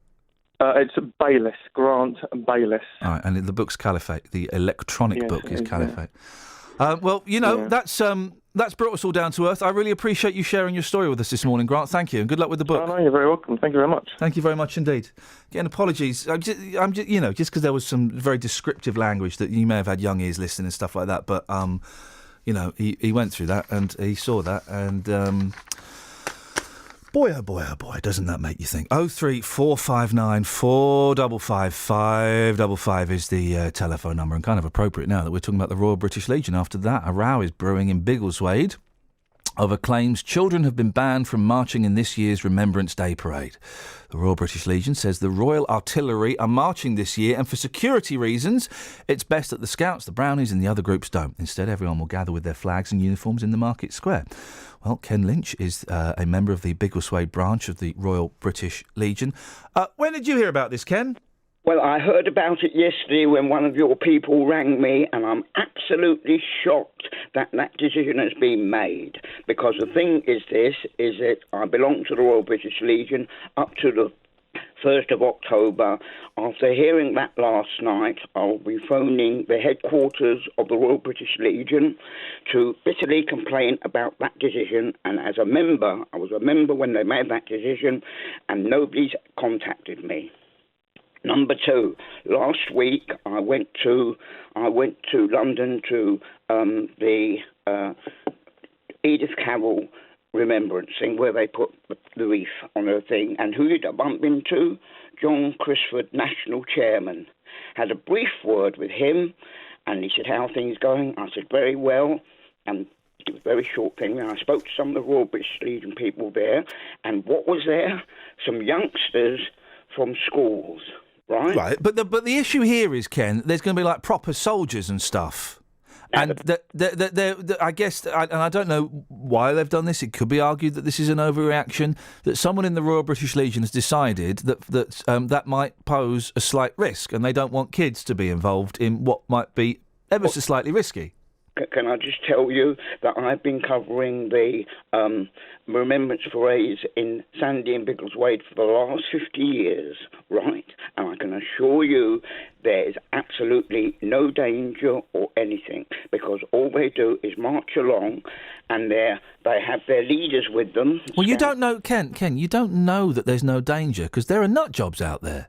It's Bayliss, Grant Bayliss. All right, and the book's Caliphate. The electronic book is Caliphate. Yeah. That's brought us all down to earth. I really appreciate you sharing your story with us this morning, Grant. Thank you, and good luck with the book. Oh, no, you're very welcome. Thank you very much. Thank you very much indeed. Again, apologies. I'm just because there was some very descriptive language that you may have had young ears listening and stuff like that, but he went through that and he saw that, and boy, oh boy, doesn't that make you think? 03459 455 555 is the telephone number, and kind of appropriate now that we're talking about the Royal British Legion. After that, a row is brewing in Biggleswade. over claims children have been banned from marching in this year's Remembrance Day parade. The Royal British Legion says the Royal Artillery are marching this year, and for security reasons, it's best that the Scouts, the Brownies and the other groups don't. Instead, everyone will gather with their flags and uniforms in the market square. Well, Ken Lynch is a member of the Biggleswade branch of the Royal British Legion. When did you hear about this, Ken? Well, I heard about it yesterday when one of your people rang me, and I'm absolutely shocked that that decision has been made. Because the thing is that I belong to the Royal British Legion up to the 1st of October. After hearing that last night, I'll be phoning the headquarters of the Royal British Legion to bitterly complain about that decision. And as a member, I was a member when they made that decision, and nobody's contacted me. Number two, last week I went to London to the Edith Cavell remembrance thing where they put the wreath on her thing. And who did I bump into? John Crisford, National Chairman. Had a brief word with him, and he said, "How are things going?" I said, "Very well." And it was a very short thing. And I spoke to some of the Royal British Legion people there, and what was there? Some youngsters from schools. Right, but the issue here is, Ken, there's going to be like proper soldiers and stuff, and I guess, and I don't know why they've done this. It could be argued that this is an overreaction, that someone in the Royal British Legion has decided that might pose a slight risk, and they don't want kids to be involved in what might be ever so slightly risky. Can I just tell you that I've been covering the remembrance parades in Sandy and Biggleswade for the last 50 years, right? And I can assure you there is absolutely no danger or anything, because all they do is march along, and they have their leaders with them. Well, you don't know, Ken, you don't know that there's no danger, because there are nut jobs out there.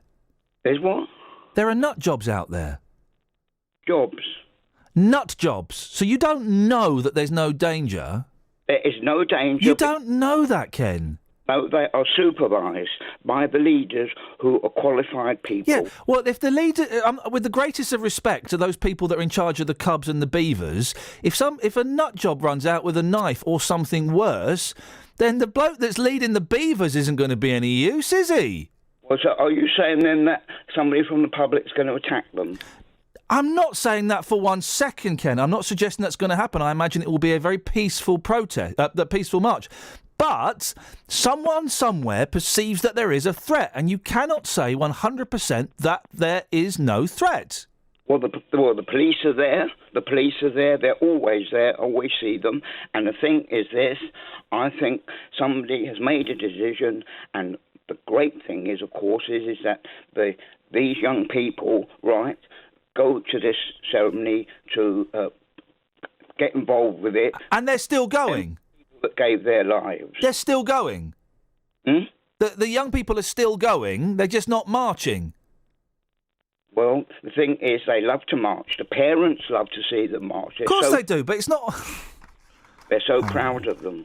There's what? There are nut jobs out there. Jobs? Nut jobs. So you don't know that there's no danger? There is no danger. You don't know that, Ken? No, they are supervised by the leaders who are qualified people. Yeah, well, if the leader, with the greatest of respect to those people that are in charge of the Cubs and the Beavers, if a nut job runs out with a knife or something worse, then the bloke that's leading the Beavers isn't going to be any use, is he? Well, so are you saying then that somebody from the public's going to attack them? I'm not saying that for 1 second, Ken. I'm not suggesting that's going to happen. I imagine it will be a very peaceful protest, the peaceful march. But someone somewhere perceives that there is a threat, and you cannot say 100% that there is no threat. Well, the police are there. The police are there. They're always there. I always see them. And the thing is this: I think somebody has made a decision, and the great thing is, of course, is that these young people, right, go to this ceremony to get involved with it. And they're still going? That gave their lives. They're still going? Hmm? The young people are still going, they're just not marching? Well, the thing is, they love to march. The parents love to see them march. Of course they do, but it's not... They're so proud of them.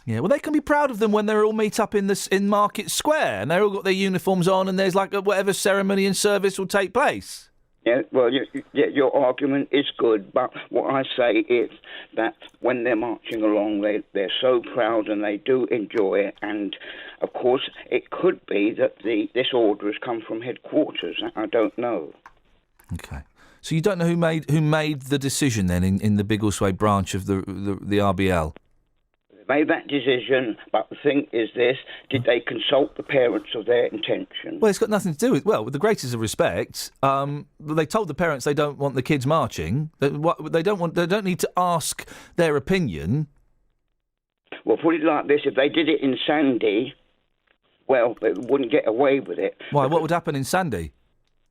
Yeah, well, they can be proud of them when they all meet up in Market Square, and they've all got their uniforms on, and there's like whatever ceremony and service will take place. Yeah, well, your argument is good, but what I say is that when they're marching along, they're so proud and they do enjoy it. And, of course, it could be that this order has come from headquarters. I don't know. OK. So you don't know who made the decision, then, in the Biggleswade branch of the RBL? Made that decision, but the thing is this: did they consult the parents of their intention? Well, it's got nothing to do with. Well, with the greatest of respect, they told the parents they don't want the kids marching. They don't need to ask their opinion. Well, put it like this: if they did it in Sandy, well, they wouldn't get away with it. Why? What would happen in Sandy?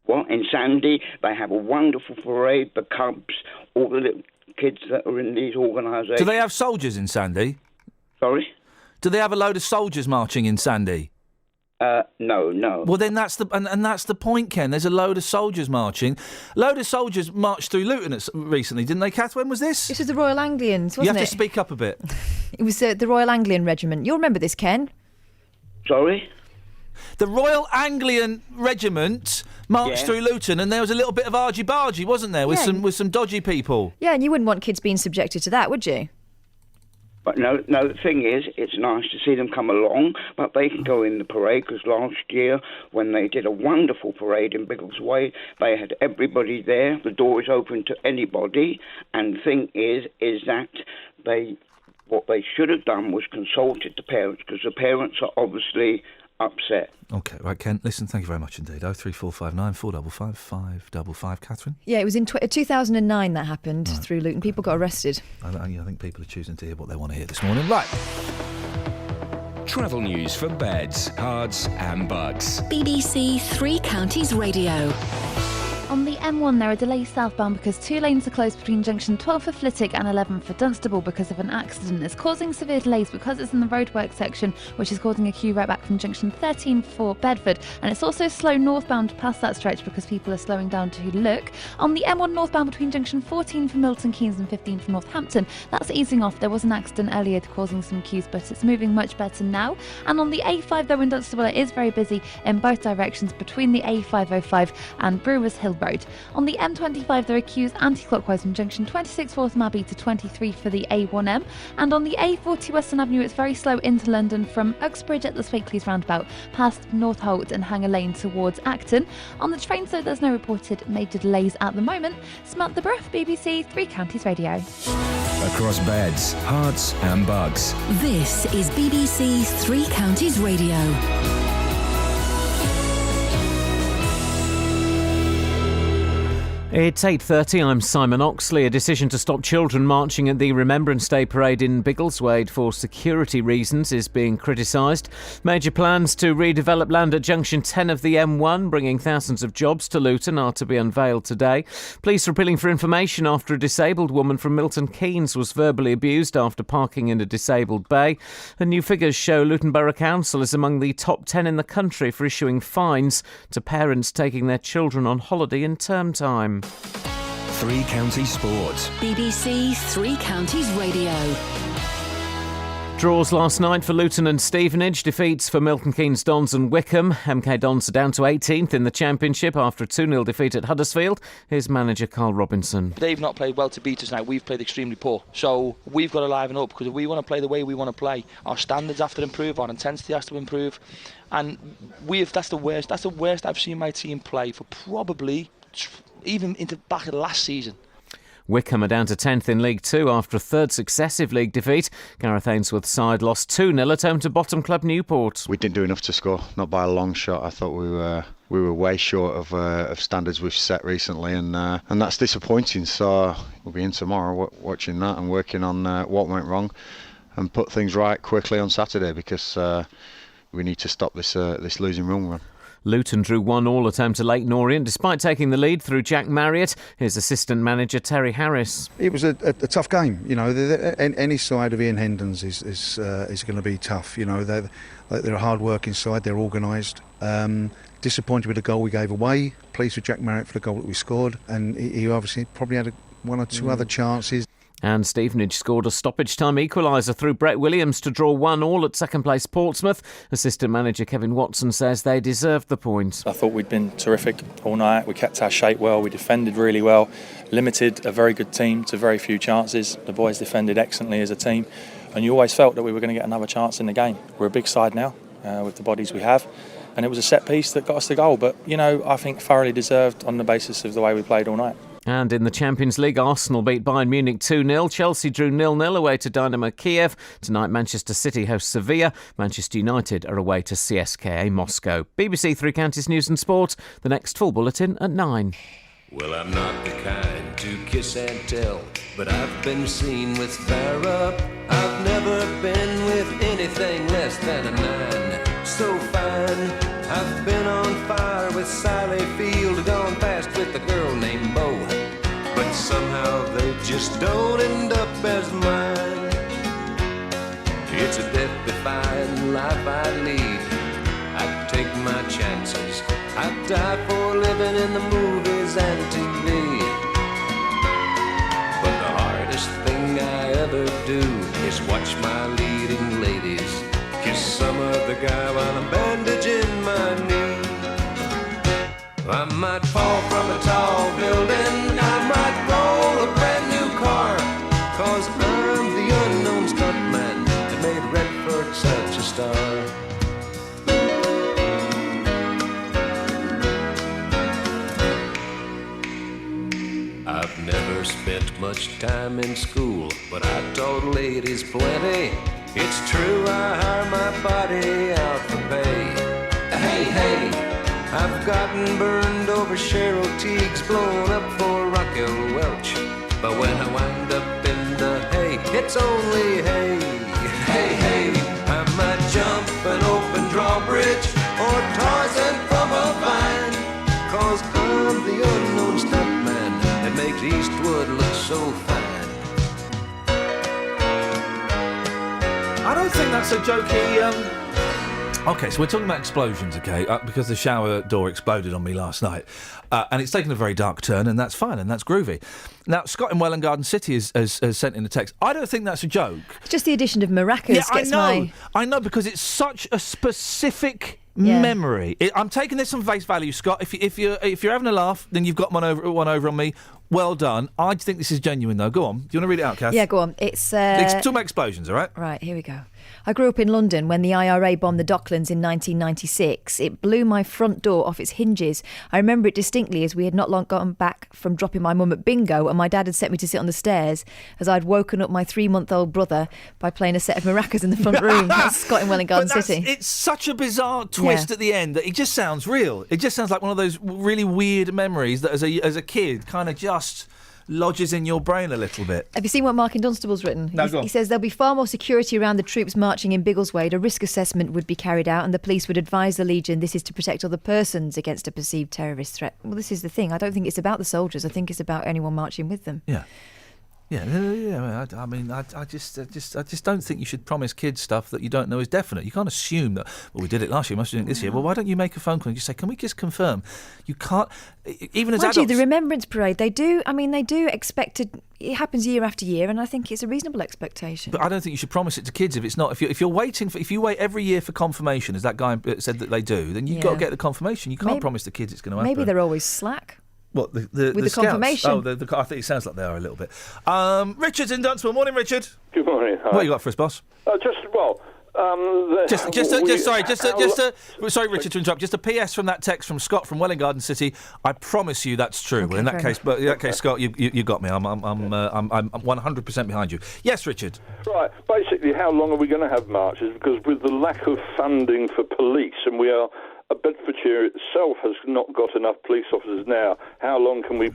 Well, in Sandy, they have a wonderful parade. The Cubs, all the little kids that are in these organisations. Do they have soldiers in Sandy? Sorry? Do they have a load of soldiers marching in Sandy? No. Well, then that's the point, Ken. There's a load of soldiers marching. A load of soldiers marched through Luton recently, didn't they, Kath? When was this? This was the Royal Anglians, wasn't it? You have to speak up a bit. It was the Royal Anglian Regiment. You'll remember this, Ken. Sorry? The Royal Anglian Regiment marched through Luton, and there was a little bit of argy-bargy, wasn't there, with some dodgy people. Yeah, and you wouldn't want kids being subjected to that, would you? But no, the thing is, it's nice to see them come along, but they can go in the parade, because last year, when they did a wonderful parade in Biggleswade, they had everybody there, the door is open to anybody, and the thing is that what they should have done was consulted the parents, because the parents are obviously upset. OK, right, Ken, listen, thank you very much indeed. 03459 455 555. Catherine? Yeah, it was in 2009 that happened through Luton. People got arrested. I think people are choosing to hear what they want to hear this morning. Right. Travel news for beds, cards and bugs. BBC Three Counties Radio. On the M1, there are delays southbound because 2 lanes are closed between junction 12 for Flitwick and 11 for Dunstable because of an accident. It's causing severe delays because it's in the roadwork section, which is causing a queue right back from junction 13 for Bedford. And it's also slow northbound past that stretch because people are slowing down to look. On the M1 northbound between junction 14 for Milton Keynes and 15 for Northampton, that's easing off. There was an accident earlier causing some queues, but it's moving much better now. And on the A5, though, in Dunstable, it is very busy in both directions between the A505 and Brewers Hill Road. On the M25, there are queues anti-clockwise from junction 26 for Waltham Abbey to 23 for the A1M. And on the A40 Western Avenue, it's very slow into London from Uxbridge at the Swakeleys roundabout past North Holt and Hanger Lane towards Acton. On the trains, though, there's no reported major delays at the moment. Samantha Bruff, BBC Three Counties Radio. Across beds, hearts and bugs. This is BBC Three Counties Radio. It's 8:30, I'm Simon Oxley. A decision to stop children marching at the Remembrance Day parade in Biggleswade for security reasons is being criticised. Major plans to redevelop land at Junction 10 of the M1, bringing thousands of jobs to Luton, are to be unveiled today. Police are appealing for information after a disabled woman from Milton Keynes was verbally abused after parking in a disabled bay. And new figures show Luton Borough Council is among the top 10 in the country for issuing fines to parents taking their children on holiday in term time. Three Counties Sports. BBC Three Counties Radio. Draws last night for Luton and Stevenage, defeats for Milton Keynes, Dons and Wickham. MK Dons are down to 18th in the Championship after a 2-0 defeat at Huddersfield. Here's manager Carl Robinson. They've not played well to beat us now. We've played extremely poor. So we've got to liven up, because if we want to play the way we want to play, our standards have to improve, our intensity has to improve. And that's the worst I've seen my team play for probably even into back of last season. Wickham are down to 10th in League 2 after a third successive league defeat. Gareth Ainsworth's side lost 2-0 at home to bottom club Newport. We didn't do enough to score, not by a long shot. I thought we were way short of standards we've set recently, and that's disappointing. So we'll be in tomorrow watching that and working on what went wrong and put things right quickly on Saturday, because we need to stop this losing run. Luton drew 1-1 at home to Leyton Orient, despite taking the lead through Jack Marriott. Here's assistant manager Terry Harris. It was a tough game. You know, any side of Ian Hendon's is going to be tough. You know, they're a hard-working side. They're organised. Disappointed with the goal we gave away. Pleased with Jack Marriott for the goal that we scored, and he obviously probably had one or two other chances. And Stevenage scored a stoppage-time equaliser through Brett Williams to draw 1-1 at second-place Portsmouth. Assistant manager Kevin Watson says they deserved the point. I thought we'd been terrific all night. We kept our shape well. We defended really well. Limited a very good team to very few chances. The boys defended excellently as a team. And you always felt that we were going to get another chance in the game. We're a big side now with the bodies we have. And it was a set piece that got us the goal. But, you know, I think thoroughly deserved on the basis of the way we played all night. And in the Champions League, Arsenal beat Bayern Munich 2-0. Chelsea drew 0-0 away to Dynamo Kiev. Tonight, Manchester City host Sevilla. Manchester United are away to CSKA Moscow. BBC Three Counties News and Sport. The next full bulletin at 9. Well, I'm not the kind to kiss and tell, but I've been seen with Farrah. I've never been with anything less than a 9. So fine, I've been on fire with Sally Field, gone past with a girl named Bo, but somehow they just don't end up as mine. It's a death-defying life I lead. I take my chances. I die for living in the movies and TV. But the hardest thing I ever do is watch my leading ladies kiss some other guy while I'm bandaging my knee. I might fall from a tall building, I might roll a brand new car, 'cause I'm the unknown stuntman. much time in school, but I taught ladies plenty. It's true, I hire my body out for pay. Hey, hey, I've gotten burned over Cheryl Teague's, blown up for Raquel Welch. But when I wind up in the hay, it's only hay. Hey, hey, I might jump an open drawbridge or Tarzan from a vine, 'cause I'm the unknown stuntman that makes Eastwood look so fine. I don't think that's a jokey... OK, so we're talking about explosions, OK, because the shower door exploded on me last night. And it's taken a very dark turn, and that's fine, and that's groovy. Now, Scott in Welwyn Garden City has sent in a text. I don't think that's a joke. Just the addition of maracas gets I know, because it's such a specific... memory. I'm taking this on face value, Scott. If you're having a laugh, then you've got one over on me. Well done. I think this is genuine, though. Go on. Do you want to read it out, Kath? Yeah, go on. It's talking about explosions, all right? Right, here we go. I grew up in London when the IRA bombed the Docklands in 1996. It blew my front door off its hinges. I remember it distinctly as we had not long gotten back from dropping my mum at bingo, and my dad had set me to sit on the stairs as I'd woken up my 3-month-old brother by playing a set of maracas in the front room. That's Scott in Welwyn Garden City. It's such a bizarre twist at the end that it just sounds real. It just sounds like one of those really weird memories that as a kid kind of just lodges in your brain a little bit. Have you seen what Mark in Dunstable's written? No, go on. He says there'll be far more security around the troops marching in Biggleswade. A risk assessment would be carried out and the police would advise the Legion this is to protect other persons against a perceived terrorist threat. Well, this is the thing. I don't think it's about the soldiers. I think it's about anyone marching with them. Yeah. Yeah. I mean, I just don't think you should promise kids stuff that you don't know is definite. You can't assume that. Well, we did it last year, must do it this year. Well, why don't you make a phone call and just say, "Can we just confirm?" You can't. Even as adults, the Remembrance Parade, they do expect it. It happens year after year, and I think it's a reasonable expectation. But I don't think you should promise it to kids if it's not. If you're waiting if you wait every year for confirmation, as that guy said that they do, then you've got to get the confirmation. You can't promise the kids it's going to happen. Maybe they're always slack. What, with the scouts? confirmation? Oh, I think it sounds like they are a little bit. Richard's in Dunstable. Morning, Richard. Good morning. Hi. What you got for us, boss? Sorry, Richard, to interrupt. Just a PS from that text from Scott from Welwyn Garden City. I promise you that's true. Okay, in that case, Scott, you got me. I'm 100% behind you. Yes, Richard. Right. Basically, how long are we going to have marches? Because with the lack of funding for police, and Bedfordshire itself has not got enough police officers now. How long can we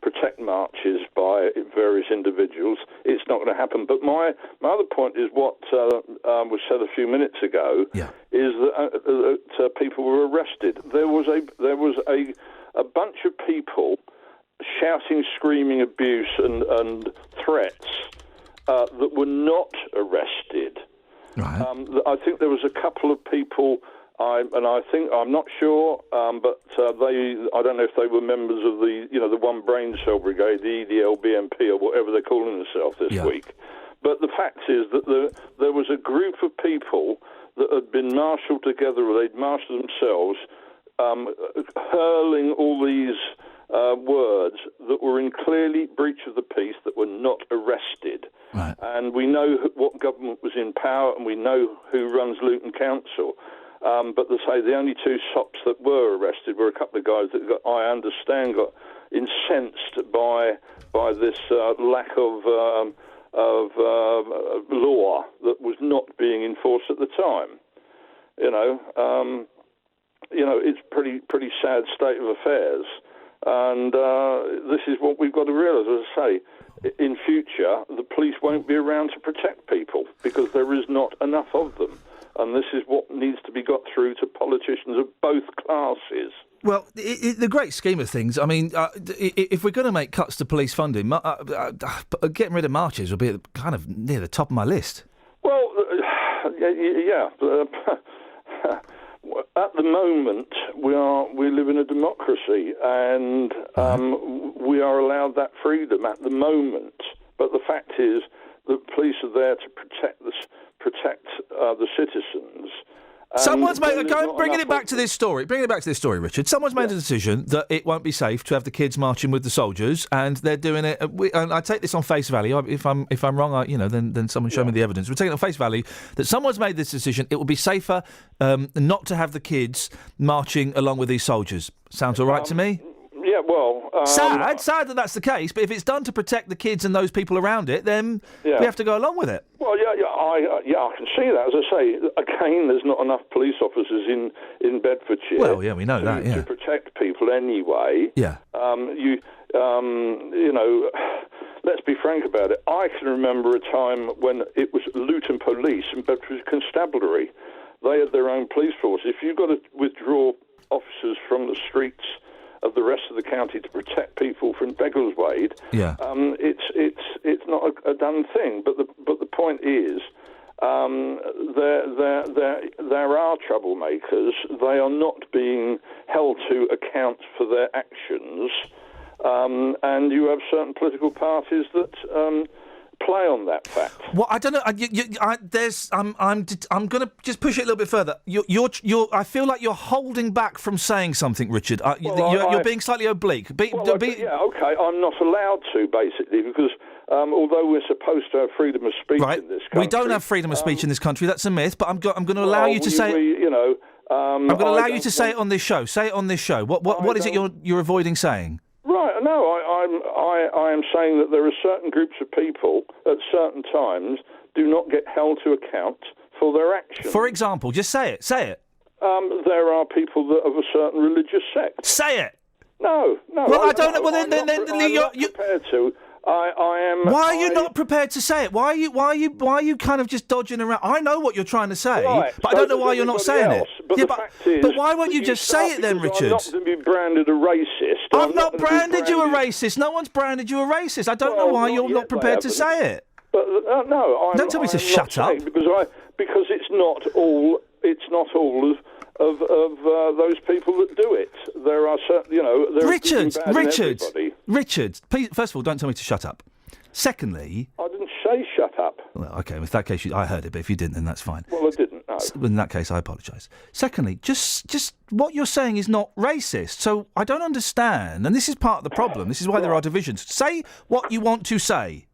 protect marches by various individuals? It's not going to happen. But my other point is what was said a few minutes ago. Yeah. Is that people were arrested. There was a bunch of people shouting, screaming abuse and threats that were not arrested. Right. I think there was a couple of people. I'm not sure, but I don't know if they were members of the One Brain Cell Brigade, the EDL BMP, or whatever they're calling themselves this week. But the fact is that there was a group of people that had been marshalled together, or they'd marshalled themselves, hurling all these words that were in clearly breach of the peace, that were not arrested. Right. And we know what government was in power, and we know who runs Luton Council. But they say the only two sops that were arrested were a couple of guys that I understand got incensed by this lack of law that was not being enforced at the time. It's pretty sad state of affairs, and this is what we've got to realise. As I say, in future, the police won't be around to protect people because there is not enough of them. And this is what needs to be got through to politicians of both classes. Well, the great scheme of things, I mean, if we're going to make cuts to police funding, getting rid of marches will be kind of near the top of my list. Well, yeah. At the moment, we live in a democracy, and we are allowed that freedom at the moment. But the fact is that police are there to protect the citizens. Someone's bringing it back to this story. Bringing it back to this story, Richard. Someone's made a decision that it won't be safe to have the kids marching with the soldiers, and they're doing it. And I take this on face value. If I'm wrong, then someone show me the evidence. We're taking it on face value that someone's made this decision. It will be safer not to have the kids marching along with these soldiers. Sounds all right to me. Yeah, Sad that that's the case, but if it's done to protect the kids and those people around it, then we have to go along with it. Well, I can see that. As I say, again, there's not enough police officers in Bedfordshire. Well, yeah, we know that, yeah. To protect people anyway. Yeah. Let's be frank about it. I can remember a time when it was Luton Police and Bedford Constabulary. They had their own police force. If you've got to withdraw officers from the streets of the rest of the county to protect people from Beggleswade, it's not a done thing. But the point is, there are troublemakers. They are not being held to account for their actions, and you have certain political parties that play on that fact. Well, I don't know. I'm going to just push it a little bit further. I feel like you're holding back from saying something, Richard. You're being slightly oblique. Okay. I'm not allowed to, basically, because although we're supposed to have freedom of speech in this country, we don't have freedom of speech in this country. That's a myth. But I'm going to allow you to say. I'm going to allow you to say it on this show. Say it on this show. What is it you're avoiding saying? Right, no, I am saying that there are certain groups of people at certain times do not get held to account for their actions. For example, just say it. There are people that of a certain religious sect. Say it. No. Well, I don't know. Well, then you're prepared to. I am. Why are you not prepared to say it? Why are you kind of just dodging around? I know what you're trying to say, but I don't know why you're not saying it. But the fact is, but why won't you just say it then, Richard? I'm not going to be branded a racist. I've not branded you a racist. No one's branded you a racist. I don't know why you're not prepared to say it. But no, don't tell me to shut up. Because it's not all. It's not all of those people that do it. There are certain, Richard, please, first of all, don't tell me to shut up. Secondly, I didn't say shut up. Well, okay, in that case, I heard it, but if you didn't, then that's fine. Well, I didn't. No. In that case, I apologise. Secondly, just what you're saying is not racist. So I don't understand, and this is part of the problem. This is why there are divisions. Say what you want to say.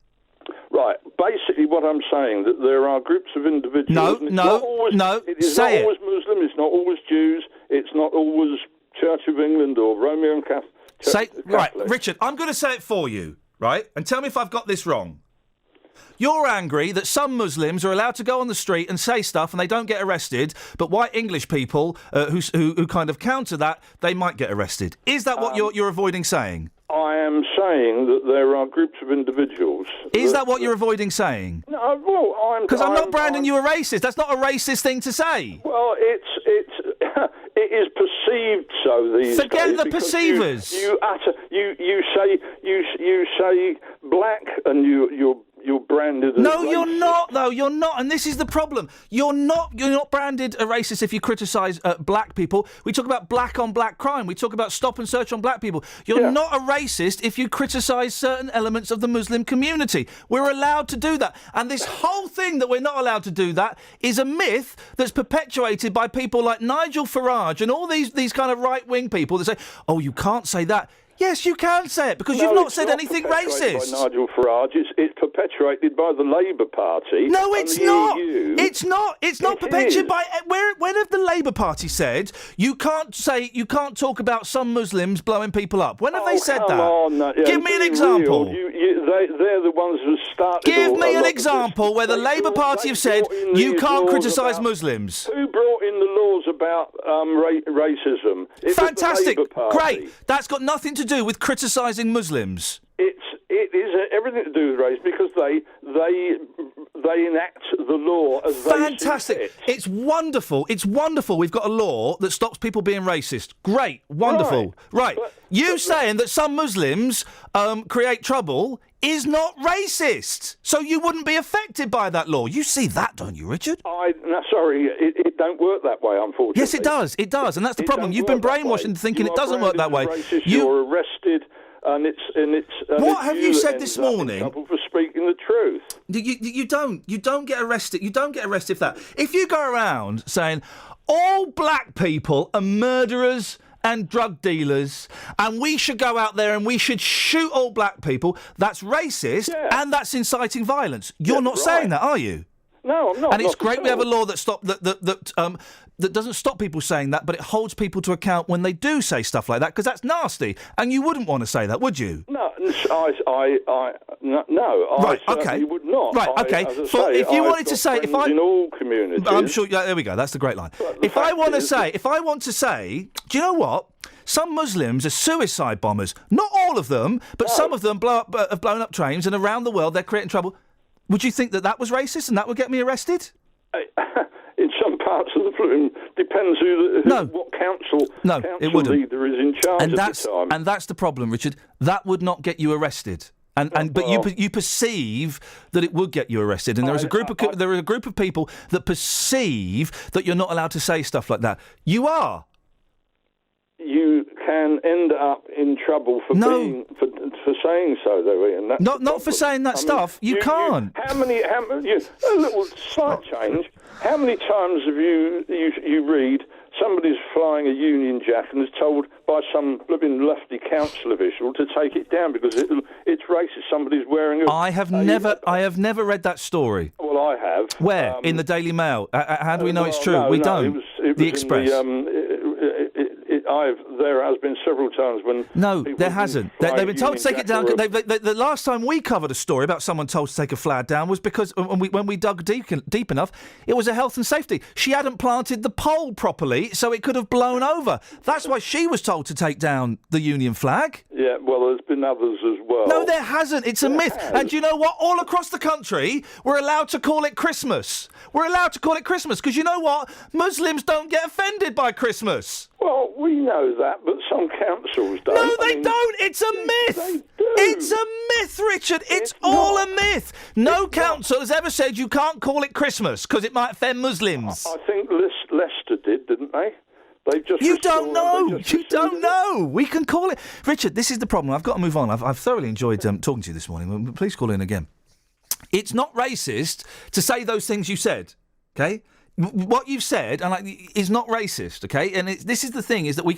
Right. Basically, what I'm saying that there are groups of individuals. It is not always Muslim. It's not always Jews. It's not always Church of England or Roman Catholic. Right, Richard. I'm going to say it for you. Right, and tell me if I've got this wrong. You're angry that some Muslims are allowed to go on the street and say stuff and they don't get arrested, but white English people who kind of counter that, they might get arrested. Is that what you're avoiding saying? I am saying that there are groups of individuals. Is that what you're avoiding saying? No, well, because I'm not branding you a racist. That's not a racist thing to say. Well, it is perceived so these days. Forget the perceivers. You say black and you're branded as No, racist. You're not, though. You're not, and this is the problem. You're not branded a racist if you criticise black people. We talk about black-on-black crime. We talk about stop and search on black people. You're not a racist if you criticise certain elements of the Muslim community. We're allowed to do that. And this whole thing that we're not allowed to do that is a myth that's perpetuated by people like Nigel Farage and all these kind of right-wing people that say, oh, you can't say that. Yes, you can say it, because you've not said anything racist. By Nigel Farage, it's perpetuated by the Labour Party. No, it's not. EU. It's not. It's not perpetuated by. When have the Labour Party said you can't talk about some Muslims blowing people up? When have they said that? Give me an example. They're the ones who started. Give me an example where the Labour Party have said you can't criticise Muslims. Who brought in the laws about racism? Fantastic. Great. That's got nothing to do with criticising Muslims. It is everything to do with race because they enact the law as fantastic. They see fit. It's wonderful. It's wonderful. We've got a law that stops people being racist. Great. Wonderful. Right. Saying that some Muslims create trouble is not racist. So you wouldn't be affected by that law. You see that, don't you, Richard? Sorry, it don't work that way, unfortunately. Yes, it does. It does, and that's the problem. You've been brainwashed into thinking it doesn't work that way. You're arrested, and it's. What have you said this morning? Trouble for speaking the truth. You don't get arrested. You don't get arrested for that. If you go around saying all black people are murderers and drug dealers, and we should go out there and we should shoot all black people, that's racist and that's inciting violence. You're not saying that, are you? No, I'm not. And it's not great at we have a all. law that doesn't stop people saying that, but it holds people to account when they do say stuff like that, because that's nasty. And you wouldn't want to say that, would you? No, I Right, certainly okay. would not. Right, okay. As I say, If you I've wanted to got say, if friends I, in all communities, I'm sure. Yeah, there we go. That's the great line. If I want to say, do you know what? Some Muslims are suicide bombers. Not all of them, but some of them have blown up trains, and around the world they're creating trouble. Would you think that was racist and that would get me arrested? in some parts of the Flume, depends what council it wouldn't. leader is in charge And at the time. And that's the problem, Richard. That would not get you arrested. But you perceive that it would get you arrested, and there is a group of people that perceive that you're not allowed to say stuff like that. You are. You can end up in trouble for saying so, though, Ian. That's not for saying that stuff. You can't. How many? A little slight change. How many times have you read somebody's flying a Union Jack and is told by some living lefty council official to take it down because it's racist? Somebody's wearing a. I have never read that story. Well, I have. Where in the Daily Mail? How do we know it's true? No, we no, don't. It was the Express. There has been several times when. No, there hasn't. They've been told to take it down. The last time we covered a story about someone told to take a flag down was because when we dug deep enough, it was a health and safety. She hadn't planted the pole properly, so it could have blown over. That's why she was told to take down the Union flag. Yeah, well, there's been others as well. No, there hasn't. It's a myth. And do you know what? All across the country, we're allowed to call it Christmas. We're allowed to call it Christmas because you know what? Muslims don't get offended by Christmas. Well, we know that, but some councils don't. No, they don't. It's a myth. They do. It's a myth, Richard. It's all a myth. No council has ever said you can't call it Christmas because it might offend Muslims. I think Leicester did, didn't they? You don't know. You don't know. We can call it. Richard, this is the problem. I've got to move on. I've thoroughly enjoyed talking to you this morning. Please call in again. It's not racist to say those things you said, okay? What you've said is not racist, okay? And this is the thing, is that we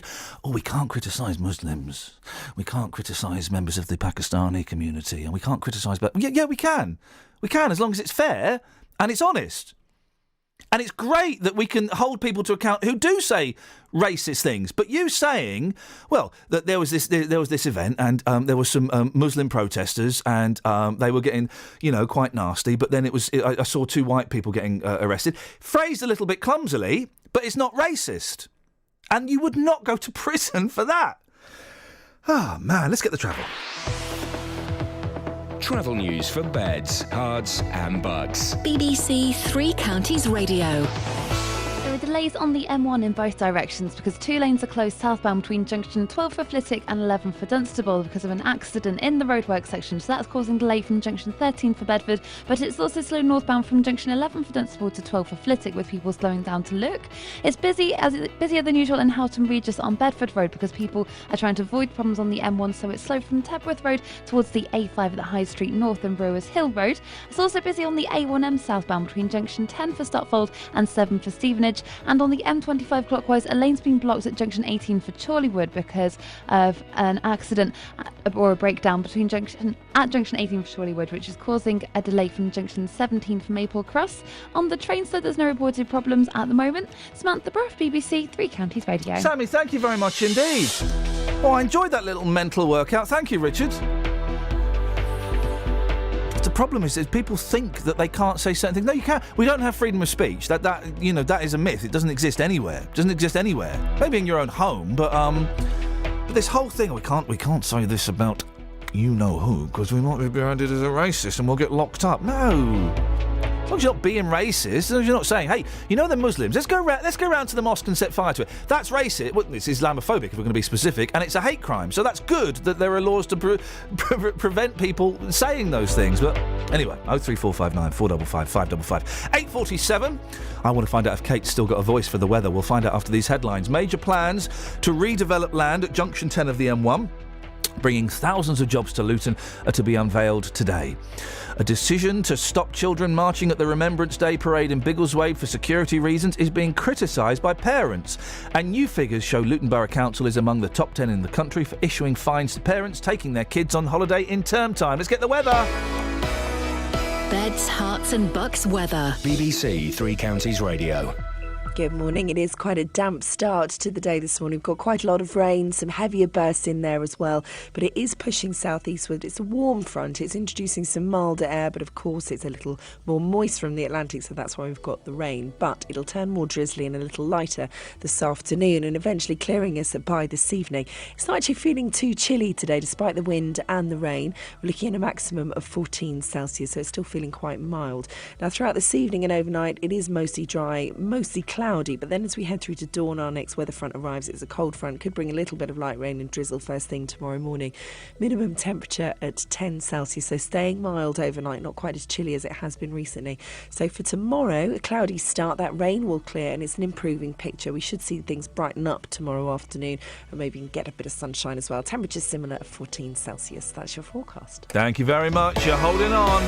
can't criticise Muslims. We can't criticise members of the Pakistani community, and we can't criticise... Yeah, we can. We can, as long as it's fair and it's honest. And it's great that we can hold people to account who do say racist things. But you saying, well, that there was this event and there were some Muslim protesters and they were getting, quite nasty. But then I saw two white people getting arrested. Phrased a little bit clumsily, but it's not racist. And you would not go to prison for that. Oh, man, let's get the travel. Travel news for beds, cards and bugs. BBC Three Counties Radio. There are delays on the M1 in both directions because two lanes are closed southbound between junction 12 for Flitwick and 11 for Dunstable because of an accident in the roadwork section. So that's causing delay from junction 13 for Bedford, but it's also slow northbound from junction 11 for Dunstable to 12 for Flitwick with people slowing down to look. It's busier than usual in Houghton Regis on Bedford Road because people are trying to avoid problems on the M1, so it's slow from Tebworth Road towards the A5 at the High Street North and Brewers Hill Road. It's also busy on the A1M southbound between junction 10 for Stotfold and 7 for Stevenage. And on the M25 clockwise, a lane's been blocked at junction 18 for Chorleywood because of an accident or a breakdown between junction 18 for Chorleywood, which is causing a delay from junction 17 for Maple Cross. On the train, so there's no reported problems at the moment. Samantha Brough, BBC Three Counties Radio. Sammy, thank you very much indeed. Oh, I enjoyed that little mental workout. Thank you, Richard. The problem is that people think that they can't say certain things. No, you can't. We don't have freedom of speech. That is a myth. It doesn't exist anywhere. It doesn't exist anywhere. Maybe in your own home, but this whole thing, we can't say this about you know who because we might be branded as a racist and we'll get locked up. No. As long as you're not being racist, as long as you're not saying, hey, the Muslims, let's go round to the mosque and set fire to it. That's racist. Well, it's Islamophobic, if we're going to be specific, and it's a hate crime. So that's good that there are laws to prevent people saying those things. But anyway, 03459 455 555. 8:47. I want to find out if Kate's still got a voice for the weather. We'll find out after these headlines. Major plans to redevelop land at Junction 10 of the M1. Bringing thousands of jobs to Luton are to be unveiled today. A decision to stop children marching at the Remembrance Day parade in Biggleswade for security reasons is being criticised by parents. And new figures show Luton Borough Council is among the top 10 in the country for issuing fines to parents taking their kids on holiday in term time. Let's get the weather. Beds, Hearts and Bucks weather. BBC Three Counties Radio. Good morning. It is quite a damp start to the day this morning. We've got quite a lot of rain, some heavier bursts in there as well, but it is pushing southeastward. It's a warm front. It's introducing some milder air, but of course it's a little more moist from the Atlantic, so that's why we've got the rain. But it'll turn more drizzly and a little lighter this afternoon and eventually clearing us by this evening. It's not actually feeling too chilly today despite the wind and the rain. We're looking at a maximum of 14 Celsius, so it's still feeling quite mild. Now throughout this evening and overnight it is mostly dry, mostly cloudy, but then as we head through to dawn, our next weather front arrives. It's a cold front, could bring a little bit of light rain and drizzle first thing tomorrow morning. Minimum temperature at 10 Celsius, so staying mild overnight, not quite as chilly as it has been recently. So for tomorrow, a cloudy start, that rain will clear and it's an improving picture. We should see things brighten up tomorrow afternoon and maybe get a bit of sunshine as well. Temperature similar at 14 Celsius. That's your forecast. Thank you very much. You're holding on.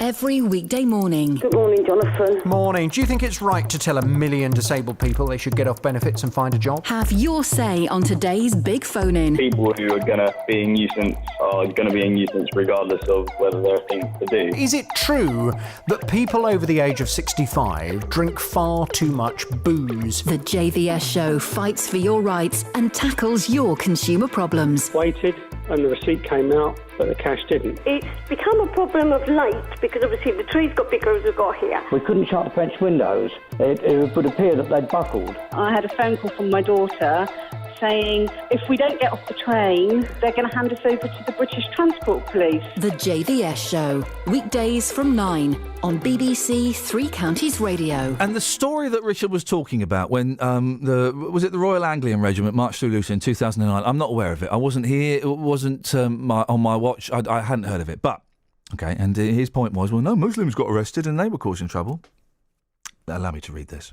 Every weekday morning. Good morning, Jonathan. Morning. Do you think it's right to tell 1 million disabled people they should get off benefits and find a job? Have your say on today's big phone-in. People who are going to be a nuisance are going to be a nuisance regardless of whether there are things to do. Is it true that people over the age of 65 drink far too much booze? The JVS show fights for your rights and tackles your consumer problems. Waited and the receipt came out, but the cash didn't. It's become a problem of late because obviously the trees got bigger as we've got here. We couldn't shut the French windows. It would appear that they'd buckled. I had a phone call from my daughter saying if we don't get off the train, they're going to hand us over to the British Transport Police. The JVS show, weekdays from 9 on BBC Three Counties Radio. And the story that Richard was talking about when was it the Royal Anglian Regiment marched through Luton in 2009? I'm not aware of it. I wasn't here. It wasn't on my watch. I hadn't heard of it. But okay, and his point was, well, no Muslims got arrested and they were causing trouble. Allow me to read this.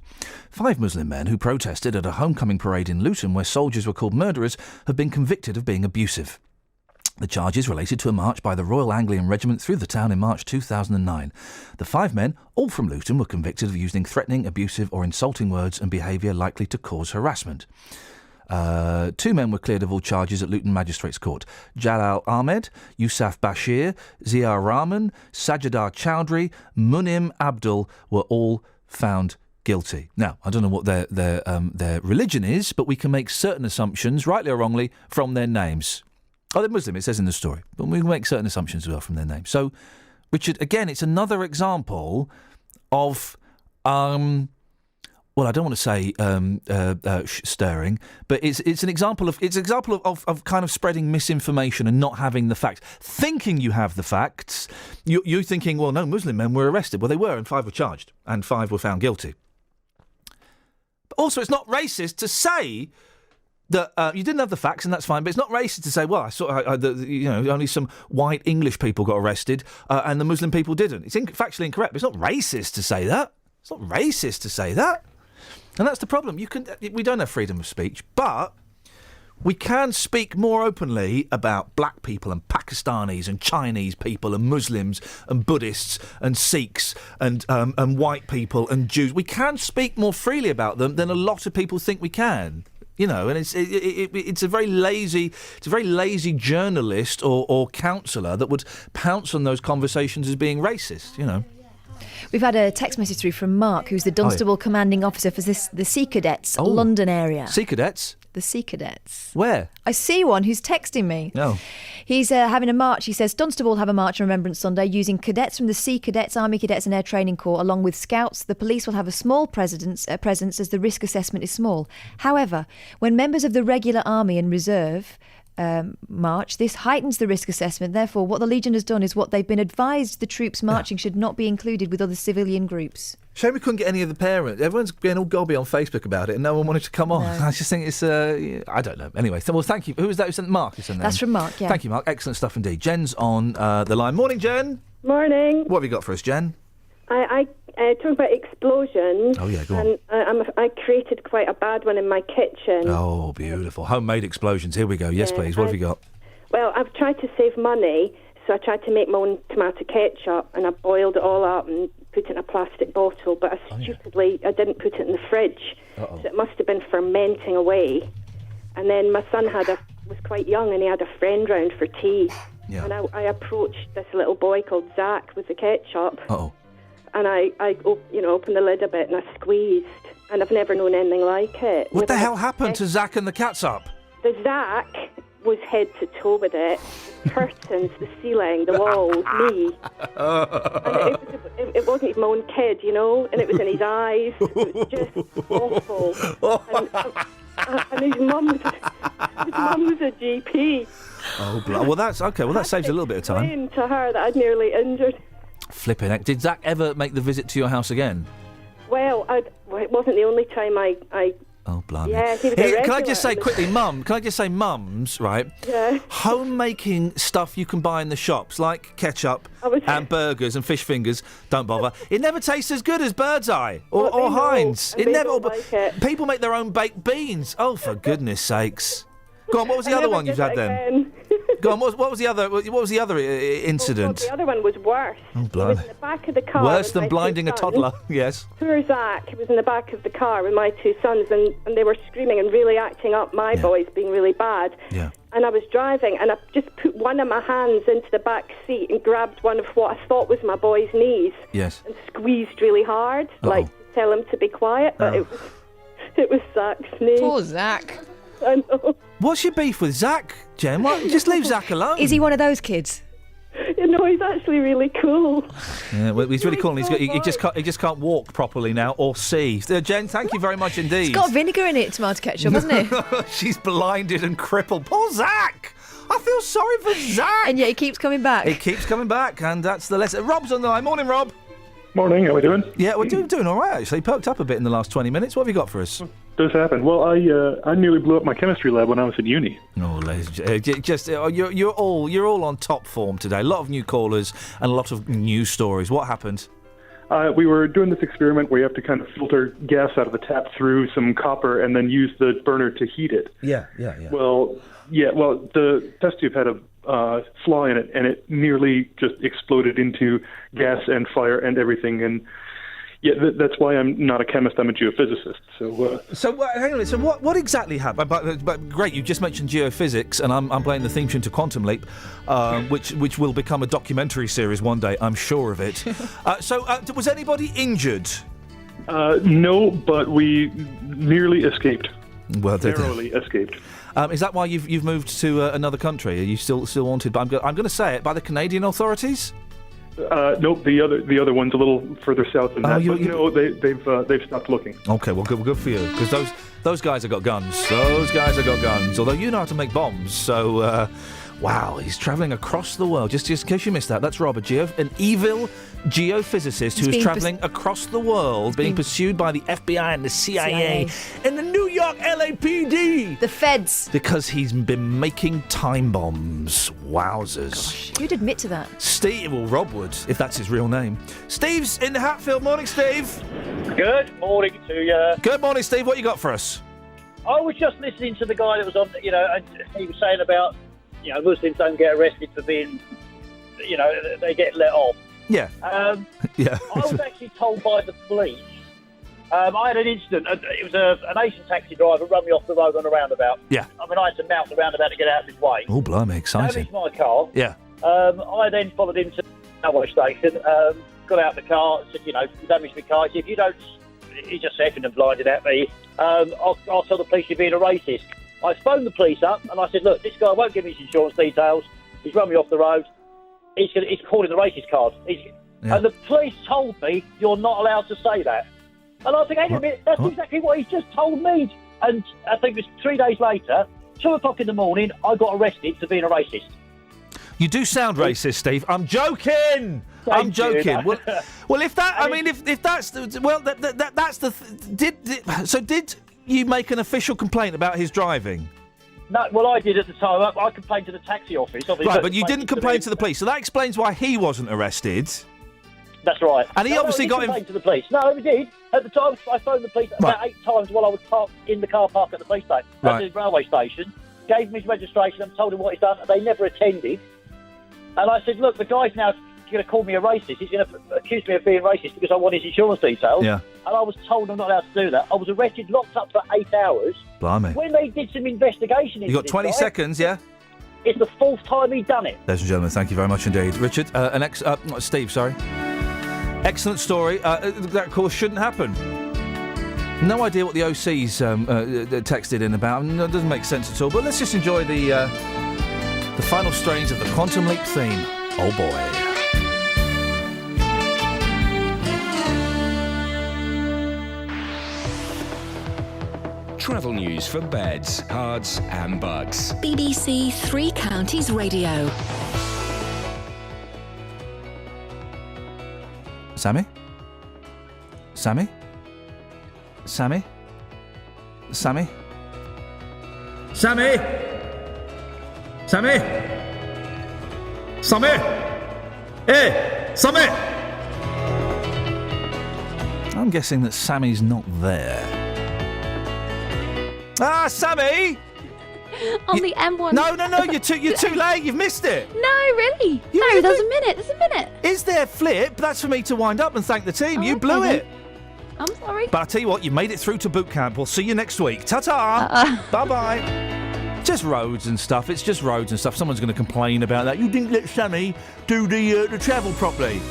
5 Muslim men who protested at a homecoming parade in Luton where soldiers were called murderers have been convicted of being abusive. The charges related to a march by the Royal Anglian Regiment through the town in March 2009. The 5 men, all from Luton, were convicted of using threatening, abusive or insulting words and behaviour likely to cause harassment. 2 men were cleared of all charges at Luton Magistrates Court. Jalal Ahmed, Yusuf Bashir, Zia Rahman, Sajidar Chowdhury, Munim Abdul were all found guilty. Now, I don't know what their religion is, but we can make certain assumptions, rightly or wrongly, from their names. Oh, they're Muslim, it says in the story. But we can make certain assumptions as well from their names. So, Richard, again, it's another example of, well, I don't want to say stirring, but it's an example of kind of spreading misinformation and not having the facts. Thinking you have the facts, you're thinking, well, no, Muslim men were arrested. Well, they were, and 5 were charged, and 5 were found guilty. But also, it's not racist to say that you didn't have the facts, and that's fine. But it's not racist to say, well, I saw, only some white English people got arrested, and the Muslim people didn't. It's factually incorrect. But it's not racist to say that. It's not racist to say that. And that's the problem. We don't have freedom of speech, but we can speak more openly about black people and Pakistanis and Chinese people and Muslims and Buddhists and Sikhs and white people and Jews. We can speak more freely about them than a lot of people think we can. You know, and it's a very lazy journalist or counsellor that would pounce on those conversations as being racist. You know. We've had a text message through from Mark, who's the Dunstable Commanding Officer for the Sea Cadets London area. Sea Cadets? The Sea Cadets. Where? I see one who's texting me. No. He's having a march. He says, Dunstable will have a march on Remembrance Sunday using cadets from the Sea Cadets, Army Cadets and Air Training Corps, along with scouts. The police will have a small presence as the risk assessment is small. However, when members of the regular Army and Reserve march, this heightens the risk assessment. Therefore, what the Legion has done is what they've been advised the troops marching should not be included with other civilian groups. Shame we couldn't get any of the parents. Everyone's being all gobby on Facebook about it and no one wanted to come on. No. I just think it's, I don't know. Anyway, well, thank you. Who was that who sent Mark? That's from Mark, yeah. Thank you, Mark. Excellent stuff indeed. Jen's on the line. Morning, Jen. Morning. What have you got for us, Jen? I talk about explosions. Oh, yeah, go on. And I created quite a bad one in my kitchen. Oh, beautiful. Homemade explosions. Here we go. Yes, please. What have you got? Well, I've tried to save money, so I tried to make my own tomato ketchup, and I boiled it all up and put it in a plastic bottle, but I didn't put it in the fridge. So it must have been fermenting away. And then my son was quite young, and he had a friend round for tea. Yeah. And I approached this little boy called Zach with the ketchup. Uh-oh. And I opened the lid a bit and I squeezed. And I've never known anything like it. What the hell happened to Zach and the catsup? The Zach was head to toe with it. The curtains, the ceiling, the walls, me. And it wasn't even my own kid, you know, and it was in his eyes. It was just awful. And his mum was a GP. Oh, well, that's okay. Well, that saves a little bit of time. Explained to her that I'd nearly injured. Flipping heck. Did Zach ever make the visit to your house again? Well, it wasn't the only time I Oh, blimey. Yeah, he was a Can I regular just say at the- quickly, mums, right? Yeah. Homemaking stuff you can buy in the shops, like ketchup and burgers and fish fingers, don't bother. It never tastes as good as Bird's Eye or Heinz. and It they never. don't like it. People make their own baked beans. Oh, for goodness sakes. Go on, what was the other one you've had then? Go on, what was the other? What was the other incident? The other one was worse. Oh, He blimey. was in the back of the car. Worse with than my blinding two a sons. toddler. Yes. Poor Zach was in the back of the car with my two sons, and they were screaming and really acting up, my boys being really bad. Yeah. And I was driving, and I just put one of my hands into the back seat and grabbed one of what I thought was my boy's knees. Yes. And squeezed really hard, like to tell him to be quiet, but it was Zach's knee. Poor Zach. I know. What's your beef with Zach, Jen? Just leave Zach alone. Is he one of those kids? You know, he's actually really cool. Yeah, well, he's really cool. And he just can't walk properly now or see. Jen, thank you very much indeed. It's got vinegar in it, tomato ketchup, hasn't it? She's blinded and crippled. Poor Zach. I feel sorry for Zach. And yet he keeps coming back. He keeps coming back, and that's the lesson. Rob's on the line. Morning, Rob. Morning, how are we doing? Yeah, we're doing all right, actually. Perked up a bit in the last 20 minutes. What have you got for us? Does happen. Well, I nearly blew up my chemistry lab when I was at uni. Oh, you're all on top form today. A lot of new callers and a lot of news stories. What happened? We were doing this experiment where you have to kind of filter gas out of the tap through some copper and then use the burner to heat it. Yeah. Well, the test tube had a flaw in it, and it nearly just exploded into gas and fire and everything. And yeah, that's why I'm not a chemist. I'm a geophysicist. Hang on. So what exactly happened? But great, you just mentioned geophysics, and I'm playing the theme tune to Quantum Leap, which will become a documentary series one day. I'm sure of it. Was anybody injured? No, but we nearly escaped. Well, narrowly escaped. Is that why you've moved to another country? Are you still wanted? But I'm going to say it, by the Canadian authorities. Nope, the other one's a little further south than that. No, they've stopped looking. Okay, well, good for you, because those guys have got guns. Those guys have got guns. Although you know how to make bombs, so wow, he's travelling across the world. Just in case you missed that, that's Rob, an evil geophysicist who is travelling across the world, being pursued by the FBI and the CIA and the New York LAPD, the feds, because he's been making time bombs. Wowzers! Gosh, who'd admit to that? Steve, well, Rob would, if that's his real name. Steve's in the Hatfield. Morning, Steve. Good morning to you. Good morning, Steve. What you got for us? I was just listening to the guy that was on, and he was saying about, Muslims don't get arrested for being, they get let off. Yeah. Yeah. I was actually told by the police. I had an incident. It was an Asian taxi driver run me off the road on a roundabout. Yeah. I mean, I had to mount the roundabout to get out of his way. Oh, blimey, exciting. Damaged my car. Yeah. I then followed him to the railway station, got out of the car, said, you damaged my car. He said, if you don't, he just effing and blinded at me, I'll tell the police you're being a racist. I phoned the police up and I said, look, this guy won't give me his insurance details. He's run me off the road. He's calling the racist card. And the police told me you're not allowed to say that. And I think, hang on a minute, that's exactly what he's just told me. And I think it was 3 days later, 2 o'clock in the morning, I got arrested for being a racist. You do sound racist, Steve. I'm joking. I'm joking. Well, if that, I mean, if that's, well, that's the. Did you make an official complaint about his driving? No, well, I did at the time. I complained to the taxi office. Right, but you didn't complain to the police, so that explains why he wasn't arrested. That's right. And he obviously got him to the police. No, he did. At the time, I phoned the police about 8 times while I was parked in the car park at the police station, at the railway station. Gave him his registration and told him what he's done. They never attended. And I said, look, the guy's now going to call me a racist. He's going to accuse me of being racist because I want his insurance details. Yeah. And I was told I'm not allowed to do that. I was arrested, locked up for 8 hours. Blimey. When they did some investigation into You got 20 seconds, yeah? It's the fourth time he's done it. Ladies and gentlemen, thank you very much indeed. Richard, Steve, sorry. Excellent story. That, of course, shouldn't happen. No idea what the OC's texted in about. No, it doesn't make sense at all. But let's just enjoy the final strains of the Quantum Leap theme. Oh, boy. Travel news for beds, cards and bugs. BBC Three Counties Radio. Sammy? Sammy? Sammy? Sammy? Sammy? Sammy? Sammy? Hey! Sammy! I'm guessing that Sammy's not there. Ah, Sammy! On the M1. No, you're too late. You've missed it. No, really? No, there's a minute. Is there Flip? That's for me to wind up and thank the team. You blew it. I'm sorry. But I tell you what, you made it through to boot camp. We'll see you next week. Ta-ta. Bye-bye. Just roads and stuff. It's just roads and stuff. Someone's going to complain about that. You didn't let Sammy do the travel properly.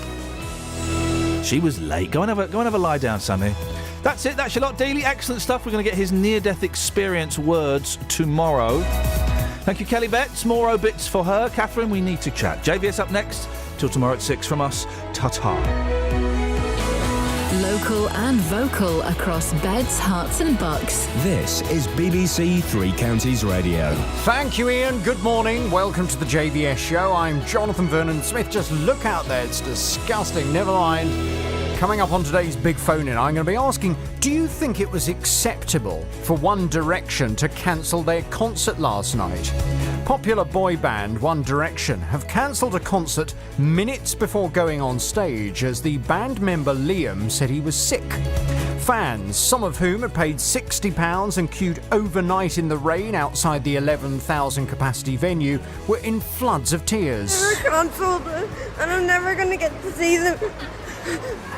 She was late. Go and have a lie down, Sammy. That's it. That's your lot, Dealey. Excellent stuff. We're going to get his near-death experience words tomorrow. Thank you, Kelly Betts. More obits for her. Catherine, we need to chat. JVS up next. Till tomorrow at 6 from us. Ta-ta. Local and vocal across beds, hearts and bucks. This is BBC Three Counties Radio. Thank you, Iain. Good morning. Welcome to the JVS show. I'm Jonathan Vernon Smith. Just look out there. It's disgusting. Never mind. Coming up on today's Big Phone-In, I'm going to be asking, do you think it was acceptable for One Direction to cancel their concert last night? Popular boy band One Direction have cancelled a concert minutes before going on stage as the band member Liam said he was sick. Fans, some of whom had paid £60 and queued overnight in the rain outside the 11,000 capacity venue, were in floods of tears. They were cancelled and I'm never going to get to see them.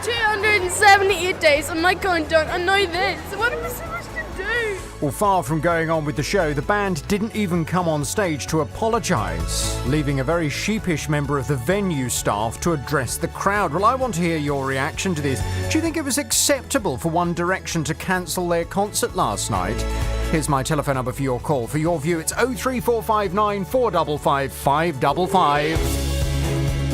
278 days on my countdown. I know this. What am I supposed to do? Well, far from going on with the show, the band didn't even come on stage to apologise, leaving a very sheepish member of the venue staff to address the crowd. Well, I want to hear your reaction to this. Do you think it was acceptable for One Direction to cancel their concert last night? Here's my telephone number for your call. For your view, it's 03459 455 555.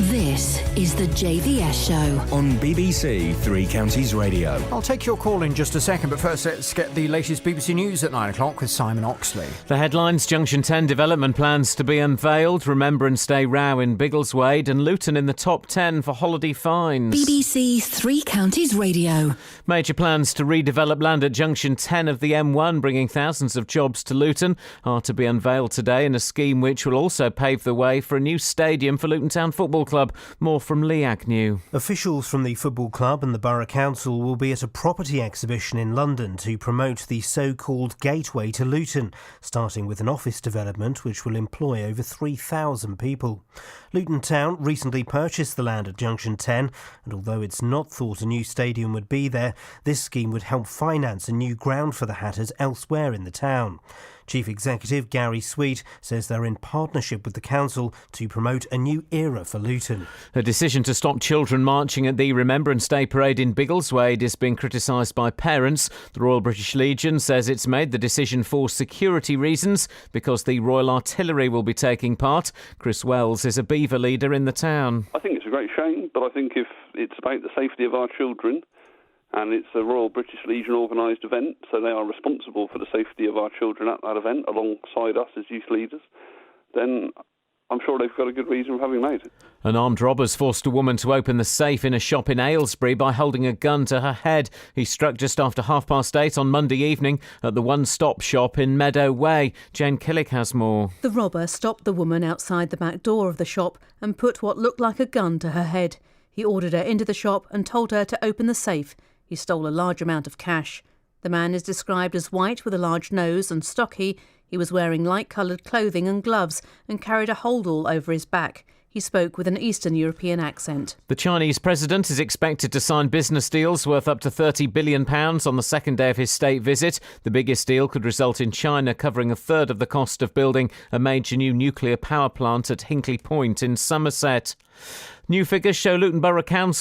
This is the JVS show on BBC Three Counties Radio. I'll take your call in just a second, but first let's get the latest BBC News at 9 o'clock with Simon Oxley. The headlines: Junction 10 development plans to be unveiled, Remembrance Day row in Biggleswade, and Luton in the top 10 for holiday fines. BBC Three Counties Radio. Major plans to redevelop land at Junction 10 of the M1, bringing thousands of jobs to Luton, are to be unveiled today in a scheme which will also pave the way for a new stadium for Luton Town Football Club. More from Lee Agnew. Officials from the football club and the Borough Council will be at a property exhibition in London to promote the so-called gateway to Luton, starting with an office development which will employ over 3,000 people. Luton Town recently purchased the land at Junction 10, and although it's not thought a new stadium would be there, this scheme would help finance a new ground for the Hatters elsewhere in the town. Chief Executive Gary Sweet says they're in partnership with the council to promote a new era for Luton. A decision to stop children marching at the Remembrance Day parade in Biggleswade is being criticised by parents. The Royal British Legion says it's made the decision for security reasons because the Royal Artillery will be taking part. Chris Wells is a Beaver leader in the town. I think it's a great shame, but I think if it's about the safety of our children, and it's a Royal British Legion organised event, so they are responsible for the safety of our children at that event, alongside us as youth leaders, then I'm sure they've got a good reason for having made it. An armed robber's forced a woman to open the safe in a shop in Aylesbury by holding a gun to her head. He struck just after 8:30 on Monday evening at the one-stop shop in Meadow Way. Jane Killick has more. The robber stopped the woman outside the back door of the shop and put what looked like a gun to her head. He ordered her into the shop and told her to open the safe. He stole a large amount of cash. The man is described as white with a large nose and stocky. He was wearing light-coloured clothing and gloves and carried a holdall over his back. He spoke with an Eastern European accent. The Chinese president is expected to sign business deals worth up to £30 billion on the second day of his state visit. The biggest deal could result in China covering a third of the cost of building a major new nuclear power plant at Hinkley Point in Somerset. New figures show Luton Borough Council